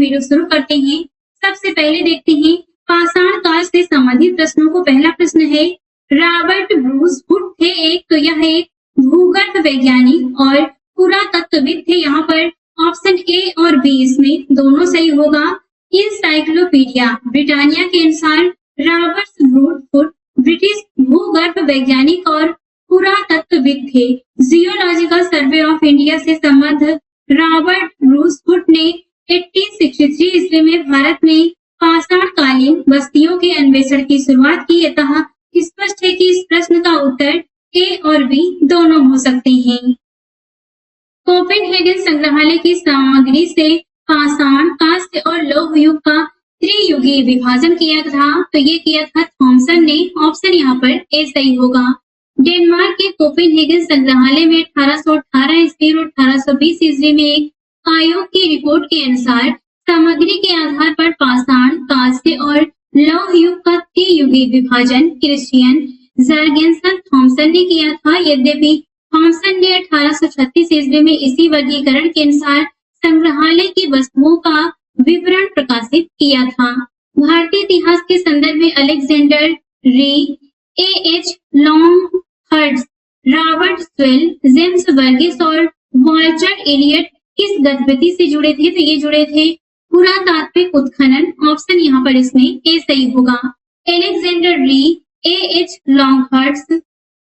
Video शुरू करते हैं। सबसे पहले देखते हैं पाषाण काल से संबंधित प्रश्नों को। पहला प्रश्न है, रॉबर्ट ब्रूस हुड थे एक, तो यह एक भूगर्भ वैज्ञानिक और पुरातत्वविद थे। यहाँ पर ऑप्शन ए और बी इसमें दोनों सही होगा। इंसाइक्लोपीडिया ब्रिटानिया के अनुसार रॉबर्ट ब्रूस हुड ब्रिटिश भूगर्भ वैज्ञानिक और पुरातत्वविद थे। जियोलॉजिकल सर्वे ऑफ इंडिया से संबद्ध रॉबर्ट ब्रूस हुड ने 1863 ईस्वी में भारत में पाषाणकालीन बस्तियों के अन्वेषण की शुरुआत की। अतः स्पष्ट है कि इस प्रश्न का उत्तर ए और बी दोनों हो सकते हैं। कोपेनहेगन संग्रहालय की सामग्री से पाषाण, कांस्य और लौह युग का त्रियुगीय विभाजन किया था, तो ये किया था थॉमसन ने। ऑप्शन यहाँ पर ए सही होगा। डेनमार्क के कोपेनहेगन संग्रहालय में 1818 ईस्वी और 1820 ईस्वी में एक आयोग की रिपोर्ट के अनुसार सामग्री के आधार पर पाषाण, कांस्य और लौह युग का त्रियुगीय विभाजन क्रिश्चियन जर्गेनसन थॉमसन ने किया था। यद्यपि थॉमसन ने 1836 ईस्वी में इसी वर्गीकरण के अनुसार संग्रहालय की वस्तुओं का विवरण प्रकाशित किया था। भारतीय इतिहास के संदर्भ में Alexander Rea, A.H. Longhurst, Robert Sewell, James Burgess और वॉल्टर एलियट किस गतिविधि से जुड़े थे, तो ये जुड़े थे पुरातात्विक उत्खनन। ऑप्शन यहाँ पर इसमें ए सही होगा। Alexander Rea, A.H. Longhurst,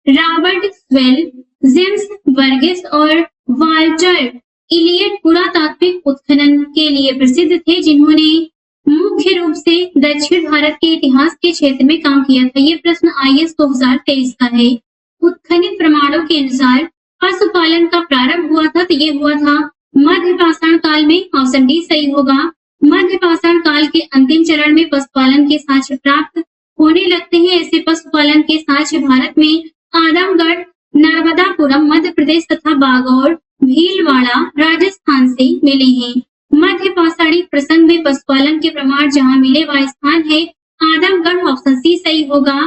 Robert Sewell, James Burgess और वॉल्टर एलियट पुरातात्विक उत्खनन के लिए प्रसिद्ध थे, जिन्होंने मुख्य रूप से दक्षिण भारत के इतिहास के क्षेत्र में काम किया था। ये प्रश्न IAS 2023 का है। उत्खनित प्रमाणों के अनुसार पशुपालन का प्रारंभ हुआ था, तो ये हुआ था मध्य पाषाण काल में। ऑप्शन डी सही होगा। मध्य पाषाण काल के अंतिम चरण में पशुपालन के साक्ष्य प्राप्त होने लगते हैं। ऐसे पशुपालन के साक्ष्य भारत में आदमगढ़, नर्मदापुरम मध्य प्रदेश तथा बागौर, भीलवाड़ा राजस्थान से मिले हैं। मध्य पाषाणिक प्रसंग में पशुपालन के प्रमाण जहां मिले वह स्थान है आदमगढ़। ऑप्शन सी सही होगा।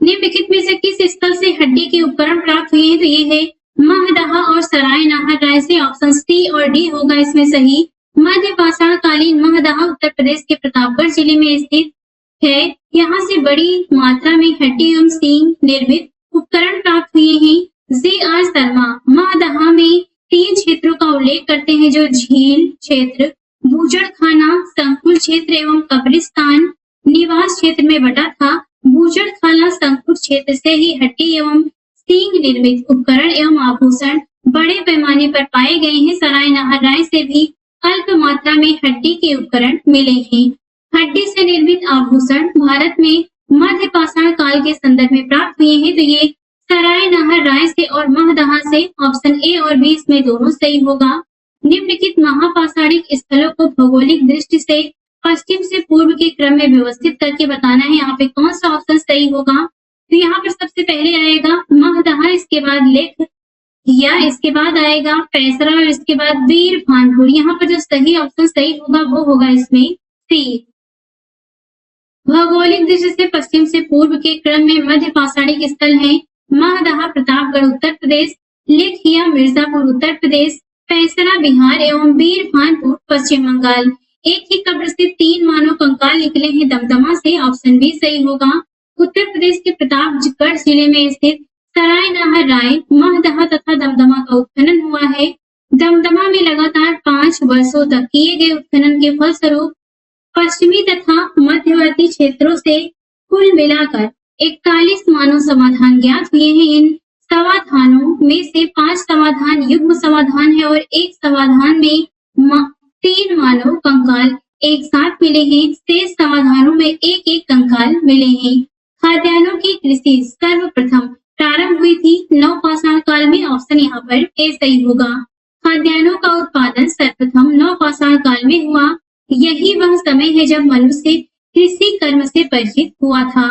निम्नलिखित में से किस स्थल से हड्डी के उपकरण प्राप्त हुए हैं, तो ये है महदहा और सराय नाहर से। ऑप्शन सी और डी होगा इसमें सही। मध्य पाषाण कालीन महदहा उत्तर प्रदेश के प्रतापगढ़ जिले में स्थित है। यहाँ से बड़ी मात्रा में हड्डी एवं सींग निर्मित उपकरण प्राप्त हुए हैं। J.R. शर्मा महदहा में 3 क्षेत्रों का उल्लेख करते हैं, जो झील क्षेत्र, बूजड़खाना, संकुल क्षेत्र एवं कब्रिस्तान निवास क्षेत्र में बटा था। बूजड़खाना संकुल क्षेत्र से ही हड्डी एवं सींग निर्मित उपकरण एवं आभूषण बड़े पैमाने पर पाए गए हैं। सराय नाहर से भी अल्प मात्रा में हड्डी के उपकरण मिले हैं। हड्डी से निर्मित आभूषण भारत में मध्य पाषाण काल के संदर्भ में प्राप्त हुए हैं, तो ये सराय नाहर से और महदहा से। ऑप्शन ए और बी इसमें दोनों सही होगा। निम्नलिखित महापाषाणिक स्थलों को भौगोलिक दृष्टि से पश्चिम से पूर्व के क्रम में व्यवस्थित करके बताना है। यहाँ पे कौन सा ऑप्शन सही होगा, तो यहाँ पर सबसे पहले आएगा महदहा, इसके बाद लेख या इसके बाद आएगा पैसरा और इसके बाद वीर भानपुर। यहाँ पर जो सही ऑप्शन सही होगा वो होगा इसमें सी। भौगोलिक दृष्टि से पश्चिम से पूर्व के क्रम में मध्य पाषाणिक स्थल है महदहा प्रतापगढ़ उत्तर प्रदेश, लेखिया मिर्जापुर उत्तर प्रदेश, पैसरा बिहार एवं वीर भानपुर पश्चिम बंगाल। एक ही कब्र से 3 मानव कंकाल निकले हैं दमदमा से। ऑप्शन बी सही होगा। उत्तर प्रदेश के प्रतापगढ़ जिले में स्थित सराय नाहर राय, महदहा तथा दमदमा का उत्खनन हुआ है। दमदमा में लगातार 5 वर्षों तक किए गए उत्खनन के फलस्वरूप पश्चिमी तथा मध्यवर्ती क्षेत्रों से कुल मिलाकर 41 मानव समाधान ज्ञात हुए हैं। इन समाधानों में से 5 समाधान युग्म समाधान है और एक समाधान में 3 मानव कंकाल एक साथ मिले हैं। शेष समाधानों में एक एक कंकाल मिले हैं। खाद्यान्नों की कृषि सर्वप्रथम प्रारंभ हुई थी नव पाषाण काल में। ऑप्शन यहाँ पर ए सही होगा। खाद्यान्नों का उत्पादन सर्वप्रथम नव पाषाण काल में हुआ। यही वह समय है जब मनुष्य कृषि कर्म से परिचित हुआ था।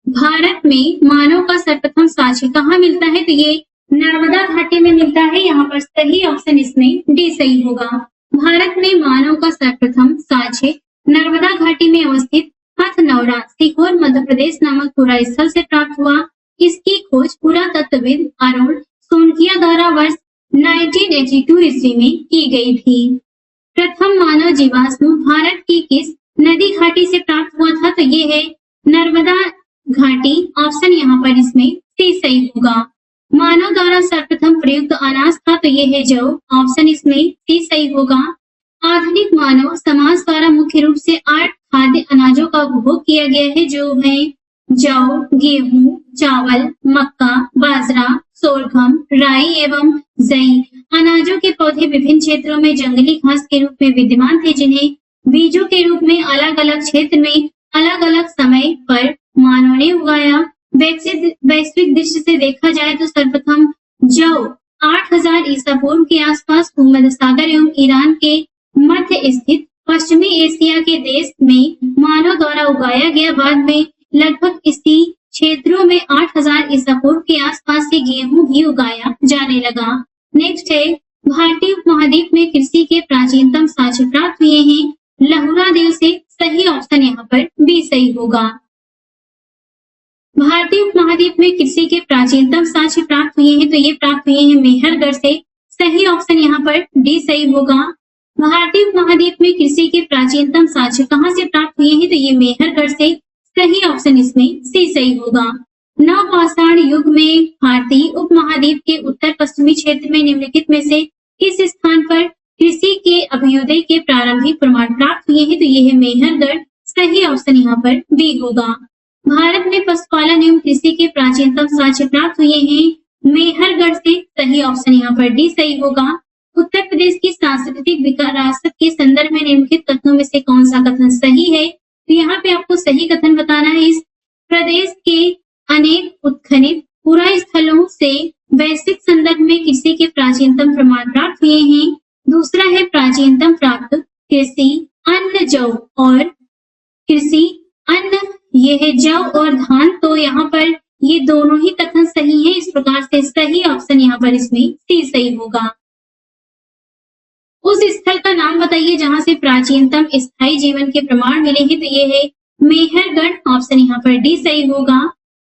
भारत में मानव का सर्वप्रथम साक्ष्य कहाँ मिलता है, तो ये नर्मदा घाटी में मिलता है। यहाँ पर सही ऑप्शन इसमें डी सही होगा। भारत में मानव का सर्वप्रथम साक्ष्य नर्मदा घाटी में अवस्थित हथनौरा सीहोर मध्य प्रदेश नामक पुरा स्थल से प्राप्त हुआ। इसकी खोज पुरातत्वविद अरुण सोनकिया द्वारा वर्ष 1982 ईस्वी में की गई थी। प्रथम मानव जीवाश्म भारत की किस नदी घाटी से प्राप्त हुआ था? तो ये है नर्मदा घाटी। ऑप्शन यहाँ पर इसमें सी सही होगा। मानव द्वारा सर्वप्रथम प्रयुक्त अनाज था? तो ये है जौ। ऑप्शन इसमें सी सही होगा। आधुनिक मानव समाज द्वारा मुख्य रूप से 8 खाद्य अनाजों का उपभोग किया गया है, जो है जौ, गेहूं, चावल, मक्का, बाजरा, सोरगम, राई एवं जई। अनाजों के पौधे विभिन्न क्षेत्रों में जंगली घास के रूप में विद्यमान थे, जिन्हें बीजों के रूप में अलग अलग क्षेत्र में अलग अलग समय पर मानव ने उगाया। वैश्विक दृष्टि से देखा जाए तो सर्वप्रथम जौ 8000 ईसा पूर्व के आसपास भूमध्य सागर एवं ईरान के मध्य स्थित पश्चिमी एशिया के देश में मानव द्वारा उगाया गया। बाद में लगभग इसी क्षेत्रों में 8000 ईसा पूर्व के आसपास से गेहूं भी उगाया जाने लगा। नेक्स्ट है भारतीय उपमहाद्वीप में कृषि के प्राचीनतम साक्ष्य प्राप्त हुए हैं लहुरा देव से। सही ऑप्शन यहाँ पर बी सही होगा। भारतीय उपमहाद्वीप में कृषि के प्राचीनतम साक्ष्य प्राप्त हुए हैं, तो ये प्राप्त हुए हैं मेहरगढ़ से। सही ऑप्शन यहाँ पर डी सही होगा। भारतीय उपमहाद्वीप में कृषि के प्राचीनतम साक्ष्य कहाँ से प्राप्त हुए हैं? तो ये मेहरगढ़ से। सही ऑप्शन इसमें सी सही होगा। नवपाषाण युग में भारतीय उपमहाद्वीप के उत्तर पश्चिमी क्षेत्र में निम्नलिखित में से किस स्थान पर कृषि के अभ्युदय के प्रारंभिक प्रमाण प्राप्त हुए हैं? तो ये है मेहरगढ़। सही ऑप्शन यहाँ पर बी होगा। भारत में पशुपालन एवं कृषि के प्राचीनतम साक्ष्य प्राप्त हुए हैं मेहरगढ़ से। सही ऑप्शन यहाँ पर डी सही होगा। उत्तर प्रदेश की सांस्कृतिक विरासत के संदर्भ में निम्नलिखित कथनों में से कौन सा कथन सही है? तो यहाँ पे आपको सही कथन बताना है। इस प्रदेश के अनेक उत्खनित पुरा स्थलों से वैश्विक संदर्भ में कृषि के प्राचीनतम प्रमाण प्राप्त हुए हैं। दूसरा है प्राचीनतम प्राप्त कृषि अन्न जौ और कृषि अन्न, ये है जौ और धान। तो यहाँ पर ये दोनों ही कथन सही है। इस प्रकार से सही ऑप्शन यहाँ पर इसमें सी सही होगा। उस स्थल का नाम बताइए जहां से प्राचीनतम स्थायी जीवन के प्रमाण मिले हैं। तो ये है मेहरगढ़। ऑप्शन यहाँ पर डी सही होगा।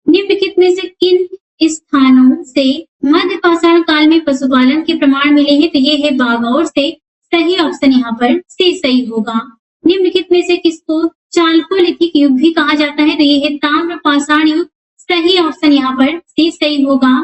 निम्नलिखित में से किन स्थानों से मध्य पाषाण काल में पशुपालन के प्रमाण मिले हैं? तो ये है बागौर से। सही ऑप्शन यहाँ पर सी सही होगा। निम्नलिखित में से किसको चालकोलिथिक युग भी कहा जाता है? तो ये है ताम्र पाषाण युग। सही ऑप्शन यहाँ पर सी सही होगा।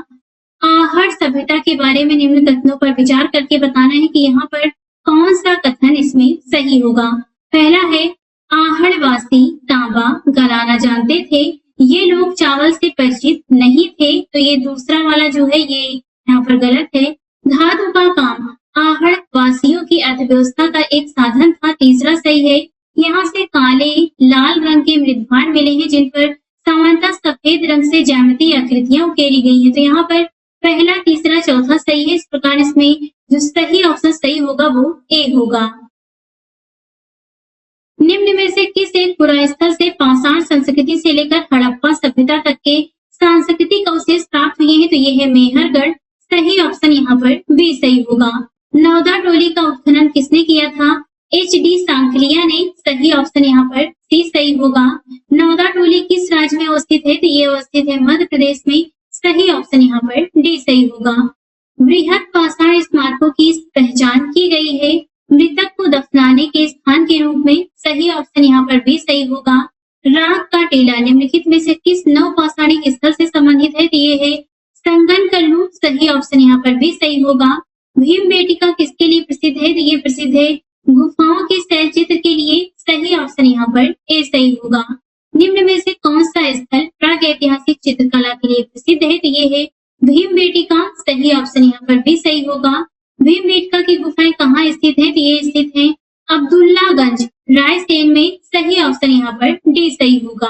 आहड़ सभ्यता के बारे में निम्न कथनों पर विचार करके बताना है कि यहाँ पर कौन सा कथन इसमें सही होगा। पहला है आहड़वासी तांबा गलाना जानते थे, ये लोग चावल से परिचित नहीं थे। तो ये दूसरा वाला जो है ये यहाँ पर गलत है। धातु का काम आहड़ वासियों की अर्थव्यवस्था का एक साधन था। तीसरा सही है। यहाँ से काले लाल रंग के मृदभांड मिले हैं जिन पर सामान्यतः सफेद रंग से ज्यामितीय आकृतियां उकेरी गई हैं। तो यहाँ पर पहला, तीसरा, चौथा सही है। इस प्रकार इसमें जो सही ऑप्शन सही होगा वो ए होगा। निम्न में से किस एक पुरास्थल से पाषाण संस्कृति से लेकर हड़प्पा सभ्यता तक के सांस्कृतिक अवशेष प्राप्त हुए हैं? तो ये है मेहरगढ़। सही ऑप्शन यहाँ पर बी सही होगा। नौदा टोली का उत्खनन किसने किया था? एच डी सांखलिया ने। सही ऑप्शन यहाँ पर सी सही होगा। नौदा टोली किस राज्य में अवस्थित है? तो ये अवस्थित है मध्य प्रदेश में। सही ऑप्शन यहाँ पर डी सही होगा। बृहद पाषाण स्मारकों की पहचान की गई है मृतक को दफनाने के स्थान के रूप में। सही ऑप्शन यहाँ पर भी सही होगा। राग का टीला निम्नलिखित में से किस नवपाषाणिक स्थल से संबंधित है? तो ये है संगनकल्लू। सही ऑप्शन यहाँ पर भी सही होगा। भीमबेटका किसके लिए प्रसिद्ध है? तो ये प्रसिद्ध है गुफाओं के शैल चित्र के लिए। सही ऑप्शन यहाँ पर ए सही होगा। निम्न में से कौन सा स्थल प्रागैतिहासिक चित्रकला के लिए प्रसिद्ध है? तो ये है भीमबेटका। सही ऑप्शन यहाँ पर भी सही होगा। भीमबेटका की गुफाएं कहाँ स्थित है? तो ये स्थित है अब्दुल्लागंज रायसेन में। सही ऑप्शन यहाँ पर डी सही होगा।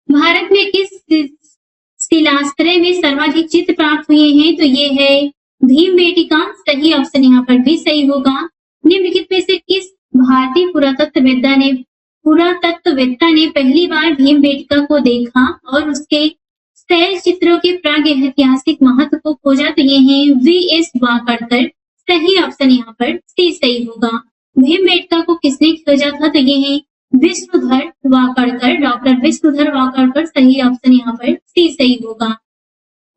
भारत में किस शिलाश्रय में सर्वाधिक चित्र प्राप्त हुए हैं? तो ये है भीमबेटका। सही ऑप्शन यहाँ पर भी सही होगा। निम्नलिखित में से किस भारतीय पुरातत्ववेत्ता ने पहली बार भीमबेटका को देखा और उसके शैल चित्रों के प्रागैतिहासिक महत्व को खोजा? तो ये है वी एस वाकड़कर। सही ऑप्शन यहाँ पर सी सही होगा। भीमबेटका को किसने खोजा था? तो ये है विश्वधर वाकड़कर, डॉक्टर विश्वधर वाकड़कर। सही ऑप्शन यहाँ पर सी सही होगा।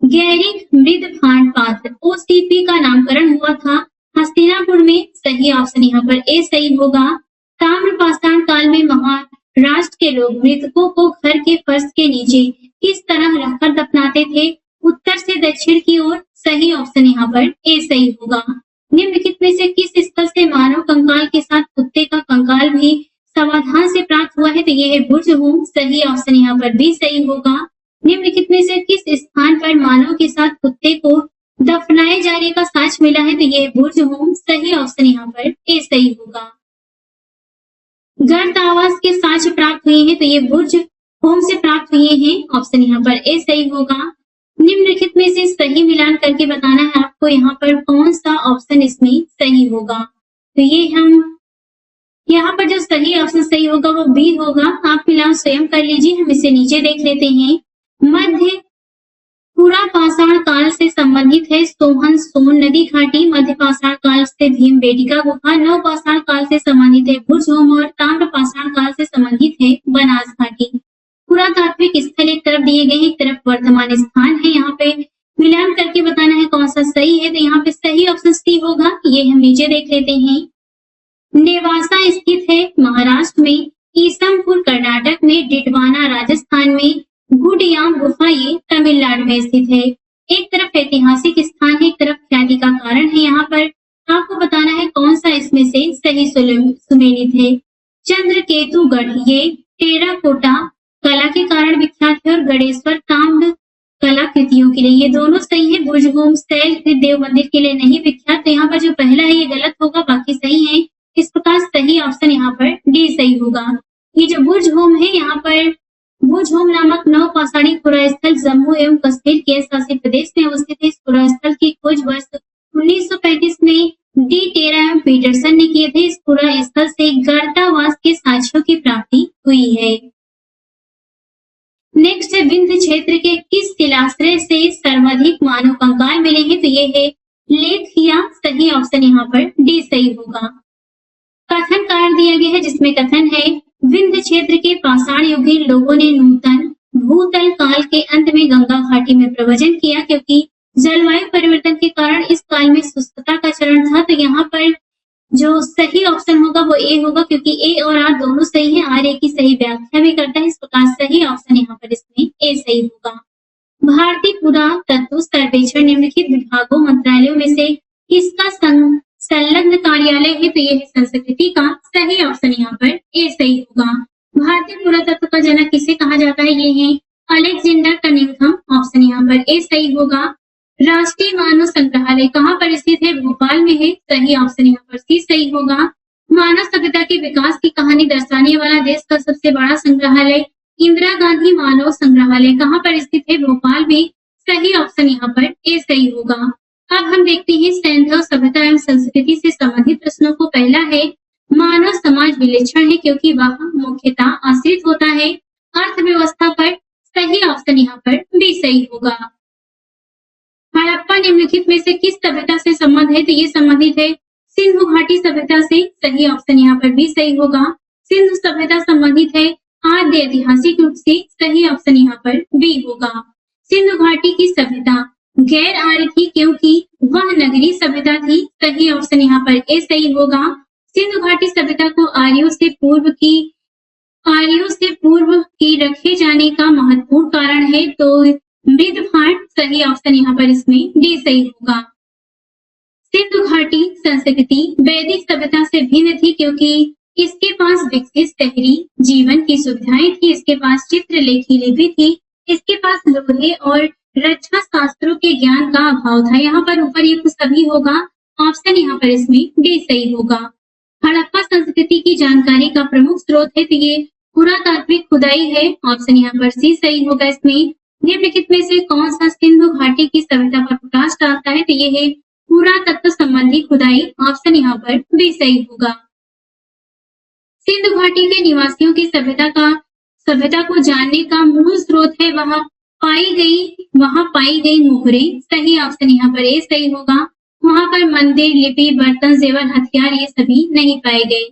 गैरिक मृदभांड पात्र ओसीपी का नामकरण हुआ था हस्तिनापुर में, सही ऑप्शन यहाँ पर ए सही होगा। ताम्रपाषाण काल में महाराष्ट्र के लोग मृतकों को घर के फर्श के नीचे किस तरह रखकर दफनाते थे? उत्तर से दक्षिण की ओर, सही ऑप्शन यहाँ पर ए सही होगा। निम्नलिखित में से किस स्थल से मानव कंकाल के साथ कुत्ते का कंकाल भी समाधान से प्राप्त हुआ है? तो ये है बुर्जहोम, सही ऑप्शन यहाँ पर बी सही होगा। निम्नलिखित में से किस स्थान पर मानव के साथ कुत्ते को दफनाए जाने का साक्ष्य मिला है? तो ये है बुर्जहोम, सही ऑप्शन यहाँ पर ए सही होगा। गर्द आवास के साक्ष्य प्राप्त हुए हैं, तो ये बुर्जहोम से प्राप्त हुए हैं, ऑप्शन यहाँ पर ए सही होगा। निम्नलिखित में से सही मिलान करके बताना है आपको यहाँ पर कौन सा ऑप्शन इसमें सही होगा। तो ये हम यहाँ पर जो सही ऑप्शन सही होगा वो बी होगा। आप मिलान स्वयं कर लीजिए। हम इसे नीचे देख लेते हैं। मध्य पुरापाषाण काल से संबंधित है सोहन सोन नदी घाटी, मध्य पाषाण काल से भीमबेटका गुफा, नवपाषाण काल से संबंधित है बुर्जहोम और ताम्रपाषाण काल से संबंधित है बनास घाटी। पुरातात्विक स्थल एक तरफ दिए गए हैं, एक तरफ वर्तमान स्थान है। यहाँ पे मिलान करके बताना है कौन सा सही है। तो यहाँ पे सही ऑप्शन सी होगा। ये हम नीचे देख लेते हैं। नेवासा स्थित है महाराष्ट्र में, ईसमपुर कर्नाटक में, डिडवाना राजस्थान में, गुडयाम गुफा ये तमिलनाडु में स्थित है। एक तरफ ऐतिहासिक स्थान है, एक तरफ ख्याति का कारण है। यहाँ पर आपको बताना है कौन सा इसमें से सही सुमेलित है। चंद्रकेतुगढ़ ये टेराकोटा कला के कारण विख्यात है और गणेश्वर ताम्र कलाकृतियों के लिए, ये दोनों सही है। बुर्जहोम शैल देव मंदिर के लिए नहीं विख्यात। तो यहाँ पर जो पहला है ये गलत होगा, बाकी सही है। इस प्रकार सही ऑप्शन यहाँ पर डी सही होगा। ये जो बुर्जहोम है, यहाँ पर बुर्जहोम नामक नवपाषाणी पुरास्थल जम्मू एवं कश्मीर के शासित प्रदेश में अवस्थित है। इस पुरास्थल की खोज वर्ष 1935 में डी टेरा एवं पीटरसन ने किए थे। इस पुरास्थल से गर्दावास के साक्ष्यों की प्राप्ति हुई है। नेक्स्ट है विंध्य क्षेत्र के किस शिलाश्रय से सर्वाधिक मानव कंकाल मिले हैं? तो ये है लेखिया, सही ऑप्शन यहाँ पर डी सही होगा। कथन कार्ड दिया गया है जिसमें कथन है विंध्य क्षेत्र के पाषाण युगीन लोगों ने नूतन भूतल काल के अंत में गंगा घाटी में प्रव्रजन किया, क्योंकि जलवायु परिवर्तन के कारण इस काल में शुष्कता का चरण था। तो यहाँ पर जो सही ऑप्शन होगा वो ए होगा, क्योंकि ए और आर दोनों सही है। आर ए की सही व्याख्या भी करता है। इस प्रकार सही ऑप्शन यहाँ पर इसमें ए सही होगा। भारतीय पुरातत्व सर्वेक्षण निम्नलिखित विभागों मंत्रालयों में से किसका संलग्न कार्यालय है? तो ये है संस्कृति का, सही ऑप्शन यहाँ पर ए सही होगा। भारतीय पुरातत्व का जनक किसे कहा जाता है? ये है अलेक्जेंडर कनिंघम, ऑप्शन यहाँ पर ए सही होगा। राष्ट्रीय मानव संग्रहालय कहाँ पर स्थित है? भोपाल में है, सही ऑप्शन यहाँ पर सी सही होगा। मानव सभ्यता के विकास की कहानी दर्शाने वाला देश का सबसे बड़ा संग्रहालय इंदिरा गांधी मानव संग्रहालय कहाँ पर स्थित है? भोपाल में, सही ऑप्शन यहाँ पर ए सही होगा। अब हम देखते हैं सैन्य सभ्यता एवं संस्कृति से संबंधित प्रश्नों को। पहला है मानव समाज विलक्षण है क्योंकि वह मुख्यतः आश्रित होता है अर्थव्यवस्था पर, सही ऑप्शन यहाँ पर बी सही होगा। हड़प्पा निम्नलिखित में से किस सभ्यता से संबंध है? तो ये संबंधित है सिंधु घाटी सभ्यता से, सही ऑप्शन यहाँ पर बी सही होगा। सिंधु सभ्यता संबंधित है आद्य ऐतिहासिक रूप से, सही ऑप्शन यहाँ पर बी होगा। सिंधु घाटी की सभ्यता गैर आर्य थी क्योंकि वह नगरीय सभ्यता थी, सही ऑप्शन यहाँ पर ए सही होगा। सिंधु घाटी सभ्यता को आर्यों से पूर्व की रखे जाने का महत्वपूर्ण कारण है, तो मृदभाट, सही ऑप्शन यहाँ पर इसमें डी सही होगा। सिंधु घाटी संस्कृति वैदिक सभ्यता से भिन्न थी क्योंकि इसके पास विकसित शहरी जीवन की सुविधाएं थी, इसके पास चित्रलेखी लिपि थी, इसके पास लोहे और रक्षा शास्त्रों के ज्ञान का अभाव था। यहाँ पर ऊपर ये सभी होगा, ऑप्शन यहाँ पर इसमें डी सही होगा। हड़प्पा संस्कृति की जानकारी का प्रमुख स्रोत है, तो ये पुरातात्विक खुदाई है, ऑप्शन यहाँ पर सी सही होगा। इसमें निम्नलिखित में से कौन सा सिंधु घाटी की सभ्यता पर प्रकाश डालता है? तो ये है पुरातत्व संबंधी खुदाई, ऑप्शन यहाँ पर बी सही होगा। सिंधु घाटी के निवासियों की सभ्यता को जानने का मूल स्रोत है वहां पाई गई मोहरें, सही ऑप्शन यहाँ पर ए सही होगा। वहां पर मंदिर, लिपि, बर्तन, जेवर, हथियार ये सभी नहीं पाए गए।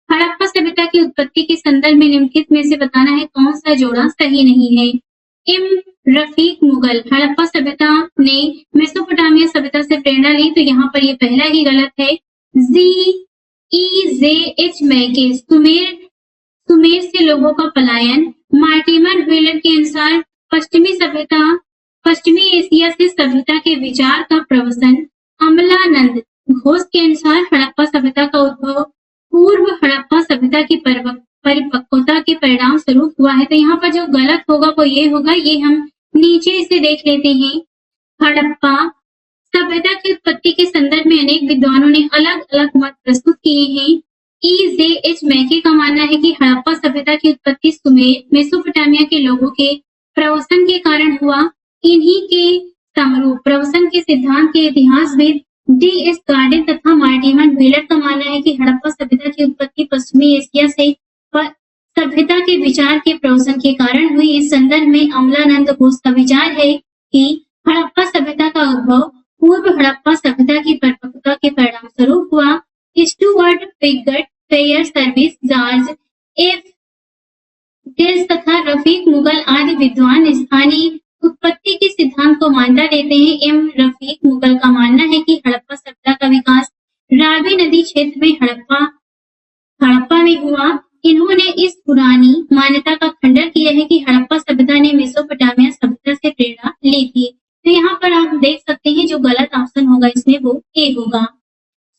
हड़प्पा सभ्यता की उत्पत्ति के संदर्भ में निम्नलिखित में से बताना है कौन सा जोड़ा सही नहीं है। एम रफीक मुगल, हड़प्पा सभ्यता ने मेसोपोटामिया सभ्यता से प्रेरणा ली, तो यहाँ पर ये पहला ही गलत है। ZEJH मैके, सुमेर से लोगों का पलायन। मार्टिमर व्हीलर के अनुसार पश्चिमी एशिया से सभ्यता के विचार का प्रवसन। अमलानंद घोष के अनुसार हड़प्पा सभ्यता का उद्भव पूर्व हड़प्पा सभ्यता की परिपक्वता के परिणाम स्वरूप हुआ है। तो यहाँ पर जो गलत होगा वो ये होगा, ये हम नीचे इसे देख लेते हैं। हड़प्पा सभ्यता की उत्पत्ति के संदर्भ में अनेक विद्वानों ने अलग अलग मत प्रस्तुत किए हैं। EJH मैके का मानना है कि हड़प्पा सभ्यता की उत्पत्ति सुमेर मेसोपोटामिया के लोगों के प्रवसन के कारण हुआ। इन्हीं के समरूप प्रवसन के सिद्धांत के इतिहासविद DS गार्डन तथा मार्टिमर व्हीलर का मानना है कि हड़प्पा सभ्यता की उत्पत्ति पश्चिमी एशिया से सभ्यता के विचार के प्रवसन के कारण हुई। इस संदर्भ में अमलानंद घोष का विचार है कि हड़प्पा सभ्यता का उद्भव पूर्व हड़प्पा सभ्यता की परिपक्वता के परिणाम स्वरूप हुआ। Stuart Piggott, Fairservis, George F. Dales तथा रफीक मुगल आदि विद्वान स्थानीय उत्पत्ति के सिद्धांत को मान्यता देते हैं। एम रफीक मुगल का मानना है कि हड़प्पा सभ्यता का विकास रावी नदी क्षेत्र में हड़प्पा में हुआ। इन्होंने इस पुरानी मान्यता का खंडन किया है कि हड़प्पा सभ्यता ने मेसोपोटामिया सभ्यता से प्रेरणा ली थी। तो यहाँ पर आप देख सकते हैं जो गलत ऑप्शन होगा इसमें वो ए होगा।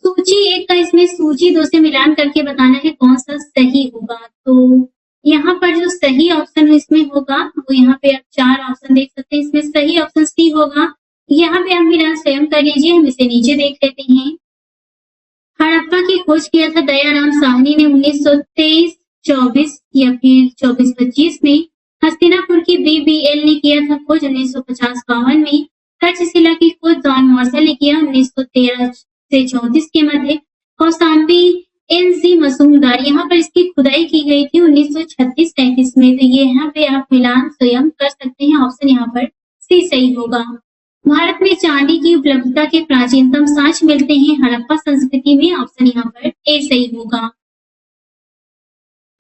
सूची 1 का इसमें सूची 2 से मिलान करके बताना है कौन सा सही होगा। तो यहाँ पर जो सही ऑप्शन इसमें होगा वो यहाँ पे आप 4 ऑप्शन देख सकते हैं, इसमें सही ऑप्शन सी होगा। यहाँ पे आप मिलान स्वयं कर लीजिए, हम इसे नीचे देख लेते हैं। हड़प्पा की खोज किया था दयाराम साहनी ने 1923-24 या फिर 24-25 में। हस्तिनापुर की BBL ने किया था खोज 1950-52 में। तक्षशिला की खोज जॉन मार्शल ने किया 1913 से 34 के मध्य। कौशाम्बी NC मसूमदार, यहाँ पर इसकी खुदाई की गई थी 1936-37 में। तो ये यहाँ पे आप मिलान स्वयं कर सकते हैं, ऑप्शन यहाँ पर सी सही होगा। भारत में चांदी की उपलब्धता के प्राचीनतम साक्ष्य मिलते हैं हड़प्पा संस्कृति में, ऑप्शन यहाँ पर ए सही होगा।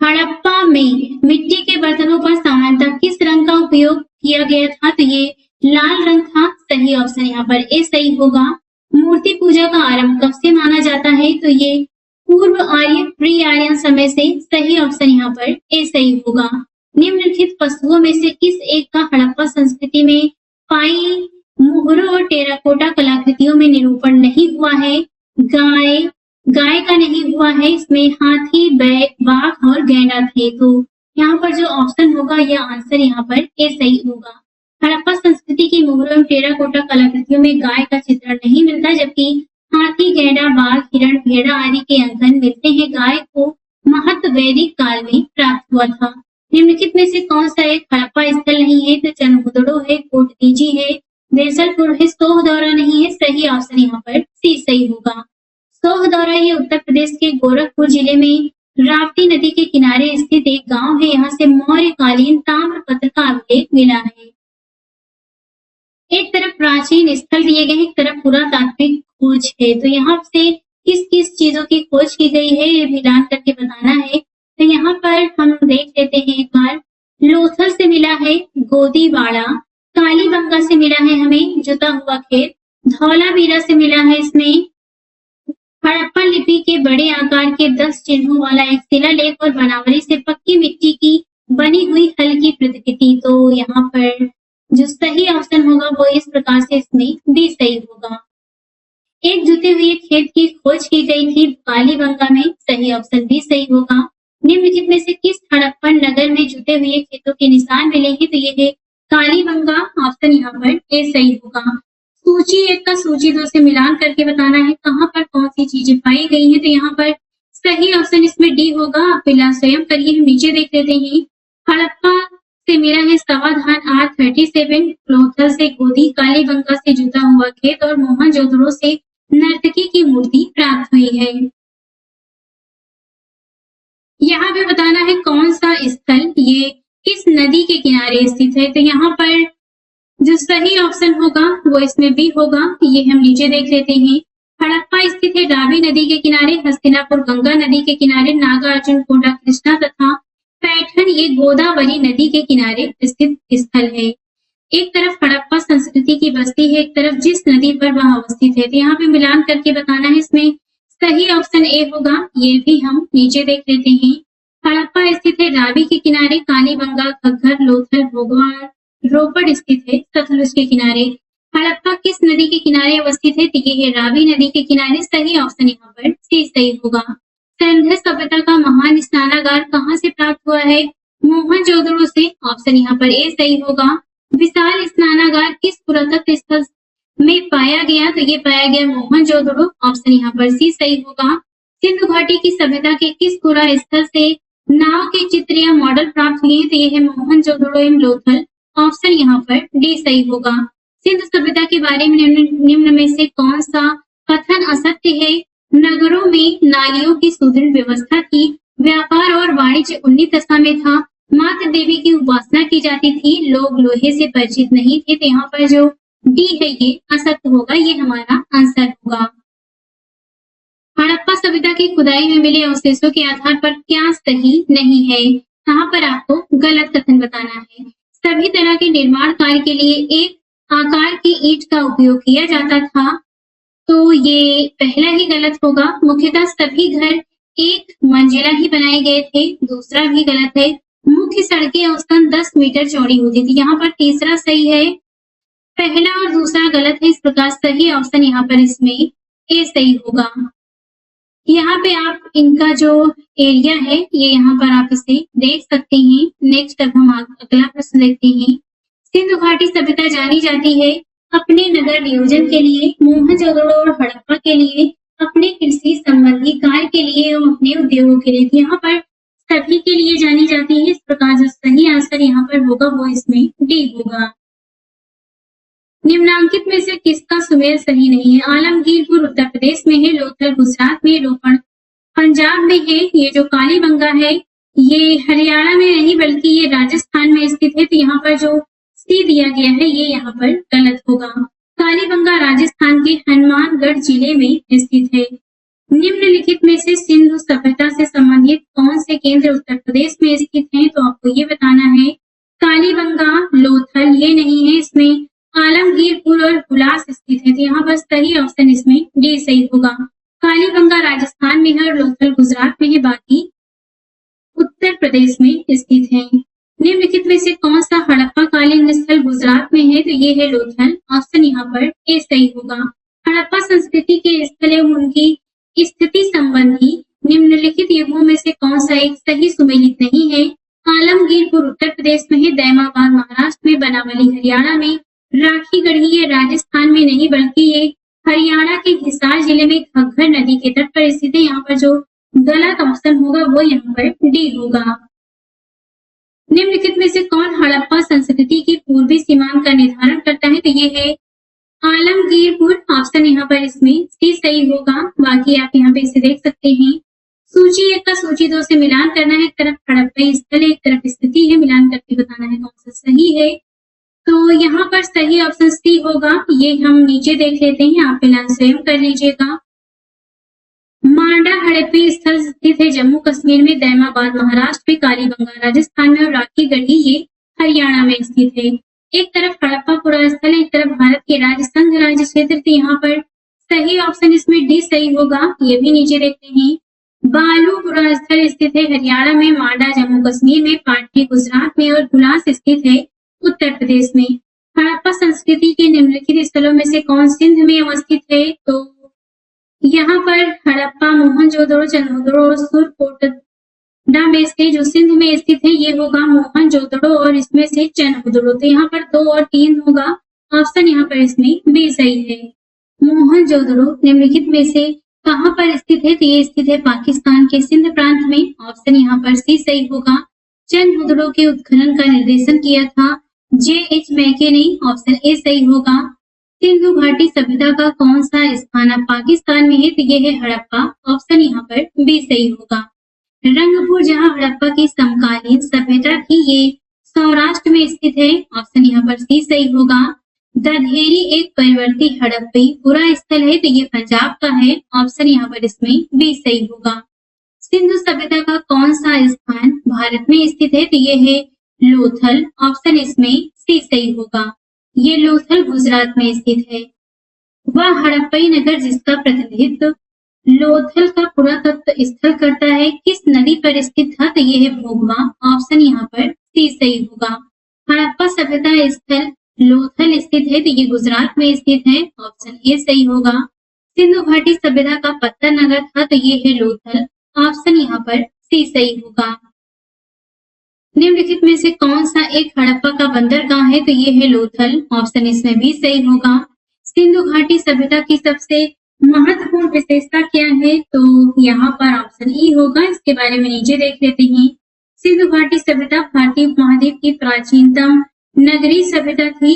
हड़प्पा में मिट्टी के बर्तनों पर सामान्यतः किस रंग का उपयोग किया गया था, तो ये लाल रंग था, सही ऑप्शन यहाँ पर ए सही होगा। मूर्ति पूजा का आरंभ कब से माना जाता है, तो ये पूर्व आर्य प्री आर्यन समय से, सही ऑप्शन यहाँ पर ए सही होगा। निम्नलिखित पशुओं में से किस एक का हड़प्पा संस्कृति में पाई मुहरों और टेराकोटा कलाकृतियों में निरूपण नहीं हुआ है। गाय का नहीं हुआ है, इसमें हाथी, बाघ और गैंडा थे। तो यहाँ पर जो ऑप्शन होगा यह आंसर यहाँ पर ए सही होगा। हड़प्पा संस्कृति की मुहरों एवं टेराकोटा कलाकृतियों में गाय का चित्रण नहीं मिलता, जबकि हाथी, गैंडा, बाघ, हिरण, भेड़ा आदि के अंकन मिलते हैं। गाय को महत्व वैदिक काल में प्राप्त हुआ था। निम्नलिखित में से कौन सा एक हड़प्पा स्थल नहीं है, तो चनहुदड़ो है, कोटदीजी है, देसलपुर है, सोहदौरा नहीं है, सही ऑप्शन यहाँ पर सी सही होगा। सोहदौरा ये उत्तर प्रदेश के गोरखपुर जिले में राप्ती नदी के किनारे स्थित एक गांव है। यहाँ से मौर्यकालीन ताम्रपत्र का अभिलेख मिला है। एक तरफ प्राचीन स्थल दिए गए, एक तरफ पुरातात्विक खोज है। तो यहाँ से किस किस चीजों की खोज की गई है ये मिलान करके बताना है। तो यहाँ पर हम देख लेते हैं एक बार। लोथल से मिला है गोदीवाड़ा, कालीबंगा से मिला है हमें जुता हुआ खेत, धौलावीरा से मिला है इसमें हड़प्पा लिपि के बड़े आकार के 10 चिन्हों वाला एक शिलालेख, और बनावली से पक्की मिट्टी की बनी हुई हल्की प्रतिकृति। तो यहाँ पर जो सही ऑप्शन होगा वो इस प्रकार से इसमें डी सही होगा। एक जुते हुए खेत की खोज की गई थी कालीबंगा में, सही ऑप्शन डी सही होगा। निम्नलिखित में से किस हड़प्पन नगर में जुते हुए खेतों के निशान मिले हैं, तो ये है कालीबंगा, ऑप्शन यहाँ पर ए सही होगा। सूची 1 का सूची 2 से मिलान करके बताना है कहाँ पर कौन सी चीजें पाई गई हैं, तो यहाँ पर सही ऑप्शन इसमें डी होगा। आप फिलहाल स्वयं करिए, हम नीचे देख लेते हैं। हड़प्पा से मिला है समाधान R37, लोथल से गोदी, कालीबंगा से जुता हुआ खेत और मोहनजोदड़ो से नर्तकी की मूर्ति प्राप्त हुई है। यहाँ पे बताना है कौन सा स्थल ये किस नदी के किनारे स्थित है, तो यहाँ पर जो सही ऑप्शन होगा वो इसमें भी होगा। ये हम नीचे देख लेते हैं। हड़प्पा स्थित है रावी नदी के किनारे, हस्तिनापुर गंगा नदी के किनारे, नागार्जुन कोंडा कृष्णा तथा पैठण ये गोदावरी नदी के किनारे स्थित स्थल है। एक तरफ हड़प्पा संस्कृति की बस्ती है, एक तरफ जिस नदी पर वह अवस्थित है। तो यहाँ पे मिलान करके बताना है। इसमें सही ऑप्शन ए होगा। ये भी हम नीचे देख लेते हैं। हड़प्पा स्थित है रावी के किनारे, कालीबंगा, घग्गर, लोथल, भोगवाड़, रोपड़ स्थित है सतलुज के किनारे। हड़प्पा किस नदी के किनारे अवस्थित है? तो ये है रावी नदी के किनारे। सही ऑप्शन यहाँ पर सी सही होगा। सिंधु सभ्यता का महान स्नानागार कहाँ से प्राप्त हुआ है? मोहनजोदड़ो से। ऑप्शन यहाँ पर ए सही होगा। विशाल स्नानागार किस पुरातत्व स्थल में पाया गया? तो ये पाया गया मोहनजोदड़ो। ऑप्शन यहाँ पर सी सही होगा। सिंधु घाटी की सभ्यता के किस पुरा स्थल से नाव के चित्र या मॉडल प्राप्त हुए? तो ये है मोहनजोदड़ो एवं लोथल। ऑप्शन यहाँ पर डी सही होगा। सिंधु सभ्यता के बारे में निम्न में से कौन सा कथन असत्य है? नगरों में नालियों की सुदृढ़ व्यवस्था थी, व्यापार और वाणिज्य उन्नीस दशा में था, माता देवी की उपासना की जाती थी, लोग लोहे से परिचित नहीं थे। तो यहाँ पर जो डी है ये असत्य होगा। ये हमारा आंसर होगा। हड़प्पा सभ्यता की खुदाई में मिले अवशेषों के आधार पर क्या सही नहीं है? यहाँ पर आपको गलत कथन बताना है। सभी तरह के निर्माण कार्य के लिए एक आकार की ईंट का उपयोग किया जाता था, तो ये पहला ही गलत होगा। मुख्यतः सभी घर एक मंजिला ही बनाए गए थे। दूसरा भी गलत है। मुख्य सड़कें औसतन 10 मीटर चौड़ी होती थी। यहाँ पर तीसरा सही है। पहला और दूसरा गलत है। इस प्रकार सही ऑप्शन यहाँ पर इसमें ए सही होगा। यहाँ पे आप इनका जो एरिया है ये यहाँ पर आप इसे देख सकते हैं। नेक्स्ट अब हम अगला प्रश्न देखते हैं। सिंधु घाटी सभ्यता जानी जाती है अपने नगर नियोजन के लिए, मोहनजोदड़ो और हड़प्पा के लिए अपने कृषि संबंधी कार्य के लिए और अपने उद्योगों के लिए। यहाँ पर सभी के लिए जानी जाती है। इस प्रकार जो सही आंसर यहाँ पर होगा वो इसमें डी होगा। निम्नांकित में से किसका सुमेर सही नहीं है? आलमगीरपुर उत्तर प्रदेश में है, लोथल गुजरात में, रोपड़ पंजाब में है, ये जो कालीबंगा है ये हरियाणा में नहीं बल्कि ये राजस्थान में स्थित है। तो यहाँ पर जो सी दिया गया है ये यहाँ पर गलत होगा। कालीबंगा राजस्थान के हनुमानगढ़ जिले में स्थित है। निम्नलिखित में से सिंधु सभ्यता से संबंधित कौन से केंद्र उत्तर प्रदेश में स्थित हैं? तो आपको ये बताना है। कालीबंगा, लोथल ये नहीं है। इसमें आलमगीरपुर और हुलास स्थित है। तो यहाँ पर सही ऑप्शन इसमें डी सही होगा। कालीबंगा राजस्थान में है और लोथल गुजरात में है, बाकी उत्तर प्रदेश में स्थित है। निम्नलिखित में से कौन सा हड़प्पा कालीन स्थल गुजरात में है? तो ये है लोथल। ऑप्शन यहाँ पर ए सही होगा। हड़प्पा संस्कृति के स्थल एवं उनकी स्थिति संबंधी निम्नलिखित युगों में से कौन सा एक सही सुमेलित नहीं है? आलमगीरपुर उत्तर प्रदेश में है, दैमाबाद महाराष्ट्र में, बनावली हरियाणा में, राखी गढ़ी ये राजस्थान में नहीं बल्कि ये हरियाणा के हिसार जिले में घग्गर नदी के तट पर स्थित है। यहाँ पर जो गलत ऑप्शन होगा वो यहाँ पर डी होगा। निम्नलिखित में से कौन हड़प्पा संस्कृति की पूर्वी सीमांत का निर्धारण करता है? तो ये है आलमगीरपुर। ऑप्शन यहाँ पर इसमें सी सही होगा। बाकी आप यहाँ पे इसे देख सकते हैं। सूची 1 का सूची 2 से मिलान करना है। एक तरफ हड़प्पा स्थल है, एक तरफ स्थिति है, मिलान करके बताना है कौन सा सही है। तो यहाँ पर सही ऑप्शन सी होगा। ये हम नीचे देख लेते हैं, आप मिलान स्वयं कर लीजिएगा। मांडा हड़प्पा स्थल स्थित है जम्मू कश्मीर में, दैमाबाद महाराष्ट्र में, कालीबंगा राजस्थान में और राखी गढ़ी ये हरियाणा में स्थित है। एक तरफ हड़प्पा पुरा स्थल है, एक तरफ भारत के राज्य संघ राज्य क्षेत्र। तो यहाँ पर सही ऑप्शन इसमें डी सही होगा। ये भी नीचे देखते हैं। बालू पुरा स्थल स्थित है हरियाणा में, मांडा जम्मू कश्मीर में, पाटली गुजरात में और हुलास स्थित है उत्तर प्रदेश में। हड़प्पा संस्कृति के निम्नलिखित स्थलों में से कौन सिंध में अवस्थित है? तो यहाँ पर हड़प्पा, मोहनजोदड़ो, चंद्रजोदड़ो और सुरकोटड़ा में से जो सिंध में स्थित है ये होगा मोहनजोदड़ो और इसमें से चंद्रजोदड़ो। तो यहाँ पर 2 और 3 होगा। ऑप्शन यहाँ पर इसमें बी सही है। मोहनजोदड़ो निम्नलिखित में से कहाँ पर स्थित है? तो ये स्थित है पाकिस्तान के सिंध प्रांत में। ऑप्शन यहाँ पर सी सही होगा। चंद्रजोदड़ो के उत्खनन का निर्देशन किया था जे.एच. मैके ने। ऑप्शन ए सही होगा। सिंधु घाटी सभ्यता का कौन सा स्थान अब पाकिस्तान में है? तो ये है हड़प्पा। ऑप्शन यहाँ पर बी सही होगा। रंगपुर जहाँ हड़प्पा की समकालीन सभ्यता थी ये सौराष्ट्र में स्थित है। ऑप्शन यहाँ पर सी सही होगा। दधेरी एक परिवर्ती हड़प्पी पुरा स्थल है, तो ये पंजाब का है। ऑप्शन यहाँ पर इसमें बी सही होगा। सिंधु सभ्यता का कौन सा स्थान भारत में स्थित है? तो ये है लोथल। ऑप्शन इसमें सी सही होगा। ये लोथल गुजरात में स्थित है। वह हड़प्पई नगर जिसका प्रतिनिधित्व लोथल का पुरातत्व स्थल करता है किस नदी पर स्थित था? तो ये है भोगवा। ऑप्शन यहाँ पर सी सही होगा। हड़प्पा सभ्यता स्थल लोथल स्थित है तो ये गुजरात में स्थित है। ऑप्शन ए सही होगा। सिंधु घाटी सभ्यता का पत्थर नगर था तो ये है लोथल। ऑप्शन यहाँ पर सी सही होगा। निम्नलिखित में से कौन सा एक हड़प्पा का बंदरगाह है? तो ये है लोथल। ऑप्शन इसमें भी सही होगा। सिंधु घाटी सभ्यता की सबसे महत्वपूर्ण विशेषता क्या है? तो यहाँ पर ऑप्शन ई होगा। इसके बारे में नीचे देख लेते हैं। सिंधु घाटी सभ्यता भारतीय उपमहाद्वीप की प्राचीनतम नगरीय सभ्यता थी।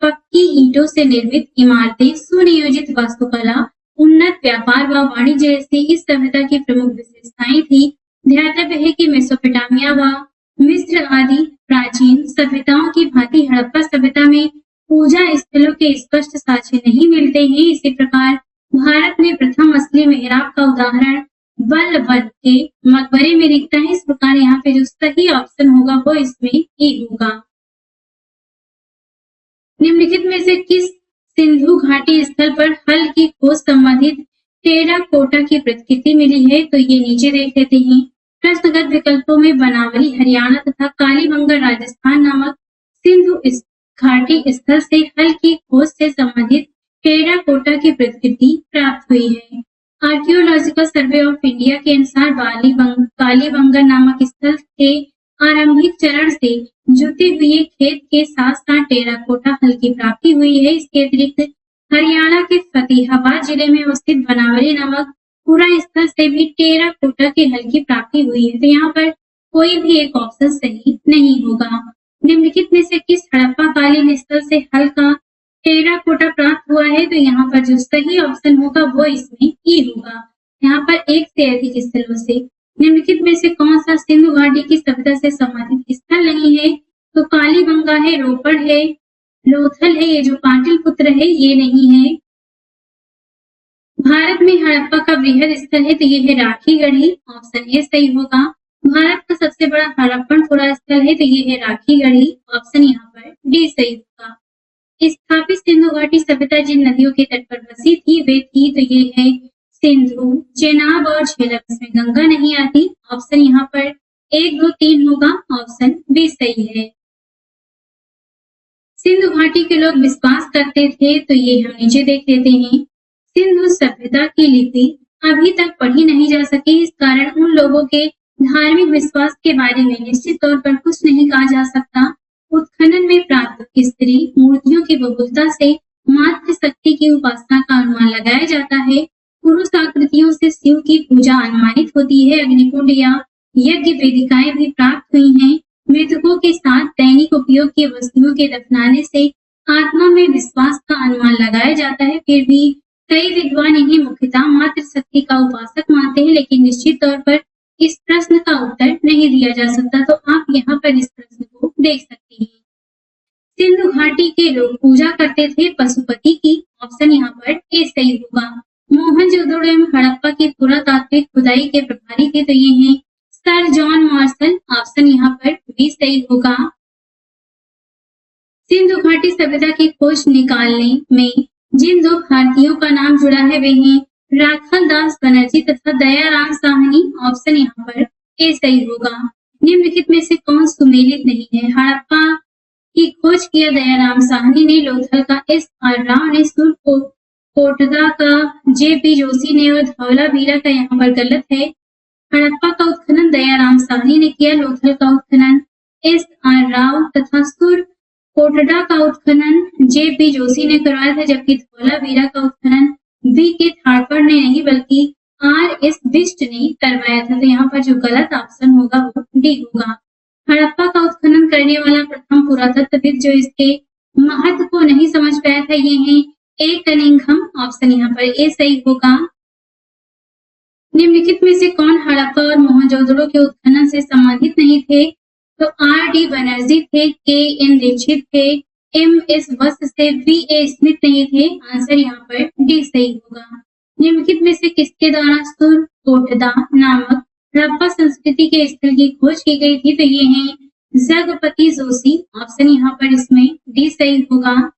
पक्की ईंटों से निर्मित इमारतें, सुनियोजित वास्तुकला, उन्नत व्यापार व वाणिज्य जैसी इस सभ्यता की प्रमुख विशेषताएं थी। ध्यातव्य है कि मेसोपोटामिया व मिस्र आदि प्राचीन सभ्यताओं की भांति हड़प्पा सभ्यता में पूजा स्थलों के स्पष्ट साक्ष्य नहीं मिलते हैं। इसी प्रकार भारत में प्रथम असली मेहराब का उदाहरण बलबन के मकबरे में दिखता है। इस प्रकार यहाँ पे जो सही ऑप्शन होगा वो इसमें ई होगा। निम्नलिखित में से किस सिंधु घाटी स्थल पर हल की खोज संबंधित टेराकोटा की प्रतिकृति मिली है? तो ये नीचे देख लेते हैं। प्रश्नगत विकल्पों में बनावली हरियाणा तथा कालीबंगा राजस्थान नामक सिंधु घाटी स्थल से हल की खोज से संबंधित टेराकोटा की प्रतिकृति प्राप्त हुई है। आर्कियोलॉजिकल सर्वे ऑफ इंडिया के अनुसार कालीबंगा नामक स्थल के आरंभिक चरण से जुटे हुए खेत के साथ साथ टेराकोटा हल की प्राप्ति हुई है। इसके अतिरिक्त हरियाणा के फतेहाबाद जिले में अवस्थित बनावली नामक पूरा स्थल से भी टेराकोटा के हल की प्राप्ति हुई है। तो यहाँ पर कोई भी एक ऑप्शन सही नहीं होगा। निम्नलिखित में से किस हड़प्पा कालीन स्थल से हल का टेराकोटा प्राप्त हुआ है? तो यहाँ पर जो सही ऑप्शन होगा वो इसमें ई होगा। यहाँ पर एक से अधिक स्थलों से। निम्नलिखित में से कौन सा सिंधु घाटी की सभ्यता से संबंधित स्थल नहीं है? तो कालीबंगा है, रोपड़ है, लोथल है, ये जो पाटलिपुत्र है ये नहीं है। भारत में हड़प्पा का वृहद स्थल है तो ये है राखीगढ़ी। ऑप्शन ए सही होगा। भारत का सबसे बड़ा हड़प्पन खुरा स्थल है तो ये है राखीगढ़ी। ऑप्शन यहाँ पर डी सही होगा। स्थापित सिंधु घाटी सभ्यता जिन नदियों के तट पर बसी थी वे थी तो ये है सिंधु, चेनाब और झेलम। इसमें गंगा नहीं आती। ऑप्शन यहाँ पर 1, 2, 3 होगा। ऑप्शन बी सही है। सिंधु घाटी के लोग विश्वास करते थे तो ये हम नीचे देख लेते हैं। सिंधु सभ्यता की लिपि अभी तक पढ़ी नहीं जा सकी। इस कारण उन लोगों के धार्मिक विश्वास के बारे में निश्चित तौर पर कुछ नहीं कहा जा सकता। उत्खनन में प्राप्त स्त्री मूर्तियों की बहुलता से मातृ शक्ति की उपासना का अनुमान लगाया जाता है। पुरुष आकृतियों से शिव की पूजा अनुमानित होती है। अग्निकुंड या यज्ञ वेदिकाएं भी प्राप्त हुई हैं। मृतकों के साथ दैनिक उपयोग की वस्तुओं के दफनाने से आत्मा में विश्वास का अनुमान लगाया जाता है। फिर भी कई विद्वान इन्हें मुख्यतः मातृ शक्ति का उपासक मानते हैं, लेकिन निश्चित तौर पर इस प्रश्न का उत्तर नहीं दिया जा सकता। तो आप यहाँ पर इस प्रश्न को देख सकते हैं। सिंधु घाटी के लोग पूजा करते थे पशुपति की। ऑप्शन यहाँ पर ए सही होगा। मोहनजोदड़ो एवं हड़प्पा की पुरातात्विक खुदाई के प्रभारी थे तो ये हैं सर जॉन मार्शल। ऑप्शन यहाँ पर बी सही होगा। सिंधु घाटी सभ्यता की खोज निकालने में जिन 2 भारतीयों का नाम जुड़ा है वे हैं राखल दास बनर्जी तथा दयाराम साहनी। ऑप्शन यहाँ पर ए सही होगा। निम्नलिखित में से कौन सुमेलित नहीं है? हड़प्पा की खोज किया दयाराम साहनी ने, लोथल का S.R. राव ने, कोटदा का J.P. जोशी ने और धौलावीरा का यहाँ पर गलत है। हड़प्पा का उत्खनन दयाराम साहनी ने किया, लोथल का उत्खनन S.R. राव तथा कोटडा का उत्खनन J.P. जोशी ने करवाया था, जबकि धौलावीरा का उत्खनन V.K. थारपर ने नहीं बल्कि R.S. बिष्ट ने करवाया था। तो यहाँ पर जो गलत ऑप्शन होगा वो डी होगा। हड़प्पा का उत्खनन करने वाला प्रथम पुरातत्वविद जो इसके महत्व को नहीं समझ पाया था ये है ए कनिंघम। ऑप्शन यहाँ पर ए सही होगा। निम्नलिखित में से कौन हड़प्पा और मोहनजोदड़ो के उत्खनन से संबंधित नहीं थे? तो R.D. बनर्जी थे, K.N. दीक्षित थे, M.S. वत्स थे, V.A. स्मिथ नहीं थे। आंसर यहाँ पर डी सही होगा। निम्नलिखित में से किसके द्वारा कोटदा नामक हड़प्पा संस्कृति के स्थल की खोज की गई थी, तो ये है जगपति जोशी। ऑप्शन यहाँ पर इसमें डी सही होगा।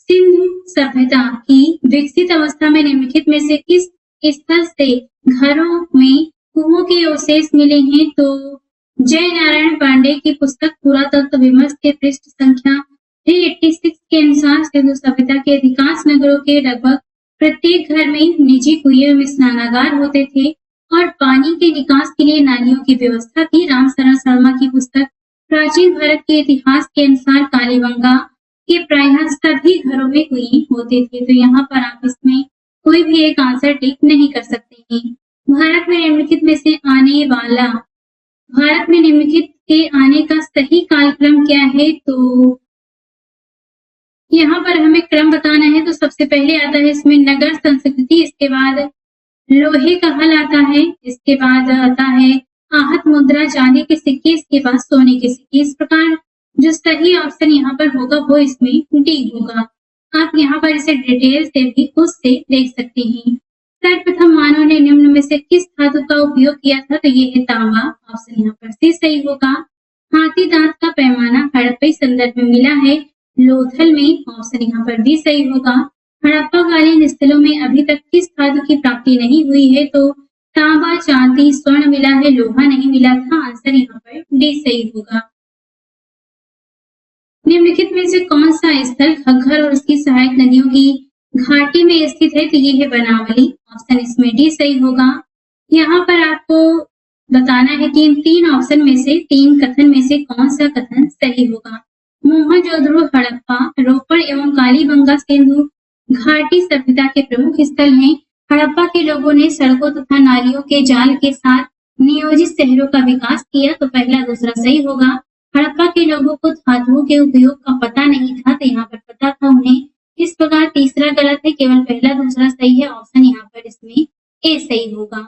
सिंधु सभ्यता की विकसित अवस्था में निम्नलिखित में से किस स्थल से घरों में कुओं के अवशेष मिले हैं? तो जय नारायण पांडे की पुस्तक पुरातत्व विमर्श के पृष्ठ संख्या 386 के अनुसार सिंधु सभ्यता के अधिकांश नगरों के लगभग प्रत्येक घर में निजी कुएं में स्नानागार होते थे और पानी के निकास के लिए नालियों की व्यवस्था थी। राम शरण शर्मा की पुस्तक प्राचीन भारत के इतिहास के अनुसार कालीबंगा के प्रायः सभी घरों में कुएं होते थे। तो यहाँ पर आप इसमें कोई भी एक आंसर टिक नहीं कर सकते हैं। भारत में निम्नलिखित में से भारत में निम्नलिखित के आने का सही कालक्रम क्या है? तो यहाँ पर हमें क्रम बताना है। तो सबसे पहले आता है इसमें नगर संस्कृति, इसके बाद लोहे का हल आता है, इसके बाद आता है आहत मुद्रा चांदी के सिक्के, इसके बाद सोने के सिक्के। इस प्रकार जो सही ऑप्शन यहाँ पर होगा वो इसमें डी होगा। आप यहाँ पर इसे डिटेल से भी उससे देख सकते हैं। सर्वप्रथम मानव ने निम्न में से किस धातु का उपयोग किया था? तो ये है तांबा। ऑप्शन यहाँ पर सी सही होगा। हाथी दांत का पैमाना हड़प्पा संदर्भ में मिला है लोथल में। ऑप्शन यहाँ पर बी सही होगा। हड़प्पाकालीन स्थलों में अभी तक किस धातु की प्राप्ति नहीं हुई है? तो तांबा, चांदी, स्वर्ण मिला है, लोहा नहीं मिला था। आंसर यहाँ पर डी सही होगा। निम्नलिखित में से कौन सा स्थल घग्गर और उसकी सहायक नदियों की घाटी में स्थित है? तो ये है बनावली। ऑप्शन इसमें डी सही होगा। यहाँ पर आपको बताना है कि इन तीन ऑप्शन में से, तीन कथन में से कौन सा कथन सही होगा। मोहनजोदड़ो हड़प्पा, रोपड़ एवं कालीबंगा सिंधु घाटी सभ्यता के प्रमुख स्थल हैं। हड़प्पा के लोगों ने सड़कों तथा नालियों के जाल के साथ नियोजित शहरों का विकास किया। तो पहला दूसरा सही होगा। हड़प्पा के लोगों को धातुओं के उपयोग का पता नहीं था, तो यहाँ पर पता था उन्हें। इस प्रकार तीसरा गलत है, केवल पहला दूसरा सही है। ऑप्शन यहाँ पर इसमें ए सही होगा।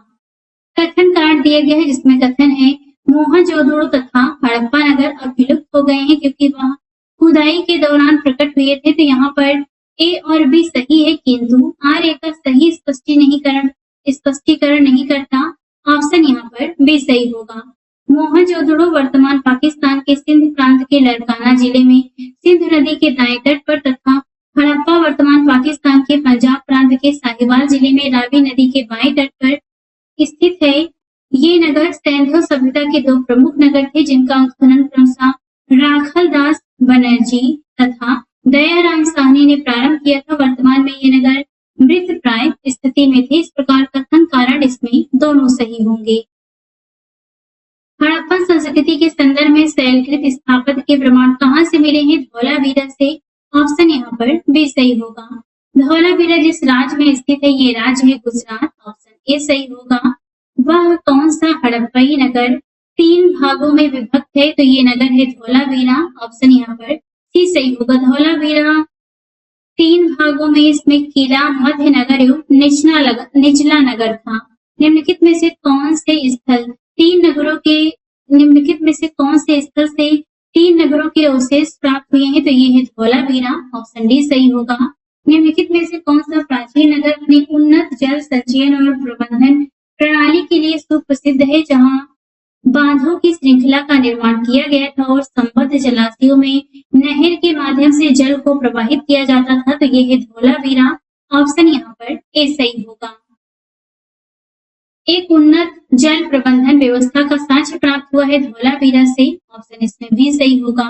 कथन कार्ड दिया गया है जिसमें कथन है मोहनजोदड़ो तथा हड़प्पा नगर अब विलुप्त हो गए हैं क्योंकि वह खुदाई के दौरान प्रकट हुए थे। तो यहाँ पर ए और बी सही है, किंतु आर ए का सही स्पष्टीकरण नहीं करता। ऑप्शन यहाँ पर बी सही होगा। मोहनजोदड़ो वर्तमान पाकिस्तान के सिंध प्रांत के लड़काना जिले में सिंध नदी के दाएं तट पर तथा हड़प्पा वर्तमान पाकिस्तान के पंजाब प्रांत के साहिवाल जिले में रावी नदी के बाएं तट पर स्थित है। ये नगर सिंधु सभ्यता के दो प्रमुख नगर थे जिनका उत्खनन क्रमशः राखल दास बनर्जी तथा दयाराम साहनी ने प्रारंभ किया था। वर्तमान में ये नगर मृत प्राय स्थिति में थे। इस प्रकार कथन कारण इसमें दोनों सही होंगे। हड़प्पा संस्कृति के संदर्भ में शैलकृत स्थापत्य के प्रमाण कहाँ से मिले हैं? धौलावीरा से। ऑप्शन यहाँ पर बी सही होगा। धौलावीरा जिस राज्य में स्थित है ये राज्य है गुजरात। ऑप्शन ए सही होगा। वह कौन सा हड़प्पाई नगर 3 भागों में विभक्त है? तो ये नगर है धौलावीरा। ऑप्शन यहाँ पर सी सही होगा। धौलावीरा 3 भागों में, इसमें किला, मध्य नगर एवं निचला नगर था। निम्नलिखित में से कौन से स्थल निम्नलिखित में से कौन से स्थल से 3 नगरों के अवशेष प्राप्त हुए हैं? तो ये है धौलावीरा। ऑप्शन डी सही होगा। निम्नलिखित में से कौन सा प्राचीन नगर अपनी उन्नत जल संचयन और प्रबंधन प्रणाली के लिए सुप्रसिद्ध है, जहां बांधों की श्रृंखला का निर्माण किया गया था और संबद्ध जलाशयों में नहर के माध्यम से जल को प्रवाहित किया जाता था? तो ये है धौलावीरा। ऑप्शन यहाँ पर ए सही होगा। एक उन्नत जल प्रबंधन व्यवस्था का साक्ष्य प्राप्त हुआ है धौलावीरा से। ऑप्शन इसमें बी सही होगा।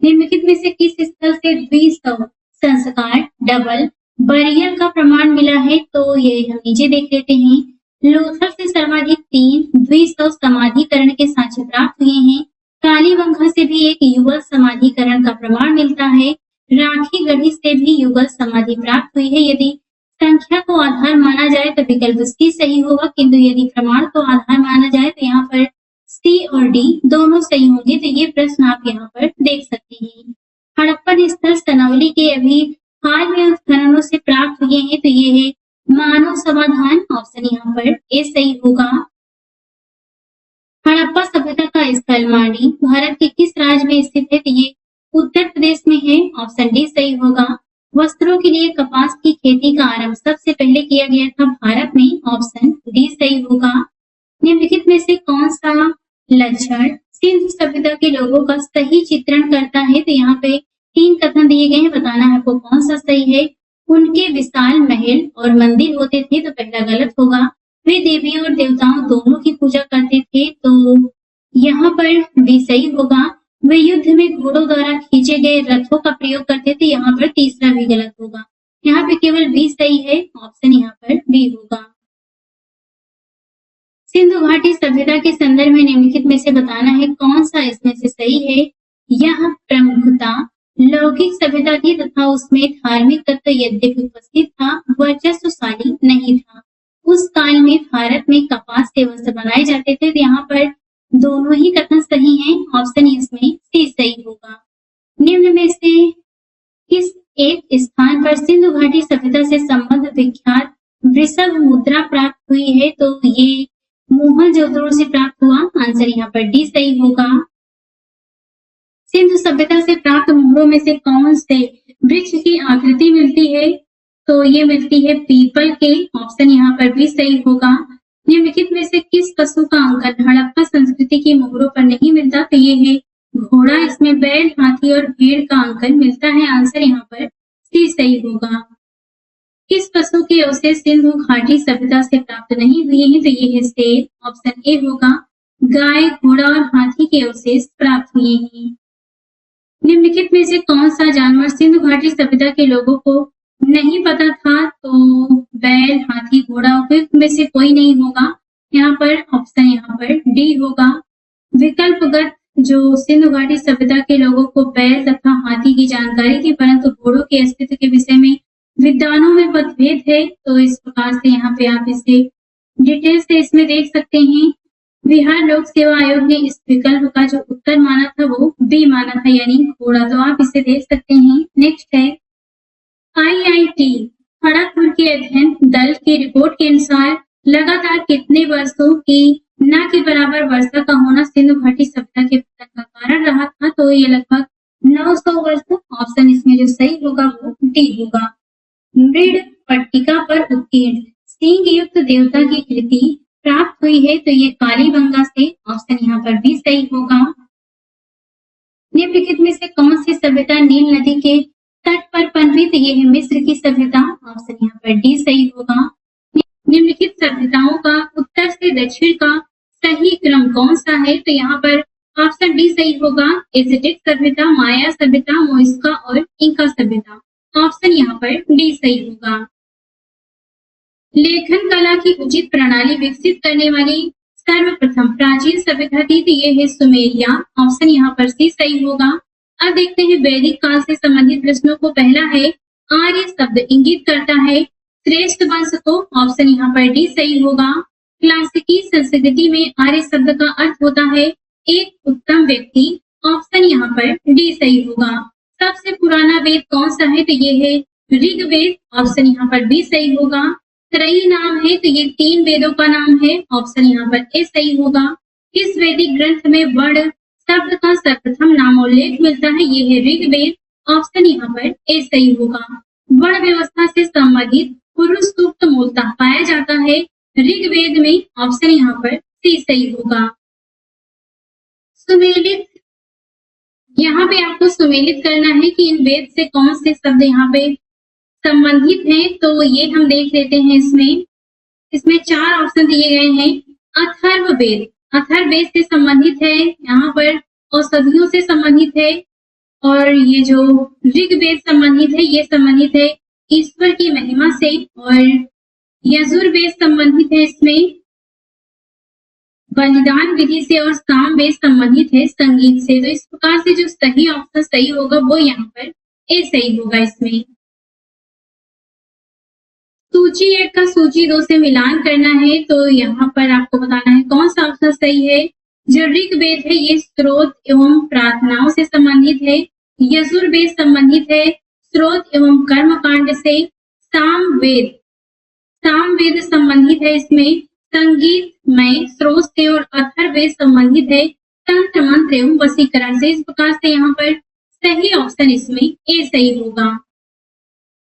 निम्नलिखित में से किस स्थल से द्विस्तव संस्कार डबल बरियल का प्रमाण मिला है? तो ये हम नीचे देख लेते हैं। लोथल से सर्वाधिक 3 द्विस्तव समाधिकरण के साक्ष्य प्राप्त हुए हैं। कालीबंगा से भी एक युगल समाधिकरण का प्रमाण मिलता है। राखी गढ़ी से भी युगल समाधि प्राप्त हुई है। यदि संख्या को आधार माना जाए तो विकल्प सी सही होगा, किंतु यदि प्रमाण को आधार माना जाए तो यहाँ पर सी और डी दोनों सही होंगे। तो ये प्रश्न आप यहाँ पर देख सकते हैं। हड़प्पन स्थल सनौली के अभी हाल में उत्खननों से प्राप्त हुए हैं। तो ये है मानव समाधान। ऑप्शन यहाँ पर ए सही होगा। हड़प्पा सभ्यता का स्थल मांडी भारत के किस राज्य में स्थित है? तो ये उत्तर प्रदेश में है। ऑप्शन डी सही होगा। वस्त्रों के लिए कपास की खेती का आरंभ सबसे पहले किया गया था भारत में। ऑप्शन डी सही होगा। निम्नलिखित में से कौन सा लक्षण सिंधु सभ्यता के लोगों का सही चित्रण करता है? तो यहाँ पे 3 कथन दिए गए हैं, बताना है आपको कौन सा सही है। उनके विशाल महल और मंदिर होते थे, तो पहला गलत होगा। वे देवियों और देवताओं दोनों की पूजा करते थे, तो यहाँ पर भी सही होगा। वे युद्ध में घोड़ों द्वारा खींचे गए रथों का प्रयोग करते थे, यहाँ पर तीसरा भी गलत होगा। यहाँ पे केवल बी सही है, ऑप्शन यहाँ पर बी होगा। सिंधु घाटी सभ्यता के संदर्भ में निम्नलिखित में से बताना है कौन सा इसमें से सही है। यह प्रमुखता लौकिक सभ्यता थी तथा उसमें धार्मिक तत्व यद्यपि उपस्थित था, वर्चस्वशाली नहीं था। उस काल में भारत में कपास के वस्त्र बनाए जाते थे, तो यहाँ पर दोनों ही कथन सही हैं, ऑप्शन इसमें सी सही होगा। निम्न में से किस एक स्थान पर सिंधु घाटी सभ्यता से संबंध विख्यात वृषभ मुद्रा प्राप्त हुई है? तो ये मोहनजोदड़ो से प्राप्त हुआ, आंसर यहाँ पर डी सही होगा। सिंधु सभ्यता से प्राप्त मोहरों में से कौन से वृक्ष की आकृति मिलती है? तो ये मिलती है पीपल के, ऑप्शन यहाँ पर भी सही होगा। निम्नलिखित में से किस पशु का अंकन हड़प्पा संस्कृति की मोहरों पर नहीं मिलता? तो ये है घोड़ा, इसमें बैल, हाथी और भेड़ का अंकन मिलता है, आंसर यहाँ पर सी सही होगा। किस पशु के अवशेष सिंधु घाटी सभ्यता से प्राप्त नहीं हुए हैं? तो ये है शेर, ऑप्शन ए होगा। गाय, घोड़ा और हाथी के अवशेष प्राप्त हुए हैं। निम्नलिखित में से कौन सा जानवर सिंधु घाटी सभ्यता के लोगों को नहीं पता था? तो बैल, हाथी, घोड़ा में से कोई नहीं होगा, यहाँ पर ऑप्शन यहाँ पर डी होगा। विकल्पगत जो सिंधु घाटी सभ्यता के लोगों को बैल तथा हाथी की जानकारी थी, परंतु घोड़ों के अस्तित्व के विषय में विद्वानों में मतभेद है, तो इस प्रकार से यहाँ पे आप इसे डिटेल से इसमें देख सकते हैं। बिहार लोक सेवा आयोग ने इस विकल्प का जो उत्तर माना था वो बी माना था, यानी घोड़ा, तो आप इसे देख सकते हैं। नेक्स्ट है IIT खड़गपुर के अध्ययन दल की रिपोर्ट के अनुसार लगातार कितने वर्षों की न के बराबर वर्षा का होना सिंधु घाटी सभ्यता के पतन का कारण रहा था? तो ये लगभग 900 वर्ष, ऑप्शन इसमें जो सही होगा वो डी होगा। मृड पट्टिका पर उत्कीर्ण सिंह युक्त देवता की कृति प्राप्त हुई है, तो ये कालीबंगा से, ऑप्शन यहाँ पर भी सही होगा। निम्नलिखित में से कौन सी सभ्यता नील नदी के तट पर पनपी? तो ये है मिस्र की सभ्यता, ऑप्शन यहाँ पर डी सही होगा। निम्नलिखित सभ्यताओं का उत्तर से दक्षिण का सही क्रम कौन सा है? तो यहाँ पर ऑप्शन डी सही होगा। एज़टेक सभ्यता, माया सभ्यता, मोइस्का और इंका सभ्यता, ऑप्शन यहाँ पर डी सही होगा। लेखन कला की उचित प्रणाली विकसित करने वाली सर्वप्रथम प्राचीन सभ्यता थी, तो ये है सुमेरिया, ऑप्शन यहाँ पर सी सही होगा। अब देखते हैं वैदिक काल से संबंधित प्रश्नों को। पहला है आर्य शब्द इंगित करता है श्रेष्ठ वंश को, ऑप्शन यहाँ पर डी सही होगा। क्लासिकी संस्कृति में आर्य शब्द का अर्थ होता है एक उत्तम व्यक्ति, ऑप्शन यहाँ पर डी सही होगा। सबसे पुराना वेद कौन सा है? तो ये है ऋग्वेद, ऑप्शन यहाँ पर बी सही होगा। त्रयी नाम है, तो ये 3 वेदों का नाम है, ऑप्शन यहाँ पर ए सही होगा। इस वैदिक ग्रंथ में वर्ण शब्द का सर्वप्रथम नामोल्लेख मिलता है, ये है ऋग्वेद, ऑप्शन यहाँ पर ए सही होगा। वर्ण व्यवस्था से संबंधित पुरुष सूक्त मूलतः पाया जाता है ऋग्वेद में, ऑप्शन यहाँ पर सी सही होगा। सुमेलित, यहाँ पे आपको सुमेलित करना है कि इन वेद से कौन से शब्द यहाँ पे संबंधित हैं, तो ये हम देख लेते हैं। इसमें 4 ऑप्शन दिए गए हैं। अथर्ववेद, अथर्ववेद से संबंधित है, यहाँ पर औषधियों से संबंधित है, और ये जो ऋग्वेद संबंधित है ये संबंधित है ईश्वर की महिमा से, और यजुर्वेद संबंधित है इसमें बलिदान विधि से, और सामवेद संबंधित है संगीत से। तो इस प्रकार से जो सही ऑप्शन सही होगा वो यहाँ पर ए सही होगा। इसमें सूची 1 का सूची 2 से मिलान करना है, तो यहाँ पर आपको बताना है कौन सा ऑप्शन सही है। जो ऋग्वेद है ये स्रोत एवं प्रार्थनाओं से संबंधित है, यजुर्वेद संबंधित है स्रोत एवं कर्मकांड से, सामवेद संबंधित है इसमें संगीतमय स्रोत से, और अथर्ववेद संबंधित है तंत्र मंत्र एवं वशीकरण से। इस प्रकार से यहाँ पर सही ऑप्शन इसमें ए सही होगा।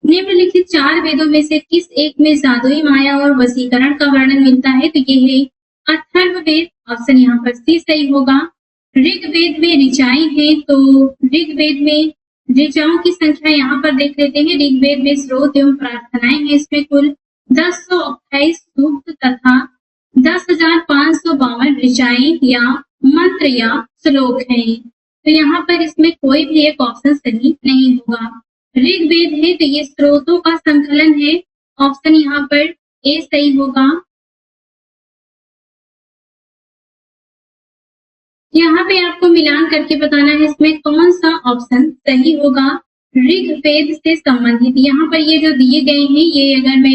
निम्नलिखित 4 वेदों में से किस एक में जादुई माया और वशीकरण का वर्णन मिलता है? तो ये है अथर्ववेद, ऑप्शन यहाँ पर सी सही होगा। ऋग्वेद में ऋचाएं हैं, तो ऋग्वेद में ऋचाओं की संख्या यहाँ पर देख लेते हैं। ऋग्वेद में स्रोत एवं प्रार्थनाएं हैं, इसमें कुल 1028 सूक्त तथा 10,552 ऋचाएं या मंत्र या श्लोक हैं। तो यहाँ पर इसमें कोई भी एक ऑप्शन सही नहीं होगा। ऋग्वेद है तो ये स्रोतों का संकलन है, ऑप्शन यहाँ पर ए सही होगा। यहाँ पे आपको मिलान करके बताना है इसमें कौन सा ऑप्शन सही होगा ऋग्वेद से संबंधित। यहाँ पर ये जो दिए गए हैं, ये अगर मैं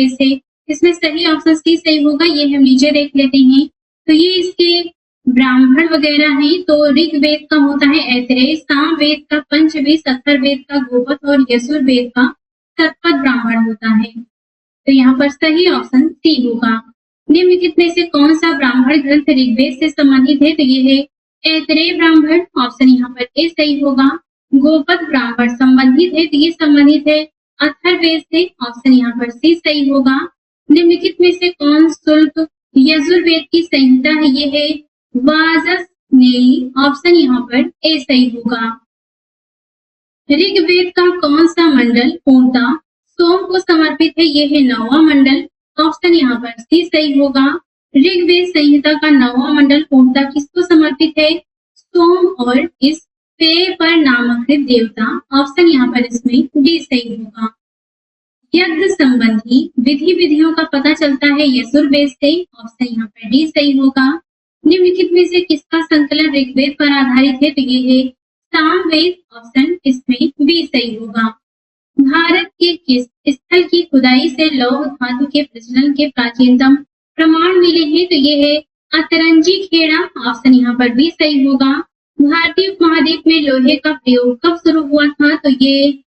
इसमें सही ऑप्शन सी सही होगा, ये हम नीचे देख लेते हैं। तो ये इसके ब्राह्मण वगैरह हैं, तो ऋग्वेद का होता है ऐतरेय, सामवेद का पंचवीस, अथर्ववेद का गोपद और यजुर्वेद का शतपथ ब्राह्मण होता है। तो यहाँ पर सही ऑप्शन सी होगा। निम्नलिखित में से कौन सा ब्राह्मण ग्रंथ ऋग्वेद से संबंधित है? तो ये है ऐतरेय ब्राह्मण, ऑप्शन यहाँ पर ए सही होगा। गोपद ब्राह्मण संबंधित है, तो ये संबंधित है अथर्ववेद से, ऑप्शन यहाँ पर सी सही होगा। निम्नलिखित में से कौन शुल्क यजुर्वेद की संहिता है? ये है वाजस्नेयी, ऑप्शन यहाँ पर ए सही होगा। ऋग्वेद का कौन सा मंडल पूर्णतः सोम को समर्पित है? ये है 9वां मंडल, ऑप्शन यहाँ पर सी सही होगा। ऋग्वेद संहिता का 9वां मंडल पूर्णतः किसको समर्पित है? सोम और इस पेय पर नामकृत देवता, ऑप्शन यहाँ पर इसमें डी सही होगा। यज्ञ संबंधी विधि विधियों का पता चलता है यजुर्वेद से, ऑप्शन यहाँ पर डी सही होगा। निम्नलिखित में से किसका संकलन ऋग्वेद पर आधारित है? तो ये है सामवेद, ऑप्शन इसमें बी सही होगा। भारत के किस स्थल की खुदाई से लौह धातु के प्रचलन के प्राचीनतम प्रमाण मिले हैं? तो ये है अतरंजी खेड़ा, ऑप्शन यहाँ पर बी सही होगा। भारतीय उपमहाद्वीप में लोहे का प्रयोग कब शुरू हुआ था? तो ये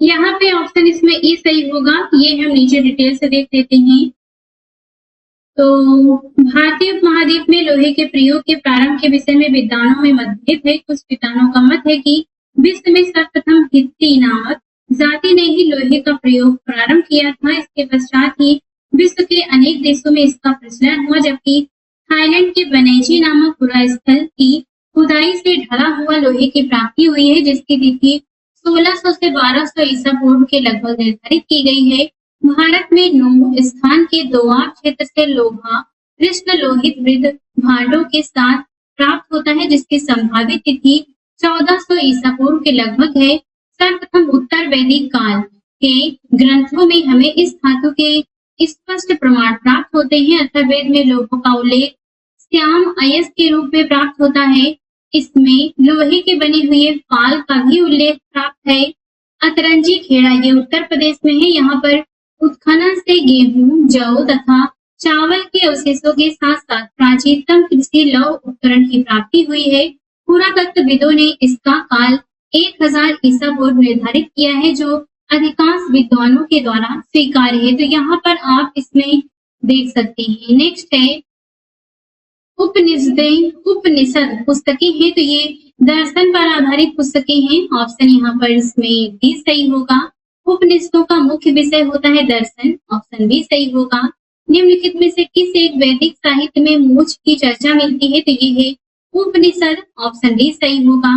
यहाँ पे ऑप्शन इसमें ई सही होगा। ये हम नीचे डिटेल से देख लेते हैं। तो भारतीय उपमहाद्वीप में लोहे के प्रयोग के प्रारंभ के विषय में विद्वानों में मतभेद है। कुछ विद्वानों का मत है कि विश्व में सर्वप्रथम हित्ती नामक जाति ने ही लोहे का प्रयोग प्रारंभ किया था। इसके पश्चात ही विश्व के अनेक देशों में इसका प्रचलन हुआ, जबकि थाईलैंड के बनेजी नामक पुरा स्थल की खुदाई से ढला हुआ लोहे की प्राप्ति हुई है, जिसकी तिथि 1600 से 1200 ईसा पूर्व के लगभग निर्धारित की गई है। भारत में नूह स्थान के दोआब क्षेत्र से लोहा कृष्ण लोहित वृद्ध भांडों के साथ प्राप्त होता है, जिसकी संभावित तिथि 1400 ईसा पूर्व के लगभग है। सर्वप्रथम उत्तर वैदिक काल के ग्रंथों में हमें इस धातु के स्पष्ट प्रमाण प्राप्त होते हैं। अथर्ववेद में लोहों का उल्लेख श्याम अयस्क के रूप में प्राप्त होता है। इसमें लोहे के बने हुए पाल का भी उल्लेख प्राप्त है। अतरंजी खेड़ा ये उत्तर प्रदेश में है। यहाँ पर उत्खनन से गेहूं, जौ तथा चावल के अवशेषों के साथ साथ प्राचीनतम कृषि लौह उपकरण की प्राप्ति हुई है। पुरातत्वविदों ने इसका काल 1000 ईसा पूर्व निर्धारित किया है, जो अधिकांश विद्वानों के द्वारा स्वीकार्य है। तो यहाँ पर आप इसमें देख सकते हैं। नेक्स्ट है उपनिषद पुस्तकें हैं, तो ये दर्शन पर आधारित पुस्तकें हैं, ऑप्शन यहाँ पर इसमें भी सही होगा। उपनिषदों का मुख्य विषय होता है दर्शन, ऑप्शन भी सही होगा। निम्नलिखित में से किस एक वैदिक साहित्य में मोक्ष की चर्चा मिलती है? तो ये है उपनिषद, ऑप्शन डी सही होगा।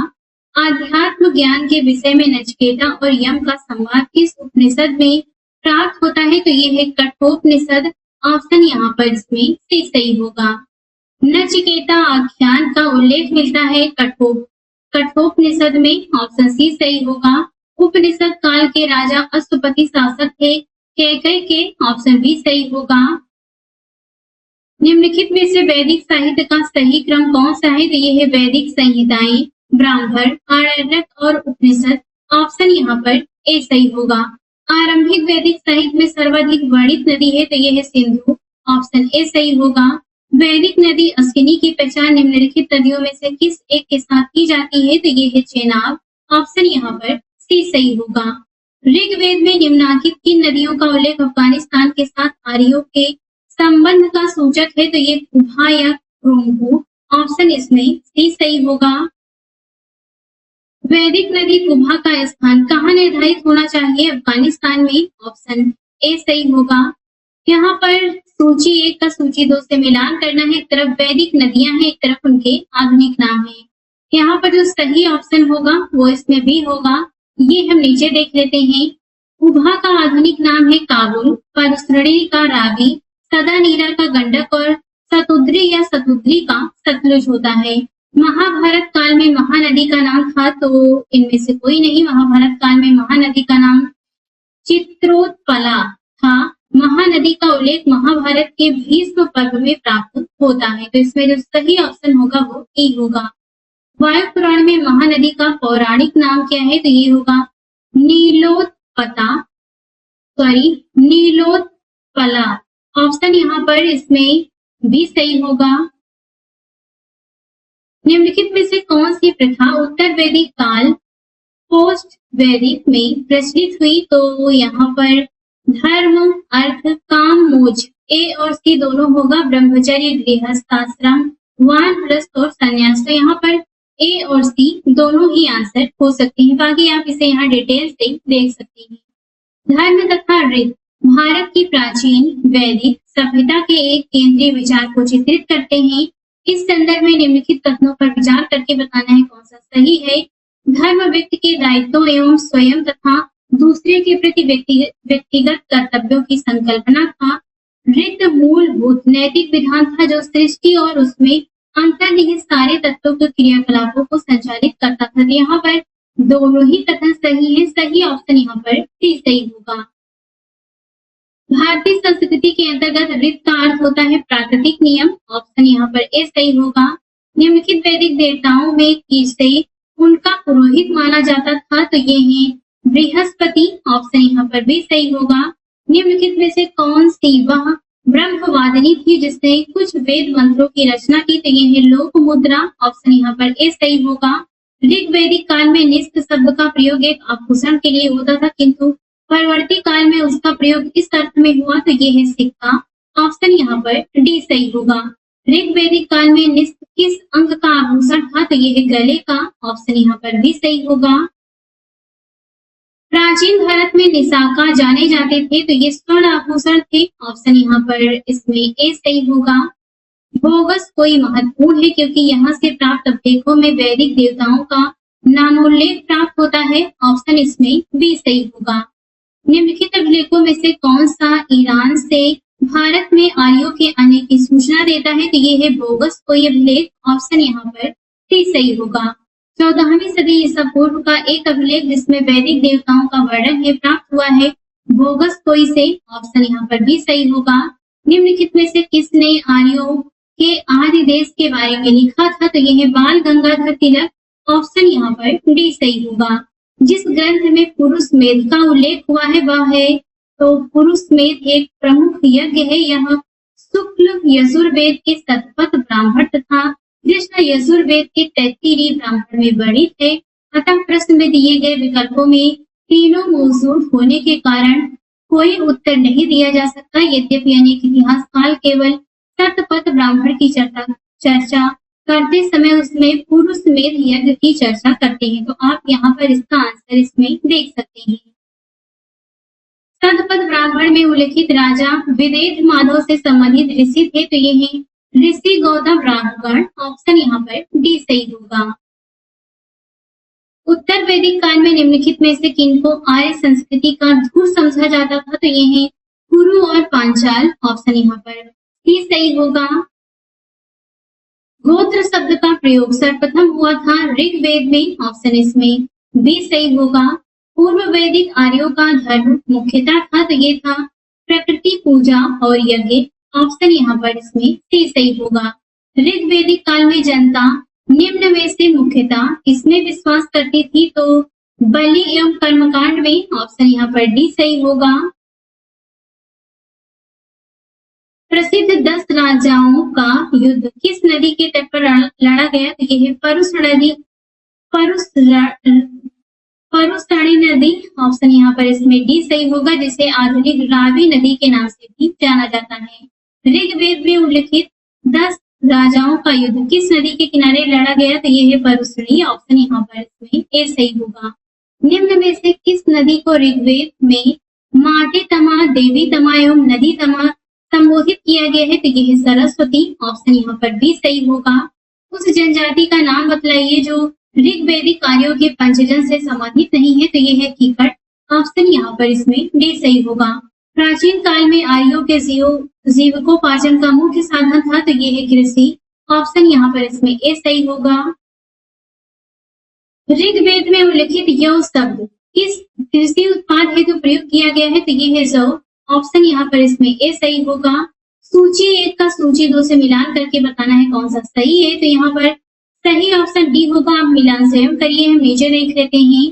आध्यात्म ज्ञान के विषय में नचिकेता और यम का संवाद किस उपनिषद में प्राप्त होता है? तो ये है कठोपनिषद, ऑप्शन यहाँ पर इसमें सी सही होगा। नचिकेता आख्यान का उल्लेख मिलता है कठोपनिषद में, ऑप्शन सी सही होगा। उपनिषद काल के राजा अश्वपति शासक थे कैकेयी के, ऑप्शन बी सही होगा। निम्नलिखित में से वैदिक साहित्य का सही क्रम कौन सा है? तो ये है वैदिक संहिताएं, ब्राह्मण, आरण्यक और उपनिषद, ऑप्शन यहाँ पर ए सही होगा। आरंभिक वैदिक साहित्य में सर्वाधिक वर्णित नदी है, तो ये है सिंधु, ऑप्शन ए सही होगा। वैदिक नदी अश्विनी की पहचान निम्नलिखित नदियों में से किस एक के साथ की जाती है? तो ये है चेनाब, ऑप्शन यहाँ पर सी सही होगा। ऋग्वेद में निम्नलिखित किन नदियों का उल्लेख अफगानिस्तान के साथ आर्यों के संबंध का सूचक है? तो ये कुभा या क्रोम्बू, ऑप्शन इसमें सी सही होगा। वैदिक नदी कुभा का स्थान कहाँ निर्धारित होना चाहिए? अफगानिस्तान में, ऑप्शन ए सही होगा। यहाँ पर सूची 1 का सूची 2 से मिलान करना है। एक तरफ वैदिक नदियां हैं, एक तरफ उनके आधुनिक नाम है। यहाँ पर जो सही ऑप्शन होगा वो इसमें भी होगा। ये हम नीचे देख लेते हैं। उभा का आधुनिक नाम है काबुल, परसरणी का रावी, सदानीरा का गंडक और सतुद्री या सतुद्री का सतलुज होता है। महाभारत काल में महानदी का नाम था तो इनमें से कोई नहीं। महाभारत काल में महानदी का नाम चित्रोत्पला था। महानदी का उल्लेख महाभारत के भीष्म पर्व में प्राप्त होता है। तो इसमें जो सही ऑप्शन होगा वो ई होगा। वायु पुराण में महानदी का पौराणिक नाम क्या है? तो ये होगा नीलोत्पला। ऑप्शन यहाँ पर इसमें भी सही होगा। निम्नलिखित में से कौन सी प्रथा उत्तर वैदिक काल पोस्ट वैदिक में प्रचलित हुई? तो यहाँ पर धर्म, अर्थ, काम, मोक्ष, ए और सी दोनों होगा। ब्रह्मचर्य, गृहस्थाश्रम, वानप्रस्थ और संन्यास। तो यहाँ पर ए और सी दोनों ही आंसर हो सकते हैं। बाकी आप इसे यहाँ डिटेल से देख सकते हैं। धर्म तथा रीत भारत की प्राचीन वैदिक सभ्यता के एक केंद्रीय विचार को चित्रित करते हैं। इस संदर्भ में निम्नलिखित कथनों पर विचार करके बताना है कौन सा सही है। धर्म व्यक्ति के दायित्वों एवं स्वयं तथा दूसरे के प्रति व्यक्तिगत कर्तव्यों की संकल्पना था। रीत मूलभूत नैतिक विधान था जो सृष्टि और उसमें अंतर्निहित सारे तत्वों के क्रियाकलापों को संचालित करता था। यहाँ पर दोनों ही कथन सही है। सही ऑप्शन यहाँ पर सी सही होगा। भारतीय संस्कृति के अंतर्गत रीत का अर्थ होता है प्राकृतिक नियम। ऑप्शन यहाँ पर ए सही होगा। निम्नलिखित वैदिक देवताओं में किसे उनका पुरोहित माना जाता था? तो ये है बृहस्पति। ऑप्शन यहाँ पर भी सही होगा। निम्नलिखित में से कौन सी वह ब्रह्मवादिनी थी जिसने कुछ वेद मंत्रों की रचना की? तो ये है लोकमुद्रा। ऑप्शन यहाँ पर ए सही होगा। ऋग्वैदिक काल में निष्ठ शब्द का प्रयोग एक आभूषण के लिए होता था, किंतु परवर्ती काल में उसका प्रयोग इस अर्थ में हुआ तो ये है सिक्का। ऑप्शन यहाँ पर डी सही होगा। ऋग्वैदिक काल में निष्ठ किस अंग का आभूषण था? तो ये है गले का। ऑप्शन यहाँ पर भी सही होगा। प्राचीन भारत में निशाका जाने जाते थे तो ये स्वर्ण आभूषण थे। ऑप्शन यहाँ पर इसमें ए सही होगा। बोगस कोई महत्वपूर्ण है क्योंकि यहाँ से प्राप्त अभिलेखों में वैदिक देवताओं का नामोल्लेख प्राप्त होता है। ऑप्शन इसमें बी सही होगा। निम्नलिखित अभिलेखों में से कौन सा ईरान से भारत में आर्यों के आने की सूचना देता है? तो ये है बोगस कोई अभिलेख। ऑप्शन यहाँ पर सी सही होगा। 14वीं सदी ईसा पूर्व का एक अभिलेख जिसमें वैदिक देवताओं का वर्णन है प्राप्त हुआ है बोगस कोई से। ऑप्शन यहाँ पर भी सही होगा। निम्नलिखित में से किसने आर्यों के आदि देश के बारे में लिखा था? तो यह है बाल गंगाधर तिलक। ऑप्शन यहाँ पर डी सही होगा। जिस ग्रंथ में पुरुष मेध का उल्लेख हुआ है वह है तो पुरुष मेध एक प्रमुख यज्ञ है। यह शुक्ल यजुर्वेद के शतपथ ब्राह्मण तथा कृष्ण यजुर्वेद के तैत्तिरीय ब्राह्मण में वर्णित है। अतः प्रश्न में दिए गए विकल्पों में तीनों मौजूद होने के कारण कोई उत्तर नहीं दिया जा सकता। यद्यपि अनेक इतिहासकार केवल शतपथ ब्राह्मण की चर्चा करते समय उसमें पुरुष मेध यज्ञ की चर्चा करते हैं। तो आप यहाँ पर इसका आंसर इसमें देख सकते हैं। शतपथ ब्राह्मण में उल्लेखित राजा विदेह माधव से संबंधित ऋषि थे। तो ये है ऋषि गौतम रामगढ़। ऑप्शन यहाँ पर डी सही होगा। उत्तर वैदिक काल में निम्नलिखित में से किनको आर्य संस्कृति का धूर समझा जाता था? तो ये है कुरु और पांचाल। ऑप्शन यहाँ पर सी सही होगा। गोत्र शब्द का प्रयोग सर्वप्रथम हुआ था ऋग्वेद में। ऑप्शन इसमें बी सही होगा। पूर्व वैदिक आर्यों का धर्म मुख्यतः था तो ये था प्रकृति पूजा और यज्ञ। ऑप्शन यहाँ पर इसमें सी सही होगा। ऋग्वैदिक काल में जनता निम्न में से मुख्यतः किसमें विश्वास करती थी? तो बलि एवं कर्मकांड में। ऑप्शन यहाँ पर डी सही होगा। प्रसिद्ध 10 राजाओं का युद्ध किस नदी के तट पर लड़ा गया? तो यह है परुसरणी नदी। ऑप्शन यहाँ पर इसमें डी सही होगा, जिसे आधुनिक रावी नदी के नाम से भी जाना जाता है। ऋग्वेद में उल्लिखित 10 राजाओं का युद्ध किस नदी के किनारे लड़ा गया? तो यह है परुसरणी। ऑप्शन यहाँ पर इसमें ए सही होगा। निम्न में से किस नदी को ऋग्वेद में माटी तमा, देवी तमा एवं नदी तमा संबोधित किया गया है तो ये है सरस्वती। ऑप्शन यहाँ पर बी सही होगा। उस जनजाति का नाम बतलाइए जो ऋग्वेदिक कार्यों के पंचजन से संबंधित नहीं है तो ये है कीकट। ऑप्शन यहाँ पर इसमें डी सही होगा। प्राचीन काल में आर्यों के जीविकोपार्जन का मुख्य साधन था तो ये है कृषि। ऑप्शन यहाँ पर इसमें ए सही होगा। ऋग्वेद में उल्लिखित यौ शब्द किस कृषि उत्पाद हेतु प्रयोग किया गया है तो ये है जौ। ऑप्शन यहाँ पर इसमें ए सही होगा। सूची 1 का सूची 2 से मिलान करके बताना है कौन सा सही है तो यहाँ पर सही ऑप्शन डी होगा। आप मिलान स्वयं करिए। हम नीचे देख लेते हैं।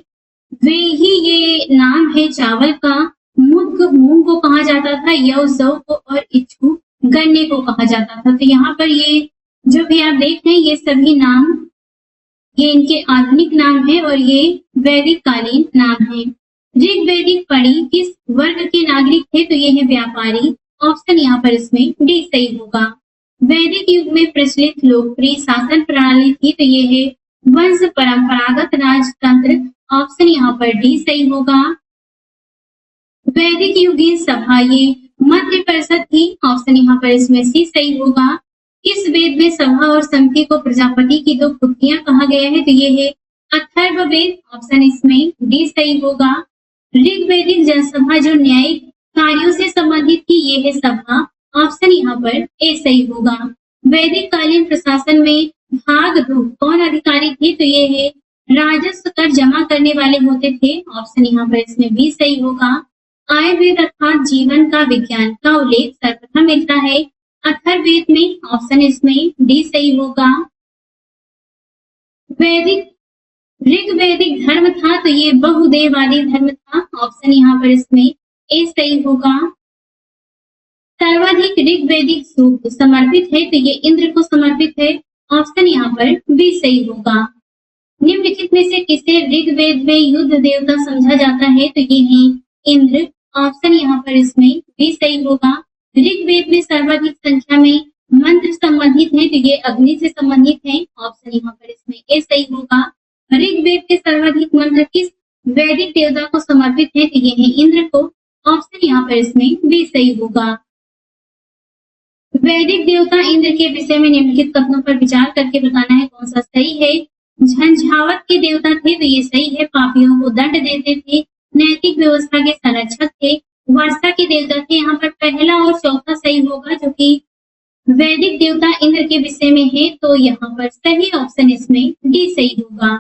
वे ही ये नाम है चावल का। मुग मूंग को कहा जाता था, यौ जौ को और इच्छू गन्ने को कहा जाता था। तो यहाँ पर ये जो भी आप देख रहे हैं ये सभी नाम ये इनके आधुनिक नाम है और ये वैदिक कालीन नाम है। ऋग्वेदिक पढ़ी किस वर्ग के नागरिक थे तो ये है व्यापारी। ऑप्शन यहाँ पर इसमें डी सही होगा। वैदिक युग में प्रचलित लोकप्रिय शासन प्रणाली थी तो ये है वंश परंपरागत राजतंत्र। ऑप्शन यहाँ पर डी सही होगा। वैदिक युगीन सभा ये मध्य परिषद थी। ऑप्शन यहाँ पर इसमें सी सही होगा। इस वेद में सभा और समिति को प्रजापति की 2 पुत्रियां कहा गया है तो ये है अथर्ववेद। ऑप्शन इसमें डी सही होगा। ऋग्वेदिक जनसभा जो न्यायिक कार्यों से संबंधित थी ये है सभा। ऑप्शन यहाँ पर ए सही होगा। वैदिक कालीन प्रशासन में भाग कौन अधिकारी थे तो ये है राजस्व कर जमा करने वाले होते थे। ऑप्शन यहाँ पर इसमें बी सही होगा। आयुर्वेद अर्थात जीवन का विज्ञान का उल्लेख सर्वप्रथम मिलता है अथर्ववेद में। ऑप्शन इसमें डी सही होगा। वैदिक ऋग्वेदिक धर्म था तो ये बहुदेववादी धर्म था। ऑप्शन यहाँ पर इसमें ए सही होगा। सर्वाधिक ऋग्वेदिक सूक्त समर्पित है तो ये इंद्र को समर्पित है। ऑप्शन यहाँ पर बी सही होगा। निम्नलिखित में से किसे ऋग्वेद में युद्ध देवता समझा जाता है तो ये है इंद्र। ऑप्शन यहाँ पर इसमें बी सही होगा। ऋग्वेद में सर्वाधिक संख्या में मंत्र संबंधित है तो ये अग्नि से संबंधित है। ऑप्शन यहाँ पर इसमें ए सही होगा। ऋग्वेद के सर्वाधिक मंत्र किस वैदिक देवता को समर्पित है तो ये है इंद्र को। ऑप्शन यहाँ पर इसमें बी सही होगा। वैदिक देवता इंद्र के विषय में निम्नलिखित कथनों पर विचार करके बताना है कौन सा सही है। झंझावत के देवता थे तो ये सही है। पापियों को दंड देते थे। नैतिक व्यवस्था के संरक्षक थे। वर्षा के देवता थे। यहाँ पर पहला और चौथा सही होगा जो कि वैदिक देवता इंद्र के विषय में है तो यहाँ पर सही ऑप्शन इसमें डी सही होगा।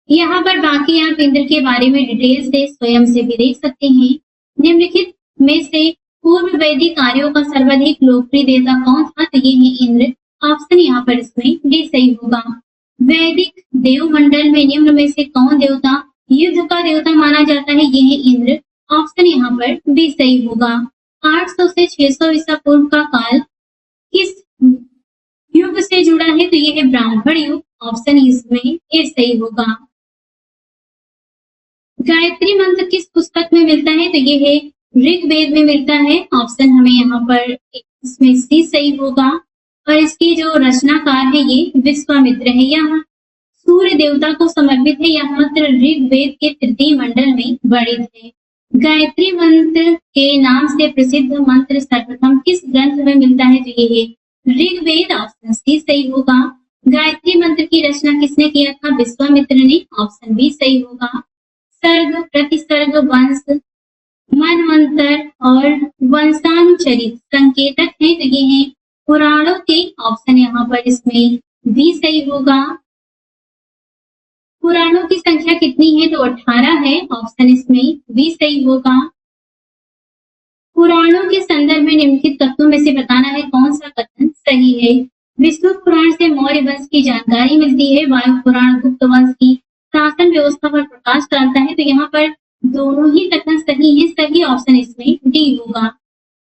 यहाँ पर बाकी आप इंद्र के बारे में डिटेल से स्वयं से भी देख सकते हैं। निम्नलिखित में से पूर्व वैदिक कार्यों का सर्वाधिक लोकप्रिय देवता कौन था तो ये है इंद्र। ऑप्शन यहाँ पर इसमें डी सही होगा। वैदिक देवमंडल में निम्न में से कौन देवता युद्ध का देवता माना जाता है ये है इंद्र। ऑप्शन यहाँ पर बी सही होगा। 800 से 600 ईसा पूर्व का काल किस युग से जुड़ा है तो ये है ब्राह्मण युग। ऑप्शन इसमें ए सही होगा। गायत्री मंत्र किस पुस्तक में मिलता है तो ये है ऋग्वेद में मिलता है। ऑप्शन हमें यहाँ पर इसमें सी सही होगा। और इसके जो रचनाकार है ये विश्वामित्र है। यह सूर्य देवता को समर्पित है। यह मंत्र ऋग्वेद के 3 मंडल में वर्णित है। गायत्री मंत्र के नाम से प्रसिद्ध मंत्र सर्वप्रथम किस ग्रंथ में मिलता है तो ये है ऋग्वेद। ऑप्शन सी सही होगा। गायत्री मंत्र की रचना किसने किया था विश्वामित्र ने। ऑप्शन बी सही होगा। सर्ग प्रतिसर्ग वंश मनवंतर और वंशानुचरित संकेतक है तो ये है पुराणों के। ऑप्शन यहाँ पर इसमें बी सही होगा। पुराणों की संख्या कितनी है तो 18 है। ऑप्शन इसमें बी सही होगा। पुराणों के संदर्भ में निम्नलिखित तत्वों में से बताना है कौन सा कथन सही है। विष्णु पुराण से मौर्य वंश की जानकारी मिलती है। वायु पुराण गुप्त वंश की शासन व्यवस्था पर प्रकाश डालता है तो यहाँ पर दोनों ही कथन सही है। सही ऑप्शन इसमें डी होगा।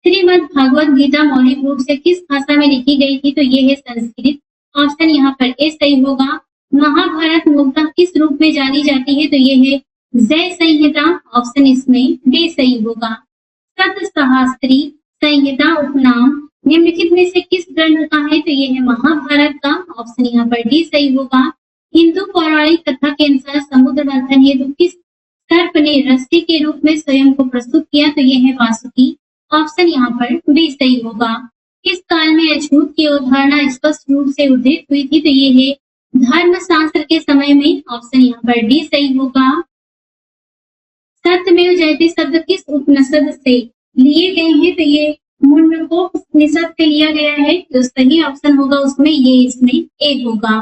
श्रीमद् भागवत गीता मौलिक रूप से किस भाषा में लिखी गई थी तो ये है संस्कृत। ऑप्शन यहाँ पर ए सही होगा। महाभारत मूलतः किस रूप में जानी जाती है तो ये है जय संहिता। ऑप्शन इसमें डी सही होगा। सतसहस्त्री संहिता उपनाम निम्नलिखित में से किस ग्रंथ का है तो ये है महाभारत का। ऑप्शन यहाँ पर डी सही होगा। हिंदू पौराणिक कथा के अनुसार समुद्र मंथन हेतु किस सर्प ने रस्सी के रूप में स्वयं को प्रस्तुत किया तो ये है वासुकी। ऑप्शन यहाँ पर बी सही होगा। किस काल में अछूत की अवधारणा स्पष्ट रूप से उद्धृत हुई थी? तो ये है धर्मशास्त्र के समय में। ऑप्शन यहाँ पर डी सही होगा। सत्यमेव जयते शब्द किस उपनिषद से लिए गए हैं? तो ये मुंडकोप उपनिषद से लिया गया है। जो सही ऑप्शन होगा उसमें ये इसमें ए होगा।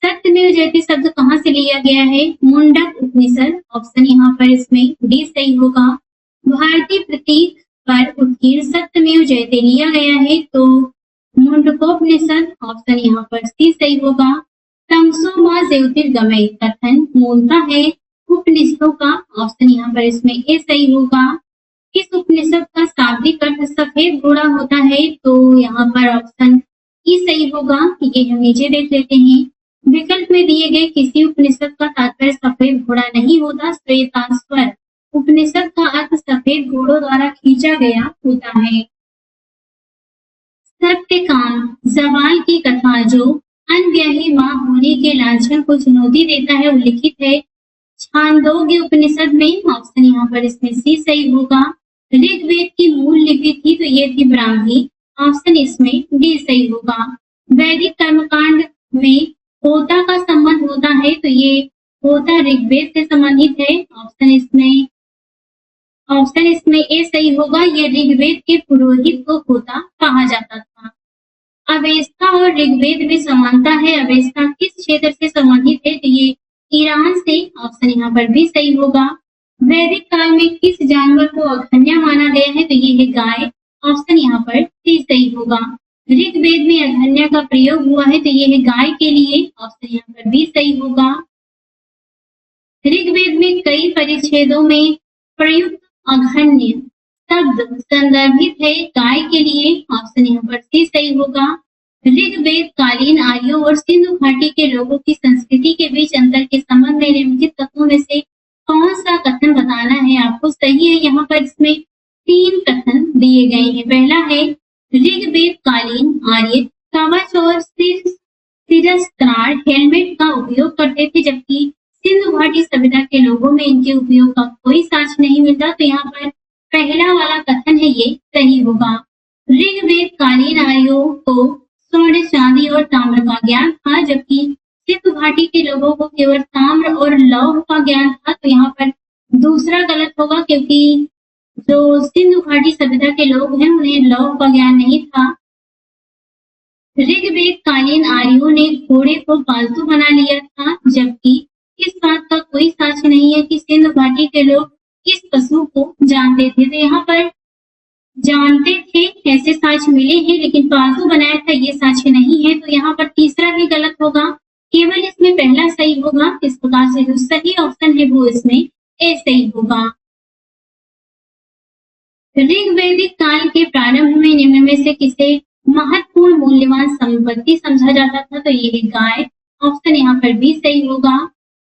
सत्यमेव जयते शब्द कहाँ से लिया गया है? मुंडक उपनिषद। ऑप्शन यहाँ पर इसमें डी सही होगा। भारतीय प्रतीक पर उत्कीर्ण सत्यमेव जयते लिया गया है तो मुंडकोपनिषद। ऑप्शन यहाँ पर सी सही होगा। तमसो मां ज्योतिर्गमय कथन मूलतः है उपनिषदों का। ऑप्शन यहाँ पर इसमें ए सही होगा। किस उपनिषद का शाब्दिक अर्थ सफेद घोड़ा होता है? तो यहाँ पर ऑप्शन ई सही होगा। ये हम नीचे देख लेते हैं। विकल्प में दिए गए किसी उपनिषद का तात्पर्य सफेद घोड़ा नहीं होता। श्वेताश्वर उपनिषद का अर्थ सफेद घोड़ों द्वारा खींचा गया होता है। सत्यकाम जवाल की कथा जो अनव्याही मां होने के लांछन को चुनौती देता है उल्लिखित है छांदोग्य उपनिषद में। ऑप्शन यहाँ पर इसमें सी सही होगा। ऋग्वेद की मूल लिपि थी तो ये थी ब्राह्मी। ऑप्शन इसमें डी सही होगा। वैदिक कर्मकांड में होता का संबंध होता है तो ये होता ऋग्वेद से संबंधित है। ऑप्शन इसमें ए सही होगा। ये ऋग्वेद के पुरोहित को होता कहा जाता था। अवेस्ता और ऋग्वेद में समानता है। अवेस्ता किस क्षेत्र से संबंधित है? तो ये ईरान से। ऑप्शन यहाँ पर भी सही होगा। वैदिक काल में किस जानवर को अघन्या माना गया है? तो ये है गाय। ऑप्शन यहाँ पर सी सही होगा। ऋग्वेद में अघन्या का प्रयोग हुआ है तो ये है गाय के लिए। ऑप्शन यहाँ पर भी सही होगा। ऋग्वेद में कई परिच्छेदों में प्रयुक्त अघन्य शब्द संदर्भित है गाय के लिए। ऑप्शन यहाँ पर सी सही होगा। ऋग्वेद कालीन आर्यों और सिंधु घाटी के लोगों की संस्कृति के बीच अंतर के संबंध में निम्नलिखित तत्वों में से कौन सा कथन बताना है आपको? सही है। यहाँ पर इसमें 3 कथन दिए गए हैं। पहला है ऋग्वेद कालीन आर्य कवच और शिरस्त्राण हेलमेट का उपयोग करते थे जबकि सिंधु घाटी सभ्यता के लोगों में इनके उपयोग का कोई साक्ष्य नहीं मिलता। तो यहाँ पर पहला वाला कथन है ये सही होगा। ऋग्वेद कालीन आर्यों को स्वर्ण चांदी और ताम्र का ज्ञान था जबकि सिंधु घाटी के लोगों को केवल ताम्र और लौह का ज्ञान था। तो यहाँ पर दूसरा गलत होगा क्योंकि जो सिंधु घाटी सभ्यता के लोग हैं उन्हें लौह का ज्ञान नहीं था। ऋग्वेद कालीन आर्यों ने घोड़े को पालतू बना लिया था जबकि इस बात का कोई साक्ष्य नहीं है कि सिंधु घाटी के लोग इस पशु को जानते थे। तो यहाँ पर जानते थे ऐसे साक्ष्य मिले हैं लेकिन पालतू बनाया था ये साक्ष्य नहीं है। तो यहाँ पर तीसरा ही गलत होगा। केवल इसमें पहला सही होगा। इस प्रकार से जो सही ऑप्शन है वो इसमें ए सही होगा। ऋग्वैदिक काल के प्रारंभ में निम्न में से किसे महत्वपूर्ण मूल्यवान संपत्ति समझा जाता था? तो ये है गाय। ऑप्शन यहाँ पर भी सही होगा।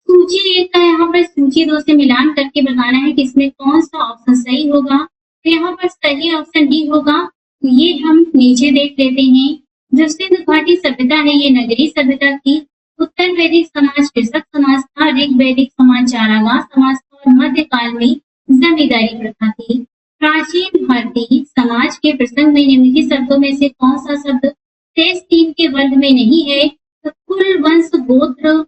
सूची 1 का यहाँ पर सूची 2 से मिलान करके बताना है कि इसमें कौन सा ऑप्शन सही होगा। तो यहाँ पर सही ऑप्शन डी होगा। तो ये हम नीचे देख लेते हैं। जो सिंधु घाटी सभ्यता है ये नगरीय सभ्यता थी। उत्तर वैदिक समाज कृषक समाज था। ऋग वैदिक समाज चारागाह समाज था और मध्यकाल में जमींदारी प्रथा थी। प्राचीन भारतीय समाज के प्रसंग में निम्नलिखित शब्दों में से कौन सा शब्द शेष 3 के वर्ग में नहीं है? तो कुल वंश गोत्र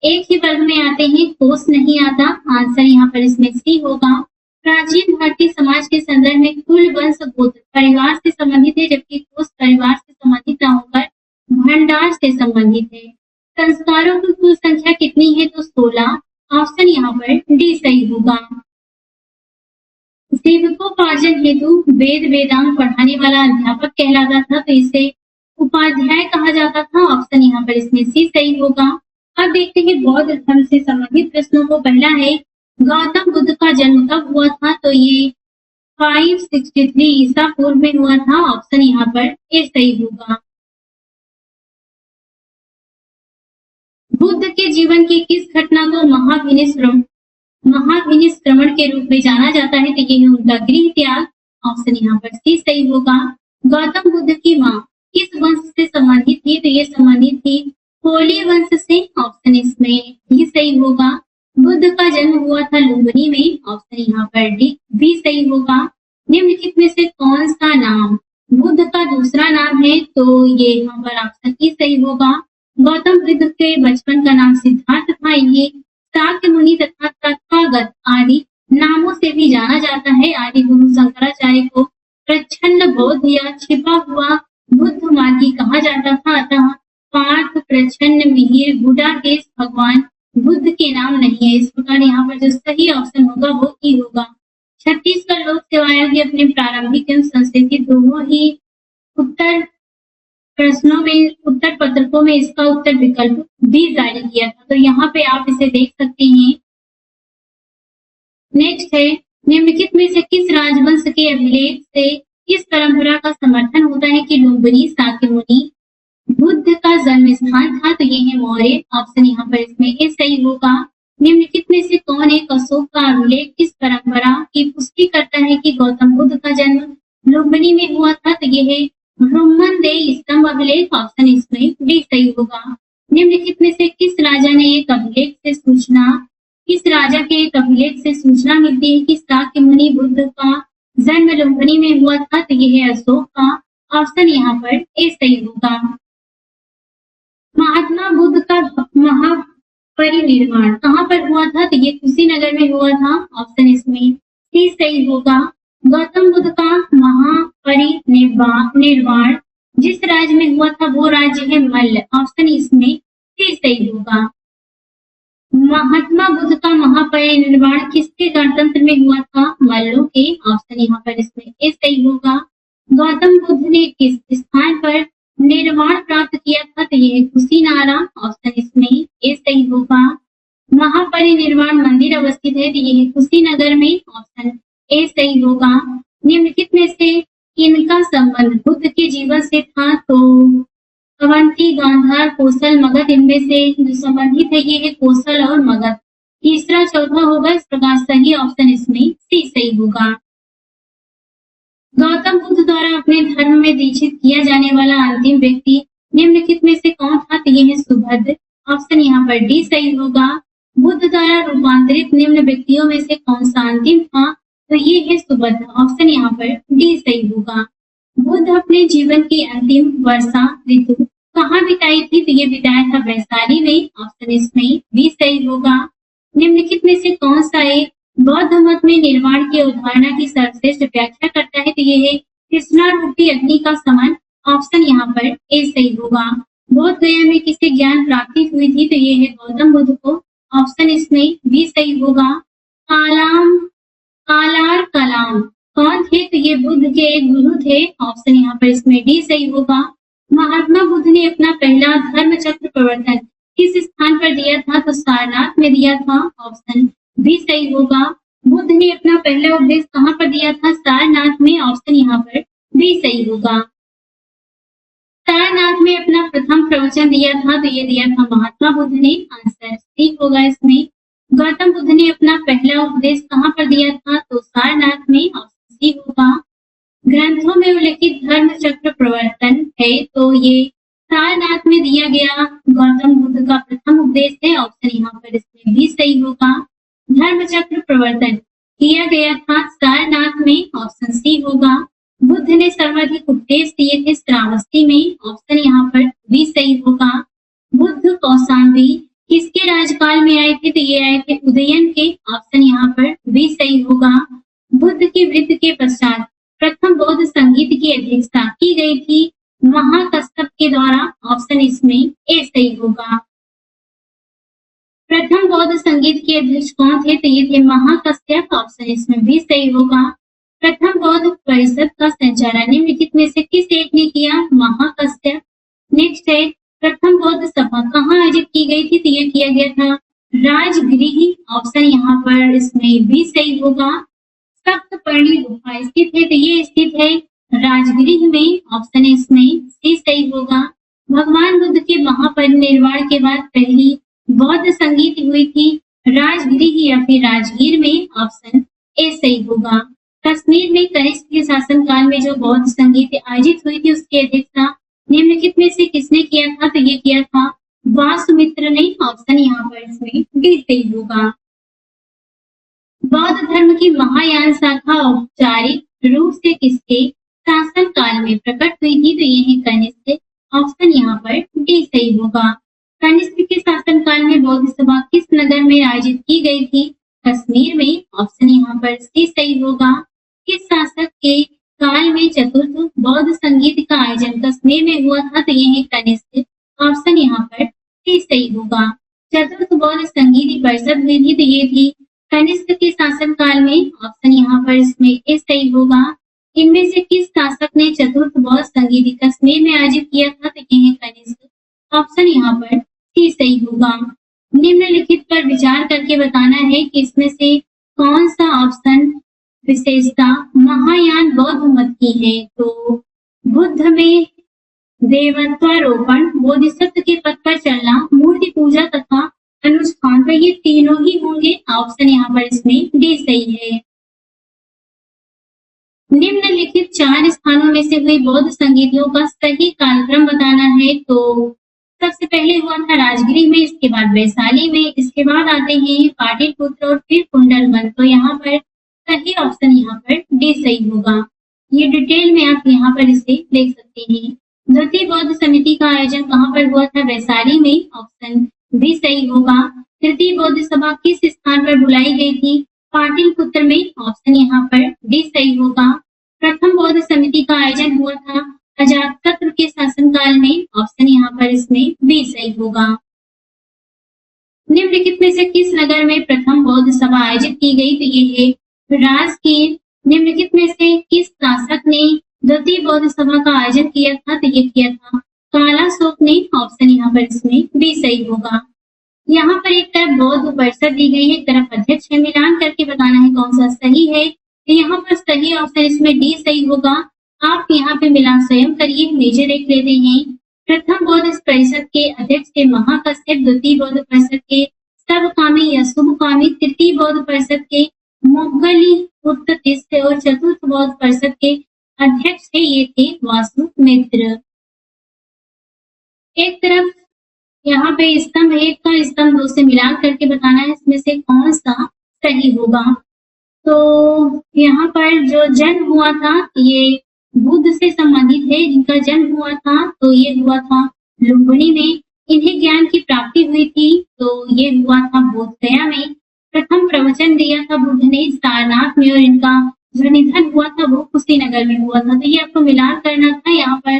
एक ही वर्ग में आते हैं, कोष नहीं आता। आंसर यहाँ पर इसमें सी होगा। प्राचीन भारतीय समाज के संदर्भ में कुल वंश गोत्र परिवार से संबंधित है जबकि कोष परिवार से संबंधित न होकर भंडार से संबंधित है। संस्कारों की कुल संख्या कितनी है? तो 16। ऑप्शन यहाँ पर डी सही होगा। जीविकोपार्जन हेतु वेद वेदांग पढ़ाने वाला अध्यापक कहलाता था तो इसे उपाध्याय कहा जाता था। ऑप्शन यहाँ पर इसमें सी सही होगा। अब देखते हैं बौद्ध धर्म से संबंधित प्रश्नों को। पहला है गौतम बुद्ध का जन्म कब हुआ था? तो ये 563 ईसा पूर्व में हुआ था। ऑप्शन यहाँ पर ए सही होगा। बुद्ध के जीवन की किस घटना को महाभिनिष्क्रमण के रूप में जाना जाता है? तो ये है उनका गृह त्याग। ऑप्शन यहाँ पर सी सही होगा। गौतम बुद्ध की माँ किस वंश से संबंधित थी? तो ये संबंधित थी कोली वंश से। ऑप्शन इसमें भी सही होगा। बुद्ध का जन्म हुआ था लुम्बिनी में। ऑप्शन यहाँ पर डी भी सही होगा। निम्नलिखित में से कौन सा नाम बुद्ध का दूसरा नाम है? तो ये यहाँ पर ऑप्शन ई सही होगा। गौतम बुद्ध के बचपन का नाम सिद्धार्थ था। इन्हें शाक्य मुनि तथा तथागत आदि नामों से भी जाना जाता है। आदि गुरु शंकराचार्य को प्रच्छन्न बौद्ध या छिपा हुआ बुद्ध मार्गी कहा जाता था। अतः पार्थ, प्रच्छन्न, मिहिर, गुडाकेश भगवान बुद्ध के नाम नहीं है। इस प्रकार यहाँ पर जो सही ऑप्शन होगा वो ई होगा। छत्तीसगढ़ लोक सेवा आयोग ने अपने प्रारंभिक एवं संशोधित दोनों ही उत्तर प्रश्नों में उत्तर पत्रकों में इसका उत्तर विकल्प भी जारी किया था। तो यहाँ पे आप इसे देख सकते हैं। नेक्स्ट है, निम्नलिखित में से किस राजवंश के अभिलेख से इस परंपरा का समर्थन होता है कि लुम्बिनी शाक्यमुनि बुद्ध का जन्म स्थान था? तो ये है मौर्य। ऑप्शन यहाँ पर इसमें ए सही होगा। निम्नलिखित में से कौन एक अशोक का अभिलेख इस परंपरा की पुष्टि करता है कि गौतम बुद्ध का जन्म लुम्बिनी में हुआ था? तो ये है ब्रह्मदेय स्तंभ अभिलेख। ऑप्शन इसमें डी सही होगा। निम्नलिखित में से किस राजा के एक अभिलेख से सूचना मिलती है कि शाक्य मुनि बुद्ध का जन्म लुम्बिनी में हुआ था? तो ये है अशोक का। ऑप्शन यहाँ पर ए सही होगा। महात्मा बुद्ध का महापरिनिर्वाण कहाँ पर हुआ था? तो ये कुशीनगर में हुआ था। ऑप्शन इसमें सी सही होगा। गौतम बुद्ध का महापरिनिर्वाण जिस राज्य में हुआ था वो राज्य है मल्ल। ऑप्शन इसमें सी सही होगा। महात्मा बुद्ध का महापरिनिर्वाण किसके गणतंत्र में हुआ था? मल्लों के। ऑप्शन यहाँ पर इसमें ए सही होगा। गौतम बुद्ध ने किस स्थान पर निर्वाण प्राप्त किया था? तो यह कुशीनारा। ऑप्शन इसमें ए सही होगा। महापरिनिर्वाण मंदिर अवस्थित है, तो यह कुशीनगर में। ऑप्शन ए सही होगा। निम्नलिखित में से इनका संबंध बुद्ध के जीवन से था? तो अवंती, गांधार, कौशल, मगध, इनमें से जो संबंधित है ये है कौशल और मगध। तीसरा चौथा होगा इस प्रकार सही। ऑप्शन इसमें सी सही होगा। गौतम बुद्ध द्वारा अपने धर्म में दीक्षित किया जाने वाला अंतिम व्यक्ति निम्नलिखित में से कौन था? तो ये है सुभद्र। ऑप्शन यहाँ पर डी सही होगा। बुद्ध द्वारा रूपांतरित निम्न व्यक्तियों में से कौन सा अंतिम था? तो ये है सुभद्र। ऑप्शन यहाँ पर डी सही होगा। बुद्ध अपने जीवन की अंतिम वर्षा ऋतु कहाँ बिताई थी? तो ये बिताया था वैशाली में। ऑप्शन इसमें बी सही होगा। निम्नलिखित में से कौन सा एक बौद्ध मत में निर्वाण की अवधारणा की सर्वश्रेष्ठ व्याख्या करता है? तो ये है कृष्णा रूपी अग्नि का समान। ऑप्शन यहाँ पर ए सही होगा। बोध गया में किसे ज्ञान प्राप्ति हुई थी? तो ये है गौतम बुद्ध को। ऑप्शन इसमें बी सही होगा। कालार कलाम कौन थे? तो ये बुद्ध के एक गुरु थे। ऑप्शन यहाँ पर इसमें डी सही होगा। महात्मा बुद्ध ने अपना पहला धर्म चक्र प्रवर्तन किस स्थान पर दिया था? तो सारनाथ में दिया था। ऑप्शन बी सही होगा। बुद्ध ने अपना पहला उपदेश कहाँ पर दिया था? सारनाथ में। ऑप्शन यहाँ पर बी सही होगा। सारनाथ में अपना प्रथम प्रवचन दिया था? तो ये दिया था महात्मा बुद्ध ने। आंसर ठीक होगा इसमें। गौतम बुद्ध ने अपना पहला उपदेश कहाँ पर दिया था? तो सारनाथ में। ऑप्शन सी होगा। ग्रंथों में उल्लेखित धर्म चक्र प्रवर्तन है, तो ये सारनाथ में दिया गया गौतम बुद्ध का प्रथम उपदेश है। ऑप्शन यहाँ पर इसमें भी सही होगा। धर्म चक्र प्रवर्तन किया गया था सारनाथ में। ऑप्शन सी होगा। बुद्ध ने सर्वाधिक उपदेश दिए थे श्रावस्ती में। ऑप्शन यहाँ पर भी सही होगा। बुद्ध कौशाम्बी किसके राजकाल में आए थे? तो ये आए थे उदयन के। ऑप्शन यहाँ पर भी सही होगा। बुद्ध की मृत्यु के पश्चात प्रथम बौद्ध संगीत की अध्यक्षता की गई थी महाकश्यप के द्वारा। ऑप्शन इसमें ए सही होगा। प्रथम बौद्ध संगीत के अध्यक्ष कौन थे? तो ये थे महाकश्यप। ऑप्शन इसमें भी सही होगा। प्रथम बौद्ध परिषद का संचालन निम्नलिखित में से किस एक ने किया? महाकश्यप। नेक्स्ट है, प्रथम बौद्ध सभा कहाँ आयोजित की गई थी? तो ये किया गया था राजगृह। ऑप्शन यहाँ पर इसमें भी सही होगा। सप्तपर्णी गुफा स्थित है, तो ये स्थित है राजगृह में। ऑप्शन इसमें सी सही होगा। भगवान बुद्ध के महापरिनिर्वाण के बाद पहली बौद्ध संगीत हुई थी राजगृह या फिर राजगीर में। ऑप्शन ए सही होगा। कश्मीर में कनिष्क के शासनकाल में जो बौद्ध संगीत आयोजित हुई थी उसकी अध्यक्षता निम्नलिखित में से किसने किया था? तो ये किया था वासुमित्र ने। ऑप्शन यहाँ पर इसमें डी सही होगा। बौद्ध धर्म की महायान शाखा औपचारिक रूप से किसके शासन काल में प्रकट हुई थी? तो ये है कनिष्क। ऑप्शन यहाँ पर डी सही होगा। कनिष्क के शासन काल में बौद्ध सभा किस नगर में आयोजित की गई थी? कश्मीर में। ऑप्शन यहाँ पर सी सही होगा। किस शासक के काल में चतुर्थ बौद्ध संगीत का आयोजन कश्मीर में हुआ था? तो ये है कनिष्क। ऑप्शन यहाँ पर सी सही होगा। चतुर्थ बौद्ध संगीत परिषद हुई थी, तो ये थी कनिष्क के शासन काल में। ऑप्शन यहाँ पर इसमें ए सही होगा। इनमें से किस शासक ने चतुर्थ बौद्ध संगीत कश्मीर में आयोजित किया था? तो ये है कनिष्क। ऑप्शन यहाँ पर सी सही होगा। निम्नलिखित पर विचार करके बताना है कि इसमें से कौन सा ऑप्शन विशेषता महायान बौद्ध मत की है? तो बुद्ध में देवत्वारोपण, बोधिसत्व के पद पर चलना, मूर्ति पूजा तथा अनुष्ठान, तो ये तीनों ही होंगे। ऑप्शन यहाँ पर इसमें डी सही है। निम्नलिखित 4 स्थानों में से हुई बौद्ध संगीतियों का सही कालक्रम बताना है। तो सबसे पहले हुआ था राजगिरी में, इसके बाद वैशाली में, इसके बाद आते हैं पाटलिपुत्र और फिर कुंडलवन। तो यहाँ पर सही ऑप्शन यहाँ पर डी सही होगा। ये डिटेल में आप यहाँ पर इसे देख सकते हैं। द्वितीय बौद्ध समिति का आयोजन कहाँ पर हुआ था? वैशाली में। ऑप्शन बी सही होगा। तृतीय बौद्ध सभा किस स्थान पर बुलाई गई थी? पाटलिपुत्र में। ऑप्शन यहाँ पर डी सही होगा। प्रथम बौद्ध समिति का आयोजन हुआ था अजातशत्रु के शासनकाल में। ऑप्शन यहाँ पर इसमें बी सही होगा। निम्नलिखित में से किस नगर में प्रथम बौद्ध सभा आयोजित की गई? तो ये है राजगीर। निम्नलिखित में से किस शासक ने द्वितीय बौद्ध सभा का आयोजन किया था? तो ये किया था कालाशोक ने। ऑप्शन यहाँ पर इसमें बी सही होगा। यहाँ पर एक तरफ बौद्ध परिषद दी गई है, एक तरफ अध्यक्ष है। मिलान करके बताना है कौन सा सही है। तो यहाँ पर सही ऑप्शन इसमें डी सही होगा। आप यहाँ पे मिलान स्वयं करिए। नीचे देख लेते हैं। प्रथम बौद्ध परिषद के अध्यक्ष थे महाकश्यप, द्वितीय बौद्ध परिषद के सबकामी या शुभकामी, तृतीय बौद्ध परिषद के मोगली उत्ततिष्ठ और चतुर्थ बौद्ध परिषद के अध्यक्ष थे ये थे वासुमित्र। एक तरफ यहाँ पे स्तंभ 1 का स्तंभ 2 से मिलान करके बताना है इसमें से कौन सा सही होगा। तो यहाँ पर जो जन्म हुआ था ये बुद्ध से संबंधित है। जिनका जन्म हुआ था तो ये हुआ था लुम्बिनी में। इन्हें ज्ञान की प्राप्ति हुई थी तो ये हुआ था बोधगया में। प्रथम प्रवचन दिया था बुद्ध ने सारनाथ में और इनका जो निधन हुआ था वो कुशीनगर में हुआ था। तो ये आपको मिलान करना था। यहाँ पर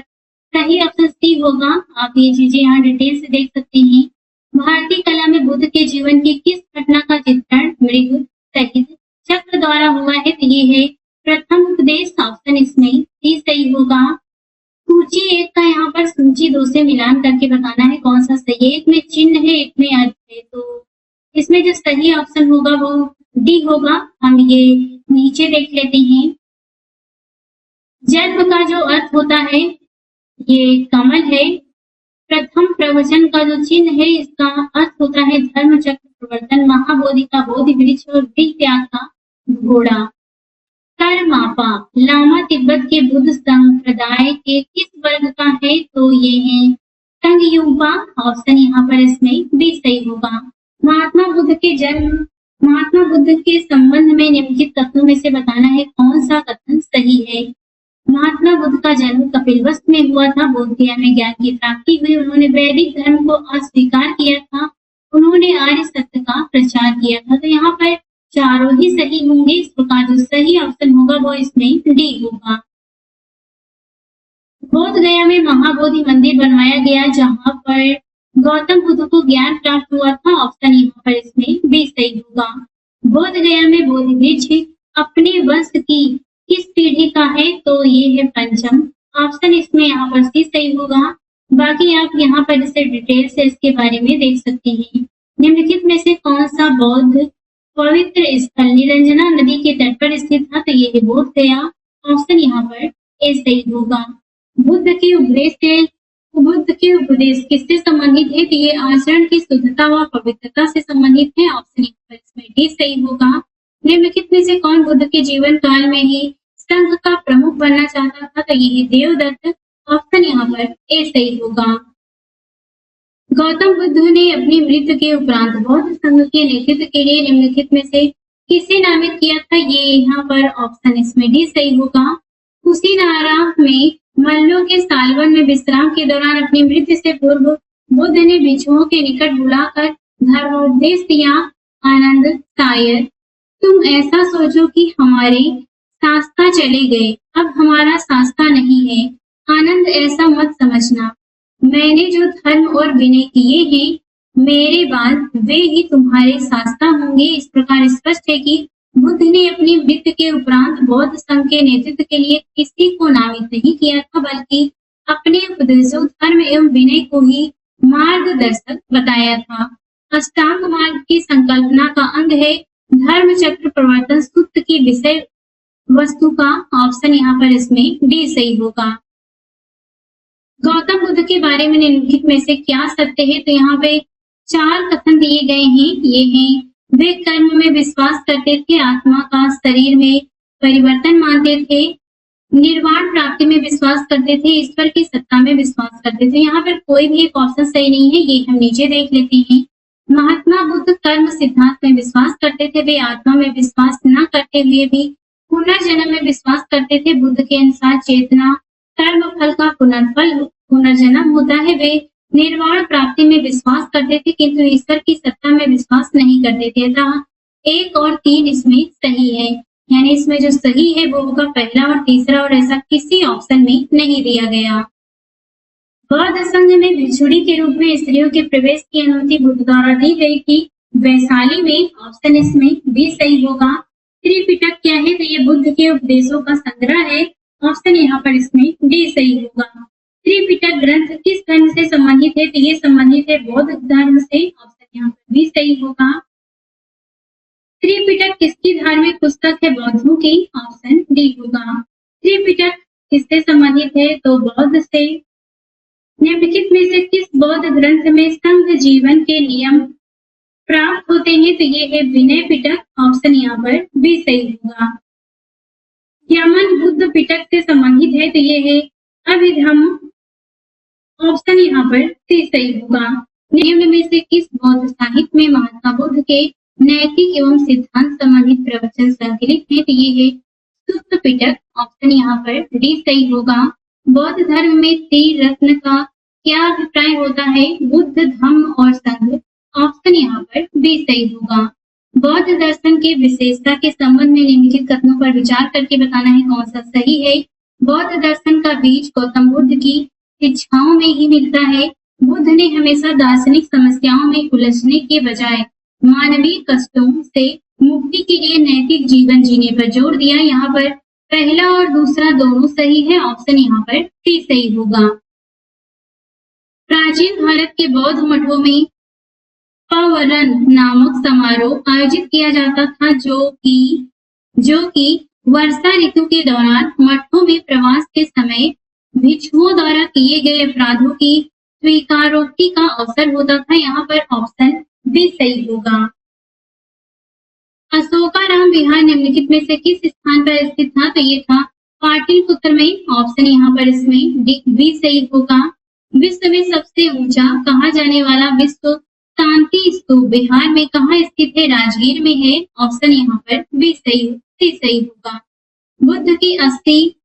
सही ऑप्शन सी होगा। आप ये चीजें यहाँ डिटेल से देख सकते हैं। भारतीय कला में बुद्ध के जीवन की किस घटना का चित्रण मृग सहित चक्र द्वारा हुआ है? तो ये है प्रथम उपदेश। ऑप्शन इसमें सी सही होगा। सूची 1 का यहाँ पर सूची 2 से मिलान करके बताना है कौन सा सही है। एक में चिन्ह है, एक में अर्थ है। तो इसमें जो सही ऑप्शन होगा वो डी होगा। हम ये नीचे देख लेते हैं। जन्म का जो अर्थ होता है ये कमल है। प्रथम प्रवचन का जो चिन्ह है इसका अर्थ होता है धर्म चक्र प्रवर्तन। महाबोधि का बोधि वृक्ष और गृह त्याग का घोड़ा। करमापा लामा तिब्बत के बुद्ध संप्रदाय के किस वर्ग का है? तो ये है संगयुग्मा। ऑप्शन यहाँ पर इसमें बी सही होगा। महात्मा बुद्ध के संबंध में निम्नलिखित कथनों में से बताना है कौन सा कथन सही है। महात्मा बुद्ध का जन्म कपिलवस्तु में हुआ था। बोधगया में ज्ञान की प्राप्ति हुई। उन्होंने वैदिक धर्म को अस्वीकार किया था। उन्होंने आर्य सत्य का प्रचार किया था। तो यहाँ पर चारों ही सही होंगे। इस प्रकार जो सही ऑप्शन होगा वो इसमें डी होगा। बोधगया में महाबोधि मंदिर बनवाया गया जहाँ पर गौतम बुद्ध को ज्ञान प्राप्त हुआ था। ऑप्शन यहाँ पर इसमें बी सही होगा। बोधगया में बोधि वृक्ष अपने वंश की किस पीढ़ी का है? तो ये है पंचम। ऑप्शन इसमें यहाँ पर सी सही होगा। बाकी आप यहाँ पर इसे डिटेल से इसके बारे में देख सकते हैं। निम्नलिखित में से कौन सा बौद्ध पवित्र स्थल निरंजना नदी के तट पर स्थित था? तो ये है बोधगया। ऑप्शन यहाँ पर ए सही होगा। बुद्ध के उपदेश किससे संबंधित है? तो ये आचरण की शुद्धता व पवित्रता से संबंधित है। ऑप्शन यहाँ पर इसमें डी सही होगा। निम्नलिखित में से कौन बुद्ध के जीवन काल में ही संघ का प्रमुख बनना चाहता था? तो ये देवदत्त। ऑप्शन यहाँ पर ए सही होगा। गौतम बुद्ध ने अपनी मृत्यु के उपरांत बौद्ध संघ के नेतृत्व के लिए निम्नलिखित में से किसे नामित किया था, ये यहाँ पर ऑप्शन इसमें डी सही होगा। कुशीनारा में मल्लों के सालवन में विश्राम के दौरान अपनी मृत्यु से पूर्व बुद्ध ने भिक्षुओं के निकट बुलाकर धर्मोपदेश दिया। आनंद शायद तुम ऐसा सोचो कि हमारे शास्ता चले गए, अब हमारा शास्ता नहीं है। आनंद ऐसा मत समझना, मैंने जो धर्म और विनय किए हैं मेरे बाद वे ही तुम्हारे शास्ता होंगे। इस प्रकार स्पष्ट है कि बुद्ध ने अपनी मृत्यु के उपरांत बौद्ध संघ के नेतृत्व के लिए किसी को नामित नहीं किया था, बल्कि अपने उपदेशों धर्म एवं विनय को ही मार्गदर्शक बताया था। अष्टांग मार्ग की संकल्पना का अंग है धर्म चक्र प्रवर्तन सूत्र की विषय वस्तु का ऑप्शन यहाँ पर इसमें डी सही होगा। गौतम बुद्ध के बारे में निम्नलिखित में से क्या सत्य है, तो यहाँ पे 4 कथन दिए गए हैं। ये हैं, वे कर्म में विश्वास करते थे, आत्मा का शरीर में परिवर्तन मानते थे, निर्वाण प्राप्ति में विश्वास करते थे, ईश्वर की सत्ता में विश्वास करते थे। यहाँ पर कोई भी एक ऑप्शन सही नहीं है, ये हम नीचे देख लेते हैं। महात्मा बुद्ध कर्म सिद्धांत में विश्वास करते थे, वे आत्मा में विश्वास न करते हुए भी पुनर्जन्म में विश्वास करते थे। बुद्ध के अनुसार चेतना कर्म फल का पुनर्जन्म होता है। वे निर्वाण प्राप्ति में विश्वास करते थे, किंतु ईश्वर की सत्ता में विश्वास नहीं करते थे। अतः 1 और 3 इसमें सही है, यानी इसमें जो सही है वो होगा पहला और तीसरा, और ऐसा किसी ऑप्शन में नहीं दिया गया। बौद्ध संघ में भिक्षुणी के रूप में स्त्रियों के प्रवेश की अनुमति बुद्ध द्वारा दी गई थी वैशाली में, ऑप्शन इसमें बी सही होगा। त्रिपिटक क्या है, तो ये बुद्ध के उपदेशों का संग्रह है, ऑप्शन यहाँ पर इसमें डी सही होगा। त्रिपिटक ग्रंथ किस धर्म से संबंधित है, तो ये संबंधित है बौद्ध धर्म से, ऑप्शन यहाँ पर भी सही होगा। त्रिपिटक किसकी धार्मिक पुस्तक है, बौद्धों की, ऑप्शन डी होगा। त्रिपिटक किससे संबंधित है, तो बौद्ध से। निम्नलिखित में से किस बौद्ध ग्रंथ में संघ जीवन के नियम प्राप्त होते हैं, तो ये है विनय पिटक, ऑप्शन यहाँ पर बी सही होगा। यमन बुद्ध पिटक से संबंधित है, तो ये है अभिधम्म, ऑप्शन यहाँ पर सी सही होगा। निम्न में से किस बौद्ध साहित्य में महात्मा बुद्ध के नैतिक एवं सिद्धांत संबंधित प्रवचन संकलित है, तो ये है सुत्त पिटक, ऑप्शन यहाँ पर डी सही होगा। बौद्ध धर्म में त्रिरत्न का क्या अभिप्राय होता है, बुद्ध धम्म और संघ, ऑप्शन यहाँ पर बी सही होगा। बौद्ध दर्शन के विशेषता के संबंध में निम्नलिखित कथनों पर विचार करके बताना है कौन सा सही है। बौद्ध दर्शन का बीज गौतम बुद्ध की इच्छाओं में ही मिलता है। बुद्ध ने हमेशा दार्शनिक समस्याओं में उलझने के बजाय मानवीय कष्टों से मुक्ति के लिए नैतिक जीवन जीने पर जोर दिया। यहाँ पर पहला और दूसरा दोनों सही है, ऑप्शन यहाँ पर सी सही होगा। प्राचीन भारत के बौद्ध मठों में पवरन नामक समारोह आयोजित किया जाता था, जो कि वर्षा ऋतु के दौरान मठों में प्रवास के समय भिक्षुओं द्वारा किए गए अपराधों की स्वीकारोक्ति का अवसर होता था। यहाँ पर ऑप्शन बी सही होगा। अशोकाराम विहार निम्नलिखित में से किस स्थान पर स्थित था, तो ये था पाटलिपुत्र में, ऑप्शन यहाँ पर इसमें बी सही होगा। विश्व में सबसे ऊंचा कहा जाने वाला विश्व शांति स्तूप बिहार में कहाँ स्थित है, राजगीर में है, ऑप्शन यहाँ पर बी सही होगा। बुद्ध की 80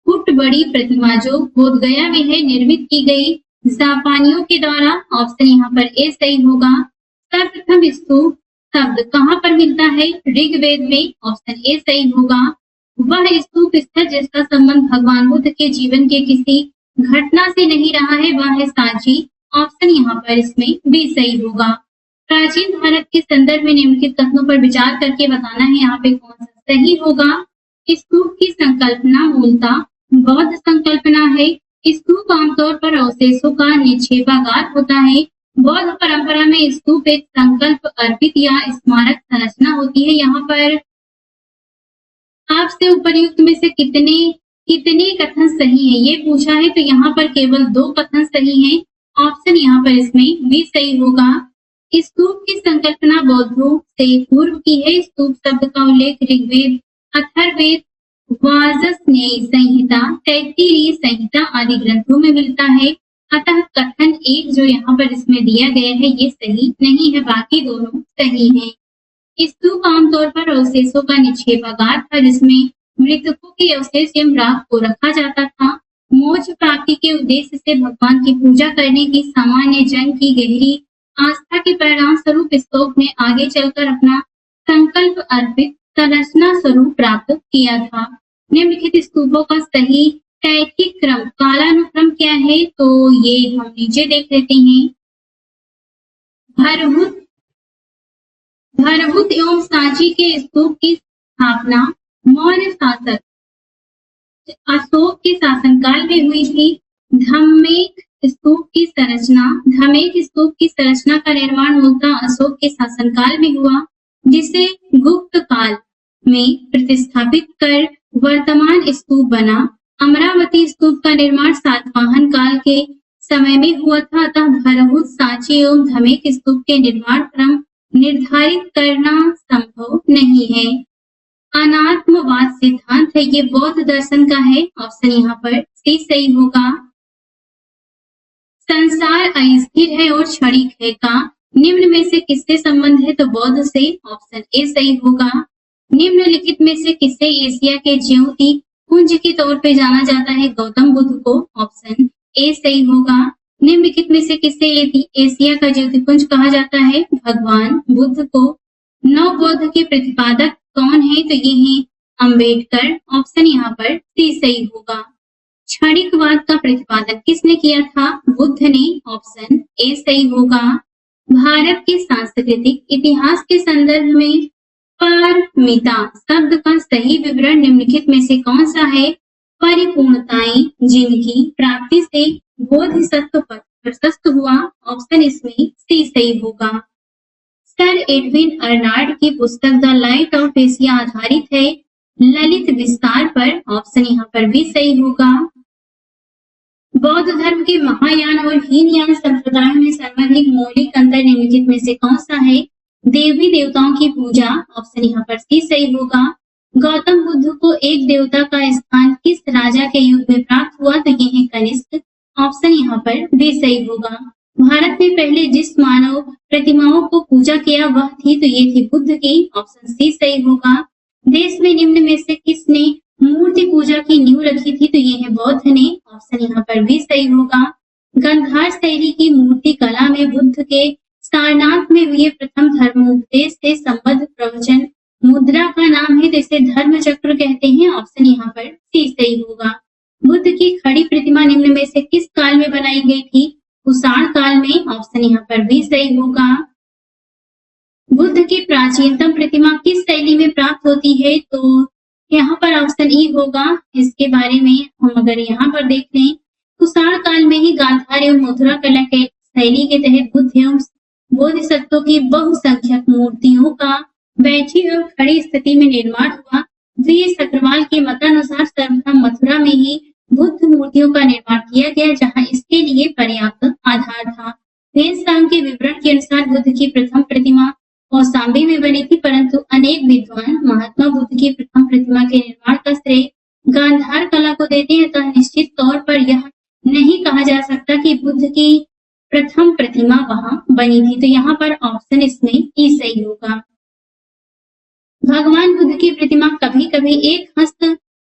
फुट बड़ी प्रतिमा जो बोधगया में है निर्मित की गई जापानियों के द्वारा, ऑप्शन यहाँ पर ए सही होगा। सर्वप्रथम स्तूप शब्द कहाँ पर मिलता है, ऋग्वेद में, ऑप्शन ए सही होगा। वह स्तूप स्थल जिसका संबंध भगवान बुद्ध के जीवन के किसी घटना से नहीं रहा है वह है सांची, ऑप्शन यहाँ पर इसमें बी सही होगा। प्राचीन भारत के संदर्भ में निम्नलिखित कथनों पर विचार करके बताना है यहाँ पे कौन सा सही होगा। स्तूप की संकल्पना मूलतः बौद्ध संकल्पना है। स्तूप आमतौर पर अवशेषों का निक्षेपागार होता है। बौद्ध परंपरा में स्तूप एक संकल्प अर्पित या स्मारक संरचना होती है। यहाँ पर आपसे उपर्युक्त में से कितने कथन सही है ये पूछा है, तो यहाँ पर केवल 2 कथन सही हैं, ऑप्शन यहाँ पर इसमें बी सही होगा। स्तूप की संकल्पना बौद्धों से पूर्व की है। स्तूप शब्द का उल्लेख ऋग्वेद, अथर्ववेद, वाजस्नेयी संहिता, तैत्तिरीय संहिता आदि ग्रंथों में मिलता है। अतः कथन 1 जो यहाँ पर इसमें दिया गया है ये सही नहीं है, बाकी दोनों सही हैं। स्तूप आमतौर पर अवशेषों का निक्षेपागार था जिसमें मृतकों के अवशेष एवं राख को रखा जाता था। मोक्ष प्राप्ति के उद्देश्य से भगवान की पूजा करने की सामान्य जन की गहरी आस्था के परिणाम स्वरूप स्तूप ने आगे चलकर अपना संकल्प अर्पित संरचना स्वरूप प्राप्त किया था। निम्नलिखित स्तूपों का सही टैक्टिक क्रम कालानुक्रम क्या है, तो ये हम नीचे देख लेते हैं। भरभूत एवं सांची के स्तूप की स्थापना मौर्य शासक अशोक के शासनकाल में हुई थी। धमेक स्तूप की संरचना का निर्माण मूलतः अशोक के शासनकाल में हुआ, जिसे गुप्त काल में प्रतिस्थापित कर वर्तमान स्तूप बना। अमरावती स्तूप का निर्माण सातवाहन काल के समय में हुआ था। अतः भरभूत, सांची एवं धमेक स्तूप के निर्माण क्रम निर्धारित करना संभव नहीं है। अनात्मवाद सिद्धांत है, ये बौद्ध दर्शन का है। ऑप्शन यहाँ पर सी सही होगा। संसार अस्थिर है और क्षणिक है का निम्न में से किससे संबंध है, तो बौद्ध से। ऑप्शन ए सही होगा। निम्नलिखित में से किसे एशिया के ज्योति पुंज के तौर पे जाना जाता है, गौतम बुद्ध को। ऑप्शन ए सही होगा। निम्नलिखित में से किसे एशिया का ज्योतिपुंज कहा जाता है, भगवान बुद्ध को। नव बौद्ध के प्रतिपादक कौन है, तो ये है अंबेडकर। ऑप्शन यहाँ पर सी सही होगा। क्षणिकवाद का प्रतिपादन किसने किया था, बुद्ध ने। ऑप्शन ए सही होगा। भारत के सांस्कृतिक इतिहास के संदर्भ में पारमिता शब्द का सही विवरण निम्नलिखित में से कौन सा है, परिपूर्णताएं जिनकी प्राप्ति से बोधिसत्व पद प्रशस्त हुआ। ऑप्शन इसमें सी सही होगा। सर एडविन अर्नाल्ड की पुस्तक द लाइट ऑफ एशिया आधारित है ललित विस्तार पर। ऑप्शन यहाँ पर भी सही होगा। बौद्ध धर्म के महायान और हीनयान संप्रदायों में सर्वाधिक मौलिक अंतर निम्नलिखित में से कौन सा है, देवी देवताओं की पूजा। ऑप्शन यहाँ पर सी सही होगा। गौतम बुद्ध को एक देवता का स्थान किस राजा के युग में प्राप्त हुआ, तो ये है कनिष्क। ऑप्शन यहाँ पर बी सही होगा। भारत में पहले जिस मानव प्रतिमाओं को पूजा किया वह थी, तो ये थी बुद्ध की। ऑप्शन सी सही होगा। देश में निम्न में से किसने मूर्ति पूजा की नींव रखी थी, तो ये है बौद्ध ने। ऑप्शन यहाँ पर भी सही होगा। गंधार शैली की मूर्ति कला में बुद्ध के सारनाथ में हुए प्रथम धर्मोपदेश से संबद्ध प्रवचन मुद्रा का नाम है, जैसे धर्म चक्र कहते हैं। ऑप्शन यहाँ पर सी सही होगा। बुद्ध की खड़ी प्रतिमा निम्न में से किस काल में बनाई गई थी, कुषाण काल में। ऑप्शन यहाँ पर भी सही होगा। बुद्ध की प्राचीनतम प्रतिमा किस शैली में प्राप्त होती है, तो यहाँ पर ऑप्शन ई होगा। इसके बारे में हम अगर यहाँ पर देख लें, कुषाण काल में ही गांधार एवं मथुरा कला के शैली के तहत बुद्ध एवं बोधिसत्वों की बहुसंख्यक मूर्तियों का बैठी एवं खड़ी स्थिति में निर्माण हुआ। वीर सक्रवाल के मतानुसार सर्वप्रथम मथुरा में ही बुद्ध मूर्तियों का निर्माण किया गया, जहां इसके लिए पर्याप्त आधार था। वेदसांग के विवरण के अनुसार बुद्ध की प्रथम प्रतिमा कौशाम्बी में बनी थी, परंतु अनेक विद्वान महात्मा बुद्ध की प्रथम प्रतिमा के निर्माण का श्रेय गांधार कला को देते हैं। तो निश्चित तौर पर यह नहीं कहा जा सकता कि बुद्ध की प्रथम प्रतिमा वहां बनी थी, तो यहाँ पर ऑप्शन इसमें ई सही होगा। भगवान बुद्ध की प्रतिमा कभी कभी एक हस्त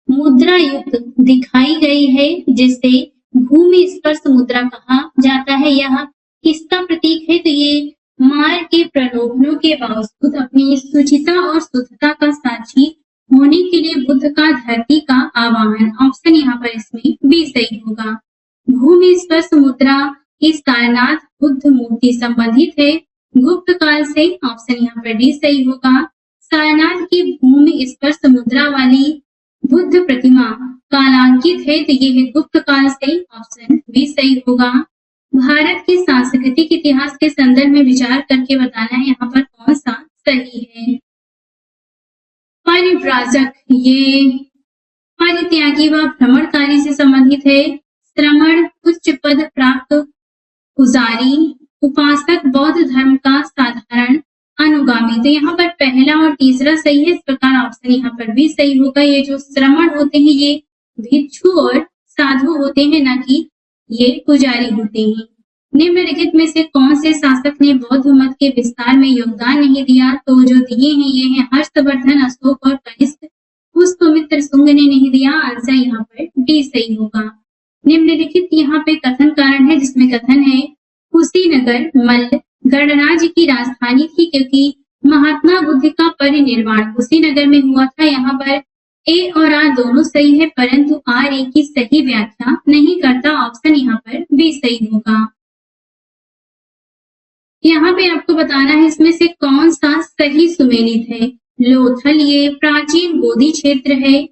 मुद्रा युक्त दिखाई गई है, जिसे भूमि स्पर्श मुद्रा कहा जाता है। यह किसका प्रतीक है, तो ये मार के प्रलोभनों के बावजूद अपनी शुचिता और शुद्धता का साक्षी होने के लिए बुद्ध का धरती का आवाहन। ऑप्शन यहाँ पर इसमें बी सही होगा। भूमि स्पर्श मुद्रा की सारनाथ बुद्ध मूर्ति संबंधित है गुप्त काल से। ऑप्शन यहाँ पर डी सही होगा। सारनाथ की भूमि स्पर्श मुद्रा वाली बुद्ध प्रतिमा कालांकित है, तो ये है गुप्त काल से। ऑप्शन बी सही होगा। भारत के सांस्कृतिक इतिहास के संदर्भ में विचार करके बताना है यहाँ पर कौन सा सही है। परिव्राजक ये परित्यागी व भ्रमणकारी से संबंधित है। श्रमण उच्च पद प्राप्त पुजारी उपासक बौद्ध धर्म का साधारण अनुगामी, तो यहाँ पर पहला और तीसरा सही है। इस प्रकार ऑप्शन यहाँ पर भी सही होगा। ये जो श्रमण होते हैं ये भिक्षु और साधु होते हैं, न कि ये पुजारी होते हैं। निम्नलिखित में से कौन से शासक ने बौद्ध मत के विस्तार में योगदान नहीं दिया? तो जो दिए हैं ये हैं हर्षवर्धन, अशोक और कनिष्क। पुष्यमित्र शुंग ने नहीं दिया। आंसर यहाँ पर डी सही होगा। निम्नलिखित यहाँ पे कथन कारण है, जिसमें कथन है कुशीनगर मल्ल गणराज्य की राजधानी थी, क्योंकि महात्मा बुद्ध का परिनिर्वाण कुशीनगर में हुआ था। यहाँ पर ए और आर दोनों सही है, परंतु आर ए की सही व्याख्या नहीं करता। ऑप्शन यहाँ पर बी सही होगा। यहाँ पे आपको बताना है इसमें से कौन सा सही सुमेलित है। लोथल ये प्राचीन बोधि क्षेत्र है।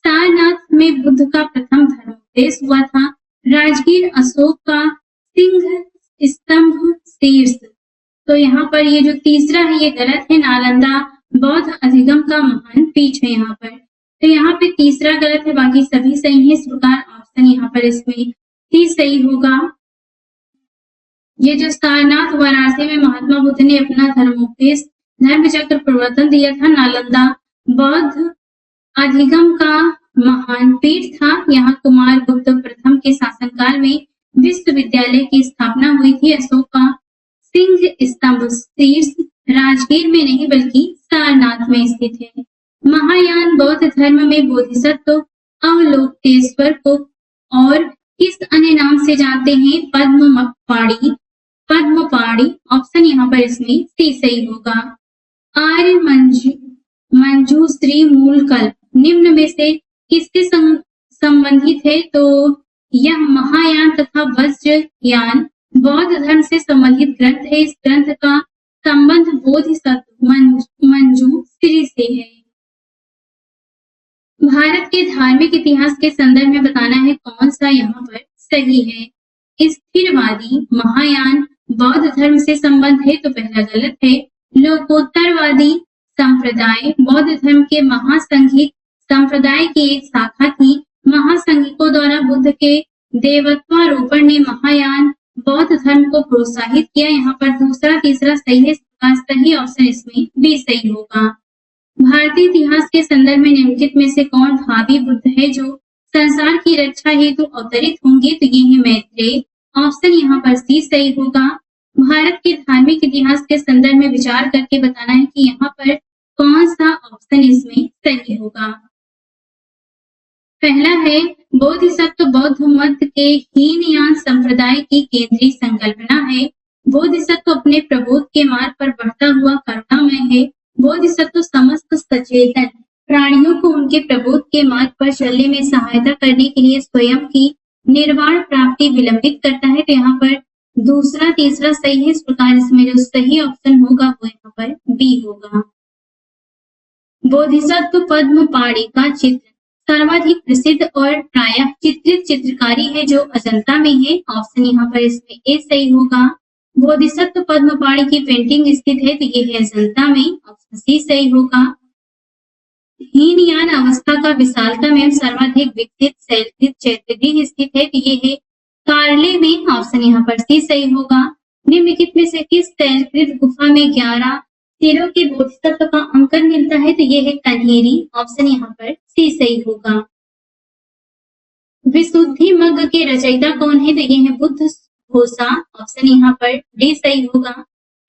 सारनाथ में बुद्ध का प्रथम धर्मोपदेश हुआ था। राजगीर अशोक का सिंह स्तंभ शीर्ष। तो यहाँ पर ये जो तीसरा है ये गलत है। नालंदा बौद्ध अधिगम का महान पीठ है यहाँ पर। तो यहाँ पे तीसरा गलत है, बाकी सभी सही है। इस प्रकार ऑप्शन यहाँ पर इसमें ही सही होगा। ये जो सारनाथ वाराणसी में महात्मा बुद्ध ने अपना धर्मोपदेश धर्म चक्र प्रवर्तन दिया था, नालंदा बौद्ध अधिगम का महान पीठ था। यहाँ कुमार गुप्त प्रथम के शासनकाल में विश्वविद्यालय की स्थापना हुई थी। अशोक का सिंह स्तंभ शीर्ष राजगीर में नहीं बल्कि सारनाथ में स्थित है। महायान बौद्ध धर्म में बोधिसत्व अवलोकेश्वर को और किस अन्य नाम से जानते हैं? पद्मपाणि। ऑप्शन यहाँ पर इसमें सी सही होगा। आर्य मंजूश्री मूल कल्प निम्न में से किससे संबंधित है? तो यह महायान तथा वज्रयान बौद्ध धर्म से संबंधित ग्रंथ है। इस ग्रंथ का संबंध बोधिसत्व मंजूश्री से है। भारत के धार्मिक इतिहास के संदर्भ में बताना है कौन सा यहाँ पर सही है। स्थिरवादी महायान बौद्ध धर्म से संबंध है, तो पहला गलत है। लोकोत्तरवादी संप्रदाय बौद्ध धर्म के महासंघिक संप्रदाय की एक शाखा थी। महासंघिकों द्वारा बुद्ध के देवत्वारोपण ने महायान बौद्ध धर्म को प्रोत्साहित किया। यहाँ पर दूसरा तीसरा सही है। सही ऑप्शन इसमें बी सही होगा। भारतीय इतिहास के संदर्भ में निम्नलिखित में से कौन भावी बुद्ध है जो संसार की रक्षा हेतु अवतरित होंगे? तो ये है मैत्रेय। ऑप्शन यहाँ पर सी सही होगा। भारत के धार्मिक इतिहास के संदर्भ में विचार करके बताना है कि यहाँ पर कौन सा ऑप्शन इसमें सही होगा। पहला है बोधिसत्व बौद्ध मत के हीनयान संप्रदाय की केंद्रीय संकल्पना है। बोधिसत्व अपने प्रबोध के मार्ग पर बढ़ता हुआ करुणामय है। बोधिसत्व समस्त सचेतन प्राणियों को उनके प्रबोध के मार्ग पर चलने में सहायता करने के लिए स्वयं की निर्वाण प्राप्ति विलंबित करता है। तो यहाँ पर दूसरा तीसरा सही है। इस प्रकार इसमें जो सही ऑप्शन होगा वो यहाँ पर बी होगा। बोधिसत्व पद्मपाणि का चित्र सर्वाधिक प्रसिद्ध और प्रायः चित्रित चित्रकारी है जो अजंता में है। ऑप्शन यहाँ पर इसमें ए सही होगा। बोधिसत्व पद्मपाणि की पेंटिंग स्थित है, तो ये है अजंता में। ऑप्शन सी सही होगा। हीनयान अवस्था का विशालतम एवं सर्वाधिक विकसित शैलकृत चैत्यगृह स्थित है, तो ये है कार्ले में। ऑप्शन यहाँ पर सी सही होगा। निम्नलिखित में से किस शैलकृत गुफा में 11 सिरों के बोधिसत्व का अंकन मिलता है? तो ये है कन्हेरी। ऑप्शन यहाँ पर सी सही होगा। विशुद्धि मग्ग के रचयिता कौन है? तो ये है बुद्ध घोषा। ऑप्शन यहाँ पर डी सही होगा।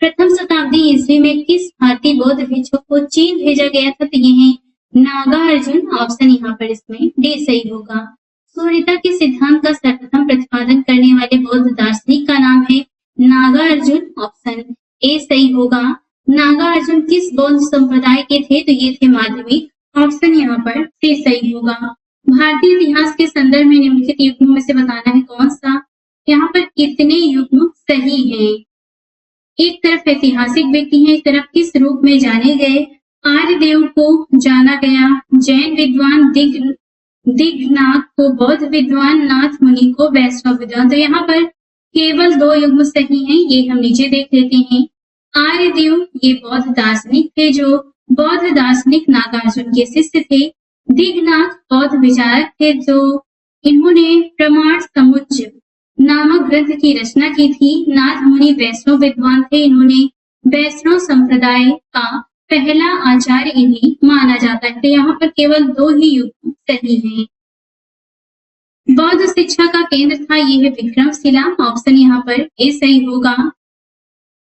प्रथम शताब्दी ईस्वी में किस भारतीय बौद्ध भिक्षु को चीन भेजा गया था? तो ये है नागार्जुन। ऑप्शन यहाँ पर इसमें डी सही होगा। सूर्यता के सिद्धांत का सर्वप्रथम प्रतिपादन करने वाले बौद्ध दार्शनिक का नाम है नागार्जुन। ऑप्शन ए सही होगा। नागार्जुन किस बौद्ध संप्रदाय के थे? तो ये थे माध्यमिक। ऑप्शन यहाँ पर सी सही होगा। भारतीय इतिहास के संदर्भ में निम्नलिखित युग्मों में से बताना है कौन सा। यहाँ पर कितने युग्म सही हैं? एक तरफ ऐतिहासिक व्यक्ति है, एक तरफ किस रूप में जाने गए? आर्यदेव को जाना गया। जैन विद्वान दिग्नाथ को बौद्ध विद्वान, नाथ मुनि को वैष्णव विद्वान। तो यहाँ पर केवल 2 युग्म सही हैं, ये हम नीचे देख लेते हैं। आर्यदेव ये बौद्ध दार्शनिक थे जो बौद्ध दार्शनिक नागार्जुन के शिष्य थे। दिग्नाथ बौद्ध विचारक थे जो इन्होंने प्रमाण समुच्चय नामक ग्रंथ की रचना की थी। नाथ मुनि वैष्णव विद्वान थे, इन्होंने वैष्णव संप्रदाय का पहला आचार्य इन्हें माना जाता है। तो यहाँ पर केवल 2 ही युग सही हैं। बौद्ध शिक्षा का केंद्र था, ये है विक्रमशिला। ऑप्शन यहाँ पर ए सही होगा।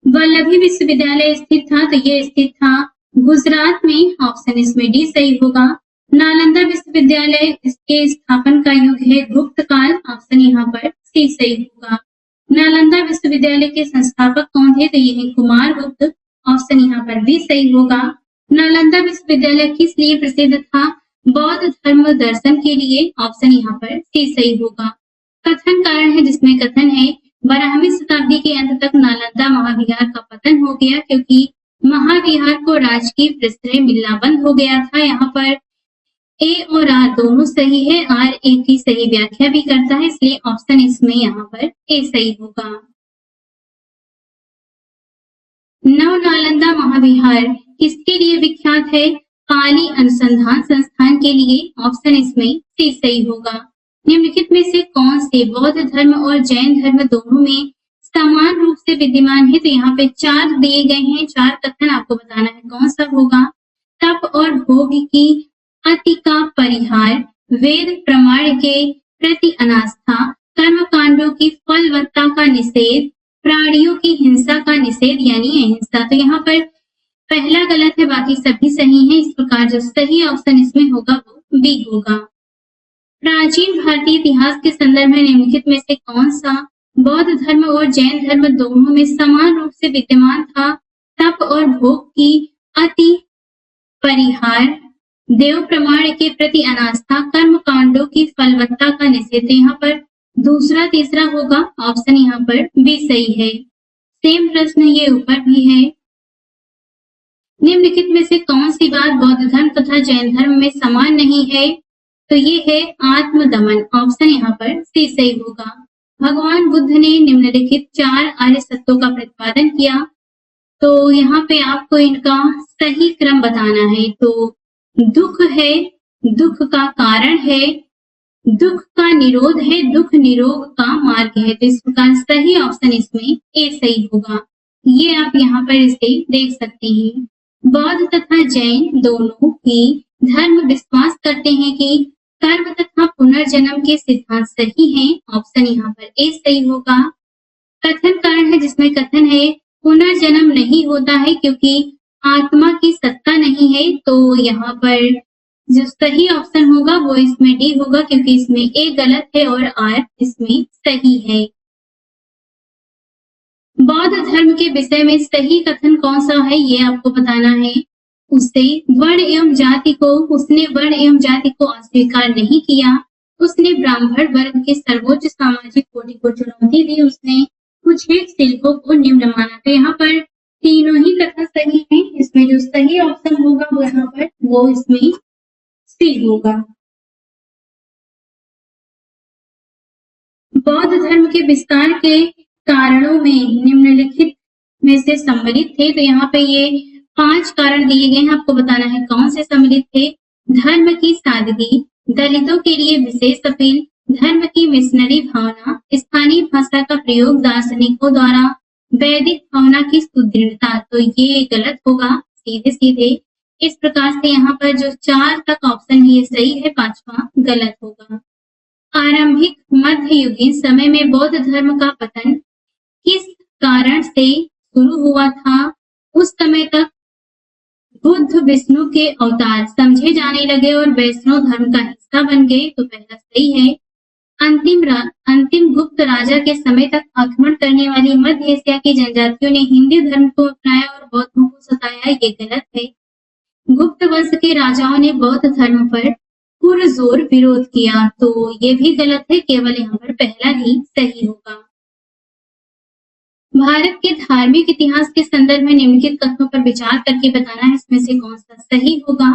वल्लभी विश्वविद्यालय स्थित था, तो ये स्थित था गुजरात में। ऑप्शन इसमें डी सही होगा। नालंदा विश्वविद्यालय, इसके स्थापन का युग है गुप्त काल। ऑप्शन यहाँ पर सी सही होगा। नालंदा विश्वविद्यालय के संस्थापक कौन थे, तो ये है कुमारगुप्त। ऑप्शन यहाँ पर बी सही होगा। नालंदा विश्वविद्यालय किस लिए प्रसिद्ध था, बौद्ध धर्म दर्शन के लिए। ऑप्शन यहाँ पर सी सही होगा। कथन कारण है, जिसमें कथन है 12वीं शताब्दी के अंत तक नालंदा महाविहार का पतन हो गया, क्योंकि महाविहार को राजकीय प्रश्रय मिलना बंद हो गया था। यहाँ पर ए और आर दोनों सही है। आर ए की सही व्याख्या भी करता है, इसलिए ऑप्शन इसमें यहाँ पर ए सही होगा। नव नालंदा महाविहार किसके लिए विख्यात है, पाली अनुसंधान संस्थान के लिए। ऑप्शन इसमें सी सही होगा। निम्नलिखित में से कौन से बौद्ध धर्म और जैन धर्म दोनों में समान रूप से विद्यमान है, तो यहाँ पे 4 दिए गए हैं। 4 कथन आपको बताना है कौन सा होगा। तप और भोग की अति का परिहार, वेद प्रमाण के प्रति अनास्था, कर्म कांडों की फलवत्ता का निषेध, प्राणियों की हिंसा का निषेध यानी अहिंसा। तो यहाँ पर पहला गलत है, बाकी सभी सही हैं। इस प्रकार जो सही ऑप्शन इसमें होगा वो बी होगा। प्राचीन भारतीय इतिहास के संदर्भ में निम्नलिखित में से कौन सा बौद्ध धर्म और जैन धर्म दोनों में समान रूप से विद्यमान था। तप और भोग की अति परिहार, देव प्रमाण के प्रति अनास्था, कर्म कांडों की फलवत्ता का निषेध। यहाँ पर दूसरा तीसरा होगा। ऑप्शन यहाँ पर बी सही है। सेम प्रश्न ये ऊपर भी है। निम्नलिखित में से कौन सी बात बौद्ध धर्म तथा जैन धर्म में समान नहीं है, तो ये है आत्मदमन। ऑप्शन यहाँ पर सी सही होगा। भगवान बुद्ध ने निम्नलिखित 4 आर्य सत्यों का प्रतिपादन किया, तो यहाँ पे आपको इनका सही क्रम बताना है। तो दुख है, दुख का कारण है, दुख का निरोध है, दुख निरोध का मार्ग है। तो इस प्रकार सही ऑप्शन इसमें ए सही होगा। ये आप यहाँ पर इसे देख सकते हैं। बौद्ध तथा जैन दोनों ही धर्म विश्वास करते हैं कि कर्म तथा पुनर्जन्म के सिद्धांत सही हैं। ऑप्शन यहाँ पर ए सही होगा। कथन कारण है, जिसमें कथन है पुनर्जन्म नहीं होता है क्योंकि आत्मा की सत्ता नहीं है। तो यहाँ पर जो सही ऑप्शन होगा वो इसमें डी होगा, क्योंकि इसमें ए गलत है और आर इसमें सही है। बौद्ध धर्म के विषय में सही कथन कौन सा है, ये आपको बताना है। उसने वर्ण एवं जाति को अस्वीकार नहीं किया। उसने ब्राह्मण वर्ग के सर्वोच्च सामाजिक कोटि को चुनौती दी। उसने कुछ एक शिल्पों को निम्न माना। तो यहाँ पर तीनों ही कथन सही हैं। इसमें जो सही ऑप्शन होगा वो यहाँ पर वो इसमें सी होगा। बौद्ध धर्म के विस्तार के कारणों में निम्नलिखित में से सम्मिलित थे। तो यहाँ पे ये 5 कारण दिए गए हैं, आपको बताना है कौन से सम्मिलित थे। धर्म की सादगी, दलितों के लिए विशेष अपील, धर्म की मिशनरी भावना, स्थानीय भाषा का प्रयोग दार्शनिकों द्वारा, वैदिक भावना की सुदृढ़ता। तो ये गलत होगा सीधे सीधे। इस प्रकार से यहाँ पर जो 4 तक ऑप्शन ये सही है, 5वां गलत होगा। आरंभिक मध्ययुगीन समय में बौद्ध धर्म का पतन किस कारण से शुरू हुआ था। उस समय तक बुद्ध विष्णु के अवतार समझे जाने लगे और वैष्णव धर्म का हिस्सा बन गए। तो पहला सही है। अंतिम गुप्त राजा के समय तक आक्रमण करने वाली मध्य एशिया की जनजातियों ने हिंदू धर्म को अपनाया और बौद्धों को सताया, ये गलत है। गुप्त वंश के राजाओं ने बौद्ध धर्म पर पुरजोर विरोध किया, तो ये भी गलत है। केवल यहाँ पर पहला ही सही होगा। भारत के धार्मिक इतिहास के संदर्भ में निम्नलिखित कथनों पर विचार करके बताना है, इसमें से कौन सा सही होगा।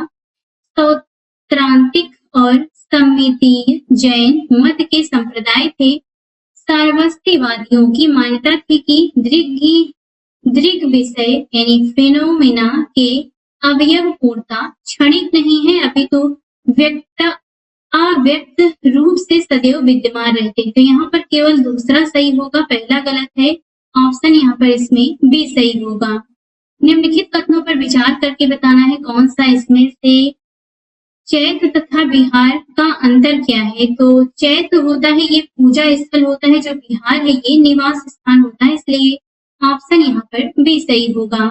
सौत्रांतिक और सम्मितीय जैन मत के संप्रदाय थे। सार्वस्तिवादियों की मान्यता थी कि दृग विषय यानी फेनोमेना के अवयव पूर्णता क्षणिक नहीं है, अपितु अव्यक्त रूप से सदैव विद्यमान रहते। तो यहाँ पर केवल दूसरा सही होगा, पहला गलत है। ऑप्शन यहाँ पर इसमें बी सही होगा। निम्नलिखित कथनों पर विचार करके बताना है कौन सा इसमें से चैत तथा बिहार का अंतर क्या है? तो चैत होता है ये पूजा स्थल होता है, जो बिहार है ये निवास स्थान होता है, इसलिए ऑप्शन यहाँ पर बी सही होगा।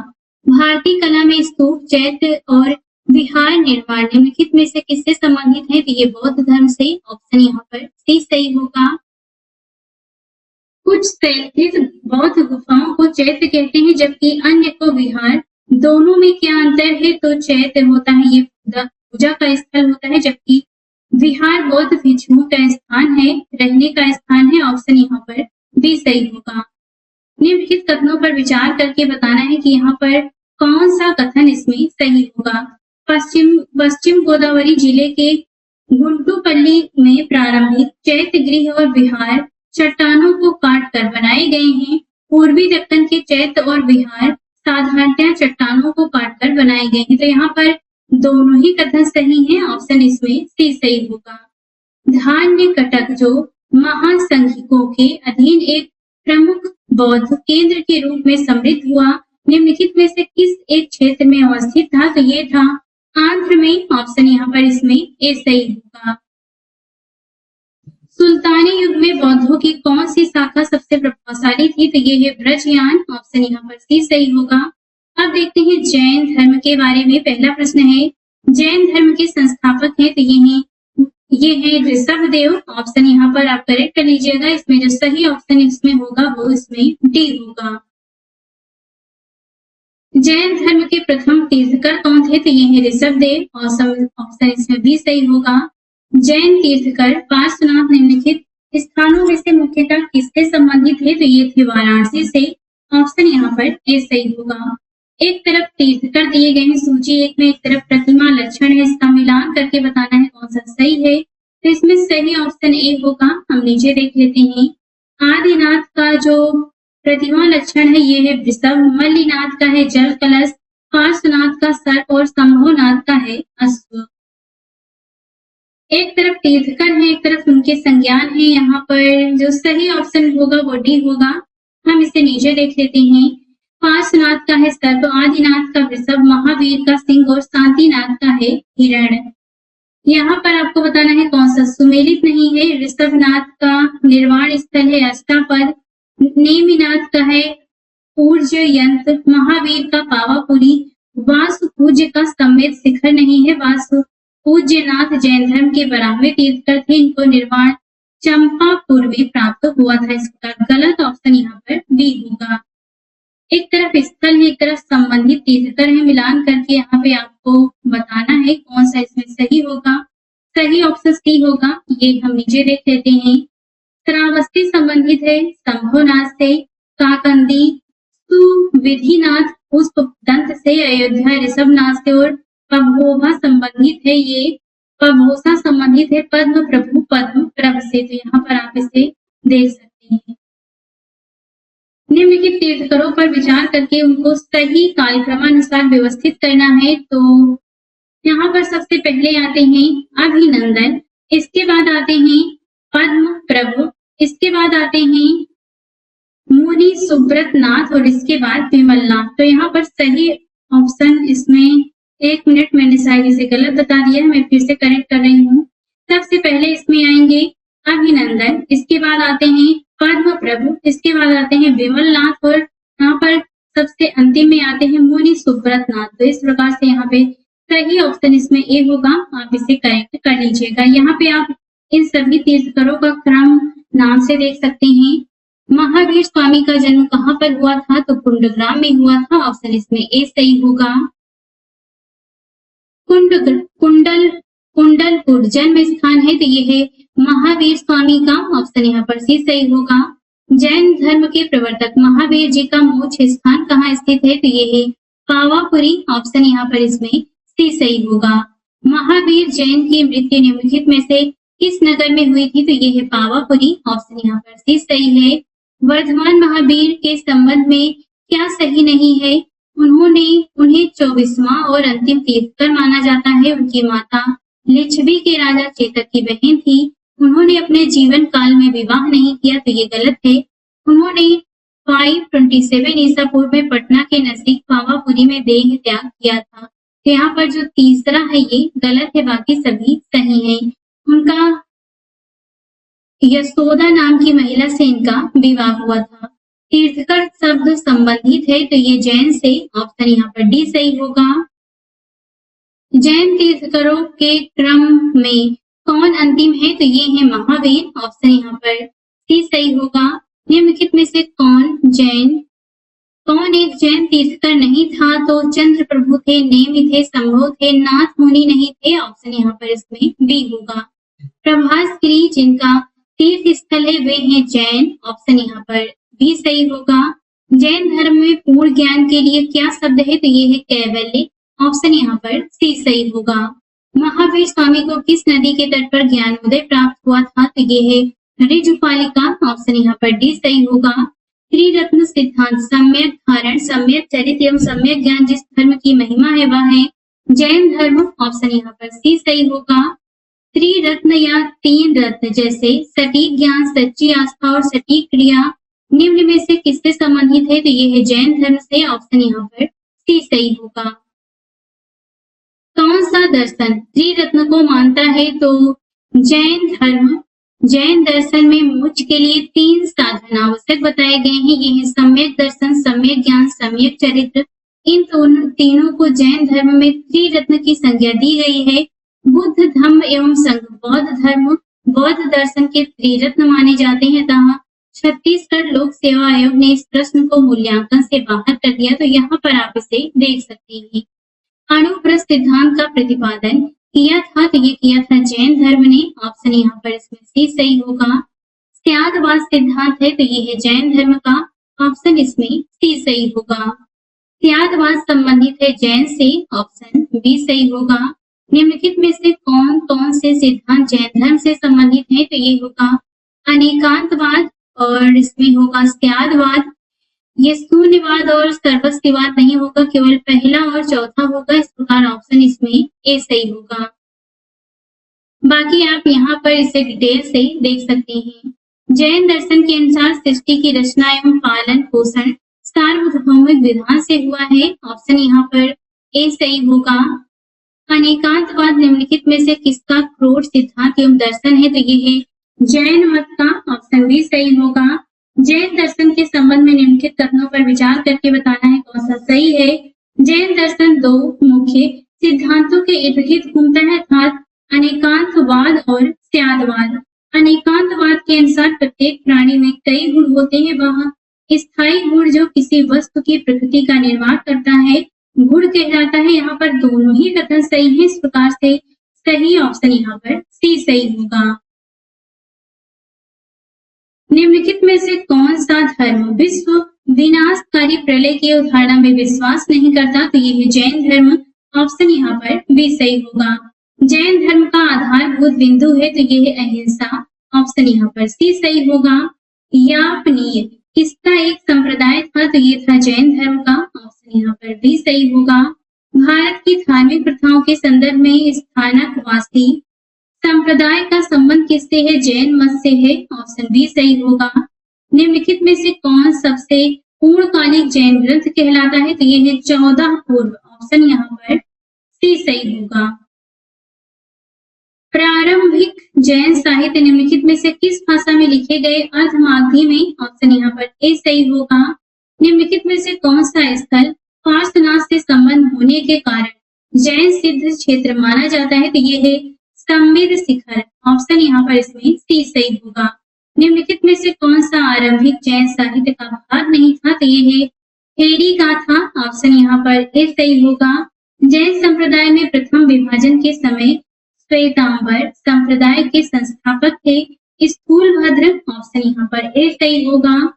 भारतीय कला में स्तूप, चैत्य और विहार निर्माण निम्नलिखित में से किससे संबंधित है? तो ये बौद्ध धर्म से, ऑप्शन यहाँ पर सी सही होगा। कुछ शैलखित बौद्ध गुफाओं को चैत्य कहते हैं, जबकि अन्य को विहार। दोनों में क्या अंतर है? तो चैत्य होता है ये पूजा का स्थल होता है, जबकि विहार बौद्ध भिक्षुओं का स्थान है, रहने का स्थान है, ऑप्शन यहाँ पर बी सही होगा। निम्नलिखित कथनों पर विचार करके बताना है कि यहाँ पर कौन सा कथन इसमें सही होगा। पश्चिम गोदावरी जिले के गुंटूपल्ली में प्रारंभिक चैत्य गृह और विहार चट्टानों को काट कर बनाए गए हैं। पूर्वी दक्कन के चैत्य और विहार साधारणतः चट्टानों को काट कर बनाए गए हैं। तो यहाँ पर दोनों ही कथन सही हैं, ऑप्शन इसमें सी सही होगा। धान्य कटक जो महासंघिकों के अधीन एक प्रमुख बौद्ध केंद्र के रूप में समृद्ध हुआ, निम्नलिखित में से किस एक क्षेत्र में अवस्थित था? तो ये था आंध्र में, ऑप्शन यहाँ पर इसमें ए सही होगा। सुल्तानी युग में बौद्धों की कौन सी शाखा सबसे प्रभावशाली थी? तो ये है ब्रजयान, ऑप्शन यहाँ पर सी सही होगा। अब देखते हैं जैन धर्म के बारे में। पहला प्रश्न है, जैन धर्म के संस्थापक हैं, तो ये है ऋषभदेव, ऑप्शन यहाँ पर आप करेक्ट कर लीजिएगा। इसमें जो सही ऑप्शन इसमें होगा वो इसमें डी होगा। जैन धर्म के प्रथम तीर्थकर कौन थे? तो ये है ऋषभदेव, ऑप्शन इसमें बी सही होगा। जैन तीर्थकर पार्श्वनाथ निम्नलिखित स्थानों में से मुख्यतः किससे संबंधित है? तो ये थे वाराणसी से, ऑप्शन यहाँ पर ए सही होगा। एक तरफ तीर्थकर दिए गए हैं सूची एक में, एक तरफ प्रतिमा लक्षण है, इसका मिलान करके बताना है कौन सा सही है। तो इसमें सही ऑप्शन ए होगा। हम नीचे देख लेते हैं। आदिनाथ का जो प्रतिमा लक्षण है ये है वृषभ, मल्लिनाथ का है जल कलश, पार्श्वनाथ का सर्प और शंभुनाथ का है अश्व। एक तरफ तीर्थकर है, एक तरफ उनके संज्ञान है। यहाँ पर जो सही ऑप्शन होगा वो डी होगा। हम इसे नीचे देख लेते हैं। पार्श्वनाथ का है सर्प, आदिनाथ का वृषभ, महावीर का सिंह और शांतिनाथ का है हिरण। यहाँ पर आपको बताना है कौन सा सुमेलित नहीं है। ऋषभनाथ का निर्वाण स्थल है अष्टापद, नेमिनाथ का है ऊर्ज यंत्र, महावीर का पावापुरी, वासु पूज्य का समेत शिखर नहीं है। वासु पूज्यनाथ जैन धर्म के 12वें तीर्थकर थे, इनको निर्वाण चंपापुर में प्राप्त हुआ था। इसका गलत ऑप्शन यहाँ पर बी होगा। एक तरफ स्थल है, एक तरफ संबंधित तीर्थकर है, मिलान करके यहाँ पे आपको बताना है कौन सा इसमें सही होगा। सही ऑप्शन सी होगा। ये हम नीचे देख लेते हैं। श्रावस्ती संबंधित है शंभुनाथ से, काकंदी सुविधिनाथ पुष्प दंत से, अयोध्या ऋषभनाथ से और पभोभा संबंधित है, ये पभोसा संबंधित है पद्म प्रभु पद्म प्रभ से। तो यहाँ पर आप इसे देख सकते हैं। निम्नलिखित तीर्थकरों पर विचार करके उनको सही कालक्रमानुसार व्यवस्थित करना है। तो यहाँ पर सबसे पहले आते हैं अभिनंदन, इसके बाद आते हैं पद्म प्रभु, इसके बाद आते हैं मुनि सुब्रत नाथ और इसके बाद विमलनाथ। तो यहाँ पर सही ऑप्शन इसमें, एक मिनट मैंने शायद इसे गलत बता दिया, मैं फिर से करेक्ट कर रही हूँ। सबसे पहले इसमें आएंगे अभिनंदन, इसके बाद आते हैं पद्म प्रभु, इसके बाद आते हैं विमलनाथ और यहाँ पर सबसे अंतिम में आते हैं मुनि सुब्रत नाथ। तो इस प्रकार से यहाँ पे सही ऑप्शन इसमें ए होगा। आप इसे करेक्ट कर लीजिएगा। यहाँ पे आप इन सभी तीर्थकरों का क्रम नाम से देख सकते हैं। महावीर स्वामी का जन्म कहाँ पर हुआ था? तो कुंडग्राम में हुआ था, ऑप्शन इसमें ए सही होगा। कुंडलपुर जन्म स्थान है, तो ये है महावीर स्वामी का, ऑप्शन यहाँ पर सी सही होगा। जैन धर्म के प्रवर्तक महावीर जी का मोक्ष स्थान कहाँ स्थित है? तो ये है पावापुरी, ऑप्शन यहाँ पर इसमें सी सही होगा। महावीर जैन की मृत्यु निम्नलिखित में से किस नगर में हुई थी? तो ये है पावापुरी, ऑप्शन यहाँ पर सी सही है। वर्धमान महावीर के संबंध में क्या सही नहीं है? उन्हें 24वां और अंतिम तीर्थकर माना जाता है। उनकी माता लिच्छवी के राजा चेतक की बहन थी। उन्होंने अपने जीवन काल में विवाह नहीं किया, तो ये गलत है। उन्होंने 527 ईसा पूर्व में पटना के नजदीक पावापुरी में देह त्याग किया था। तो यहाँ पर जो तीसरा है ये गलत है, बाकी सभी सही है। उनका यशोदा नाम की महिला से इनका विवाह हुआ था। तीर्थकर शब्द संबंधित है तो ये जैन से, ऑप्शन यहाँ पर डी सही होगा। जैन तीर्थकरों के क्रम में कौन अंतिम है तो ये है महावीर, ऑप्शन यहाँ पर सी सही होगा। निम्नलिखित में से कौन एक जैन तीर्थकर नहीं था तो चंद्र प्रभु थे, नेमि थे, संभव थे, नाथ मुनि नहीं थे, ऑप्शन यहाँ पर इसमें बी होगा। प्रभासगिरी जिनका तीर्थ स्थल है वे हैं जैन, ऑप्शन यहाँ पर बी सही होगा। जैन धर्म में पूर्ण ज्ञान के लिए क्या शब्द है तो ये है कैवल्य, ऑप्शन यहाँ पर सी सही होगा। महावीर स्वामी को किस नदी के तट पर ज्ञानोदय प्राप्त हुआ था तो ये है ऋजुपालिका, ऑप्शन यहाँ पर डी सही होगा। त्रिरत्न सिद्धांत सम्यक धारण, सम्यक चरित्र एवं सम्यक ज्ञान जिस धर्म की महिमा है वह है जैन धर्म, ऑप्शन यहाँ पर सी सही होगा। त्रिरत्न या तीन रत्न जैसे सटीक ज्ञान, सच्ची आस्था और सटीक क्रिया निम्न में से किससे संबंधित है तो ये है जैन धर्म से, ऑप्शन यहाँ पर सी सही होगा। कौन सा दर्शन त्रिरत्न को मानता है तो जैन धर्म। जैन दर्शन में मोक्ष के लिए 3 साधन आवश्यक बताए गए हैं, ये है सम्यक दर्शन, सम्यक ज्ञान, सम्यक चरित्र। इन तीनों को जैन धर्म में त्रिरत्न की संज्ञा दी गई है। बुद्ध धम्म एवं संघ बौद्ध धर्म बौद्ध दर्शन के त्रिरत्न माने जाते हैं, अतः छत्तीसगढ़ लोक सेवा आयोग ने इस प्रश्न को मूल्यांकन से बाहर कर दिया, तो यहाँ पर आप इसे देख सकते हैं। अणुप्रस्थ सिद्धांत का प्रतिपादन किया था तो ये किया था जैन धर्म ने, ऑप्शन यहाँ पर इसमें सी सही होगा। स्यादवाद सिद्धांत है तो ये है जैन धर्म का, ऑप्शन इसमें सी सही होगा। स्यादवाद संबंधित है जैन से, ऑप्शन बी सही होगा। निम्नलिखित में से कौन कौन से सिद्धांत जैन धर्म से संबंधित है तो ये होगा अनेकांतवाद और इसमें होगा स्यादवाद। ये शून्यवाद और सर्वस्तिवाद नहीं होगा, केवल पहला और चौथा होगा, इस प्रकार ऑप्शन इसमें ए सही होगा। बाकी आप यहाँ पर इसे डिटेल से देख सकते हैं। जैन दर्शन के अनुसार सृष्टि की रचना एवं पालन पोषण सार्वभौमिक विधान से हुआ है, ऑप्शन यहाँ पर ए सही होगा। अनेकांतवाद निम्नलिखित में से किसका क्रोध सिद्धांत एवं दर्शन है तो ये है जैन मत का, ऑप्शन बी सही होगा। जैन दर्शन के संबंध में निम्नलिखित कथनों पर विचार करके बताना है कौन सा सही है। जैन दर्शन 2 मुख्य सिद्धांतों के इर्द गिर्द घूमता है, अर्थात अनेकांतवाद और स्यादवाद। अनेकांतवाद के अनुसार प्रत्येक प्राणी में कई गुण होते हैं, वह स्थायी गुण जो किसी वस्तु की प्रकृति का निर्माण करता है गुण कहलाता है। यहाँ पर दोनों ही कथन सही है, इस प्रकार से सही ऑप्शन यहाँ पर सी सही होगा। निम्नलिखित में से कौन सा धर्म विश्व विनाशकारी प्रलय की अवधारणा में विश्वास नहीं करता तो ये है जैन धर्म, ऑप्शन यहाँ पर बी सही होगा। जैन धर्म का आधारभूत बिंदु है तो ये है अहिंसा, ऑप्शन यहाँ पर सी सही होगा। यापनीय किसका एक संप्रदाय था तो ये था जैन धर्म का, ऑप्शन यहाँ पर बी सही होगा। भारत की धार्मिक प्रथाओं के संदर्भ में स्थानकवासी संप्रदाय का संबंध किससे है जैन मत से है, ऑप्शन बी सही होगा। निम्नलिखित में से कौन सबसे पूर्णकालिक जैन ग्रंथ कहलाता है तो ये है 14 पूर्व, ऑप्शन यहाँ पर सी सही होगा। प्रारंभिक जैन साहित्य निम्नलिखित में से किस भाषा में लिखे गए अर्धमागधी में, ऑप्शन यहाँ पर ए सही होगा। निम्नलिखित में से कौन सा स्थल पार्श्वनाथ से संबंध होने के कारण जैन सिद्ध क्षेत्र माना जाता है तो ये है संवेद शिखर, ऑप्शन यहाँ पर इसमें सी सही होगा। निम्नलिखित में से कौन सा आरंभिक जैन साहित्य का भाग नहीं था तो ये है हेरी गाथा, ऑप्शन यहाँ पर ए सही होगा। जैन संप्रदाय में प्रथम विभाजन के समय श्वेतांबर संप्रदाय के संस्थापक थे स्थूलभद्र, ऑप्शन यहाँ पर ए सही होगा।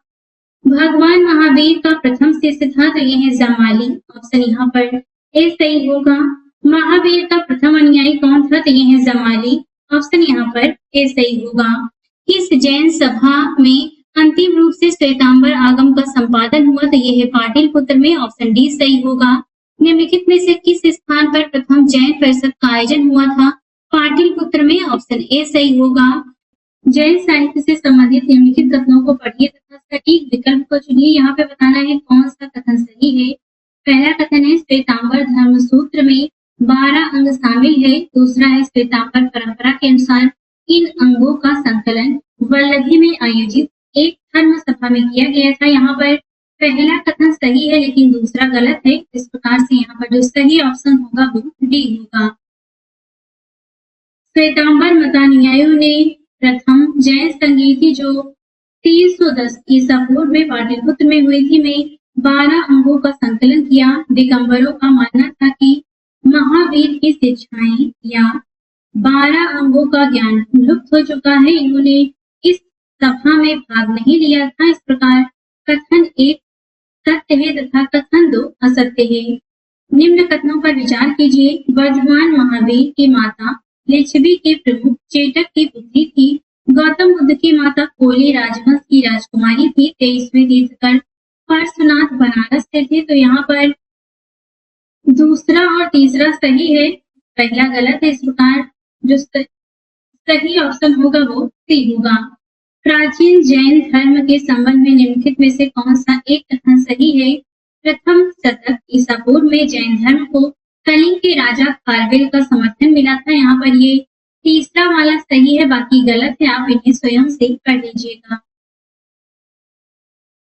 भगवान महावीर का प्रथम शिष्य था तो ये है जमाली, ऑप्शन यहाँ पर ए सही होगा। महावीर का प्रथम अनुयायी कौन था तो ये है जमाली, ऑप्शन यहाँ पर ए सही होगा। इस जैन सभा में अंतिम रूप से श्वेतांबर आगम का संपादन हुआ तो ये है पाटलिपुत्र में, ऑप्शन डी सही होगा। निम्नलिखित में से किस स्थान पर प्रथम जैन परिषद का आयोजन हुआ था पाटलिपुत्र में, ऑप्शन ए सही होगा। जैन साहित्य से संबंधित निम्नलिखित कथनों को पढ़िए तथा सटीक विकल्प को चुनिए। यहाँ पे बताना है कौन सा कथन सही है। पहला कथन है श्वेतांबर धर्म सूत्र में 12 अंग शामिल है। दूसरा है श्वेतांबर परंपरा के अनुसार इन अंगों का संकलन वल्लभी में आयोजित एक धर्म सभा में किया गया था। यहाँ पर पहला कथन सही है लेकिन दूसरा गलत है। इस प्रकार से यहाँ पर जो सही ऑप्शन होगा वो डी होगा। श्वेतांबर मतानुयायियों ने प्रथम जैन संगीति जो 310 ईसा पूर्व में पाटलिपुत्र में हुई थी में 12 अंगों का संकलन किया। दिगंबरों का मानना था कि महावीर की शिक्षाएं या 12 अंगों का ज्ञान लुप्त हो चुका है। इन्होंने इस सभा में भाग नहीं लिया था। इस प्रकार कथन 1 सत्य है तथा कथन 2 असत्य है। निम्न कथनों पर विचार कीजिए। वर्धमान महावीर की माता लिच्छवी के प्रमुख चेटक की पुत्री थी। गौतम बुद्ध की माता कोली राजवंश की राजकुमारी थी। 23वें तीर्थंकर पार्श्वनाथ बनारस से थे। तो यहाँ पर दूसरा और तीसरा सही है, पहला गलत है। इस प्रकार जो सही ऑप्शन होगा वो सी होगा। प्राचीन जैन धर्म के संबंध में निम्नलिखित में से कौन सा एक कथन सही है? प्रथम शतक ईसा पूर्व में जैन धर्म को कलिंग के राजा खारवेल का समर्थन मिला था। यहाँ पर ये तीसरा वाला सही है, बाकी गलत है। आप इन्हें स्वयं से पढ़ लीजिएगा।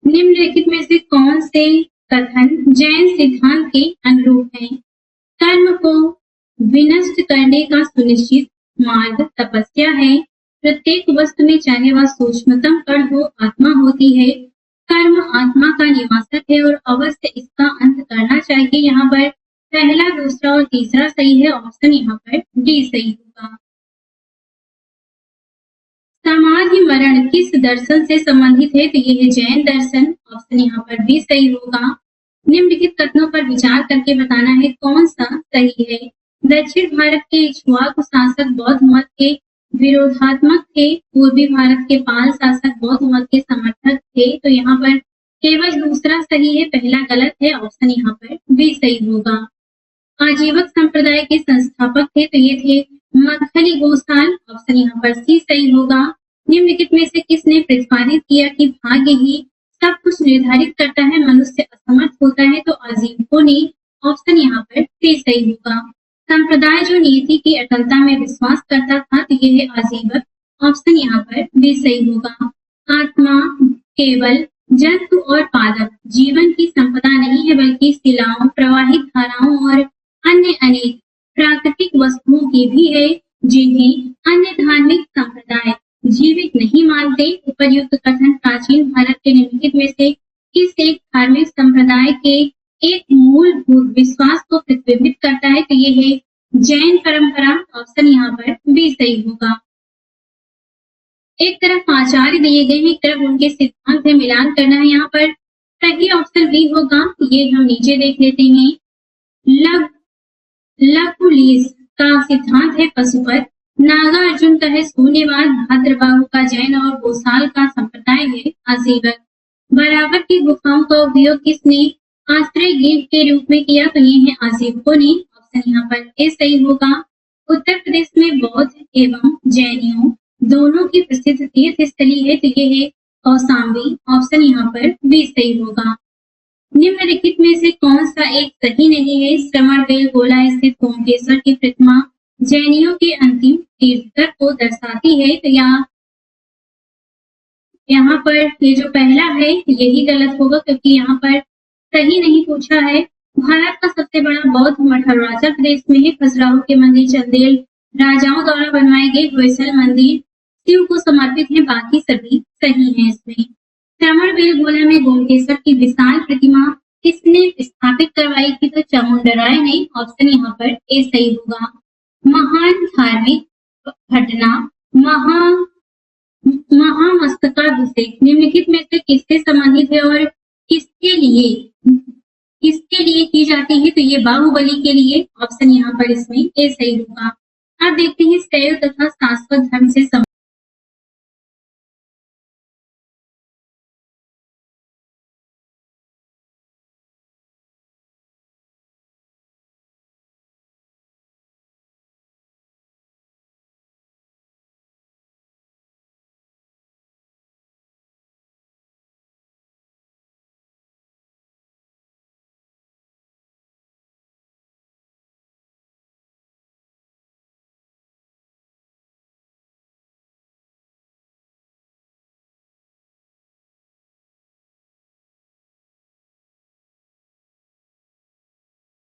निम्नलिखित में से कौन से कथन जैन सिद्धांत के अनुरूप हैं? कर्म को विनष्ट करने का सुनिश्चित मार्ग तपस्या है। प्रत्येक वस्तु में चाहे वह सूक्ष्मतम कण हो आत्मा होती है। कर्म आत्मा का निवासक है और अवश्य इसका अंत करना चाहिए। यहाँ पर पहला, दूसरा और तीसरा सही है। ऑप्शन यहाँ पर डी सही होगा। समाधि मरण किस दर्शन से संबंधित है? तो ये है जैन दर्शन। ऑप्शन यहाँ पर भी सही होगा। निम्नलिखित कथनों पर विचार करके बताना है कौन सा सही है। दक्षिण भारत के इक्ष्वाकु शासक बौद्ध मत के विरोधात्मक थे। पूर्वी भारत के पाल शासक बौद्ध मत के समर्थक थे। तो यहाँ पर केवल दूसरा सही है, पहला गलत है। ऑप्शन यहाँ पर भी सही होगा। आजीवक संप्रदाय के संस्थापक थे। तो ये थे मक्खली गोसाल। ऑप्शन यहाँ पर सी सही होगा। निम्नलिखित में से किसने प्रतिपादित किया कि भाग्य ही सब कुछ निर्धारित करता है, मनुष्य असमर्थ होता है? तो आजीवकों ने। ऑप्शन यहाँ पर सी सही होगा। संप्रदाय जो नीति की अटलता में विश्वास करता था, तो ये है आजीवक। ऑप्शन यहाँ पर भी सही होगा। आत्मा केवल जंतु और पादप जीवन की संपदा नहीं है, बल्कि शिलाओं, प्रवाहित धाराओं और अन्य अनेक प्राकृतिक वस्तुओं की भी है, जिन्हें अन्य धार्मिक संप्रदाय जीवित नहीं मानते। उपर्युक्त कथन प्राचीन भारत के निम्नलिखित में से किस एक धार्मिक संप्रदाय के एक मूलभूत विश्वास को प्रतिबिंबित करता है? तो ये है जैन परंपरा। ऑप्शन यहाँ पर भी सही होगा। एक तरफ आचार्य दिए गए हैं, एक तरफ उनके सिद्धांत में मिलान करना है। यहाँ पर सही ऑप्शन भी होगा। ये हम नीचे देख लेते हैं। लकुलिस का सिद्धांत है पशुपत। नागार्जुन का है शून्यवाद। भाद्रबाहु का जैन और गोसाल का संप्रदाय है आजीवक। बराबर की गुफाओं का उपयोग किसने आश्रय गृह के रूप में किया? तो ये है आजीवकों ने। ऑप्शन यहाँ पर ए सही होगा। उत्तर प्रदेश में बौद्ध एवं जैनियों दोनों की प्रसिद्ध तीर्थ स्थली है, तो ये है कौशाम्बी। ऑप्शन यहाँ पर बी सही होगा। निम्नलिखित में से कौन सा एक सही नहीं है? श्रवणबेलगोला स्थित गोमकेश्वर की प्रतिमा जैनियों के अंतिम तीर्थंकर को दर्शाती है। तो यहाँ पर ये जो पहला है यही गलत होगा, क्योंकि यहाँ पर सही नहीं पूछा है। भारत का सबसे बड़ा बौद्ध मठ अरुणाचल प्रदेश में है। खजुराहो के मंदिर चंदेल राजाओं द्वारा बनवाए गए होयसल मंदिर शिव को समर्पित है। बाकी सभी सही हैं इसमें। श्रवणबेलगोला में गोमकेश्वर की विशाल प्रतिमा किसने स्थापित करवाई थी? तो चामुंडराय ने। ऑप्शन यहाँ पर ए सही होगा। महान धार्मिक घटना महामस्तकाभिषेक निम्नलिखित में से किससे संबंधित है और किसके लिए की जाती है? तो ये बाहुबली के लिए। ऑप्शन यहाँ पर इसमें ए सही होगा। अब देखते हैं शैव तथा शाश्वत धर्म से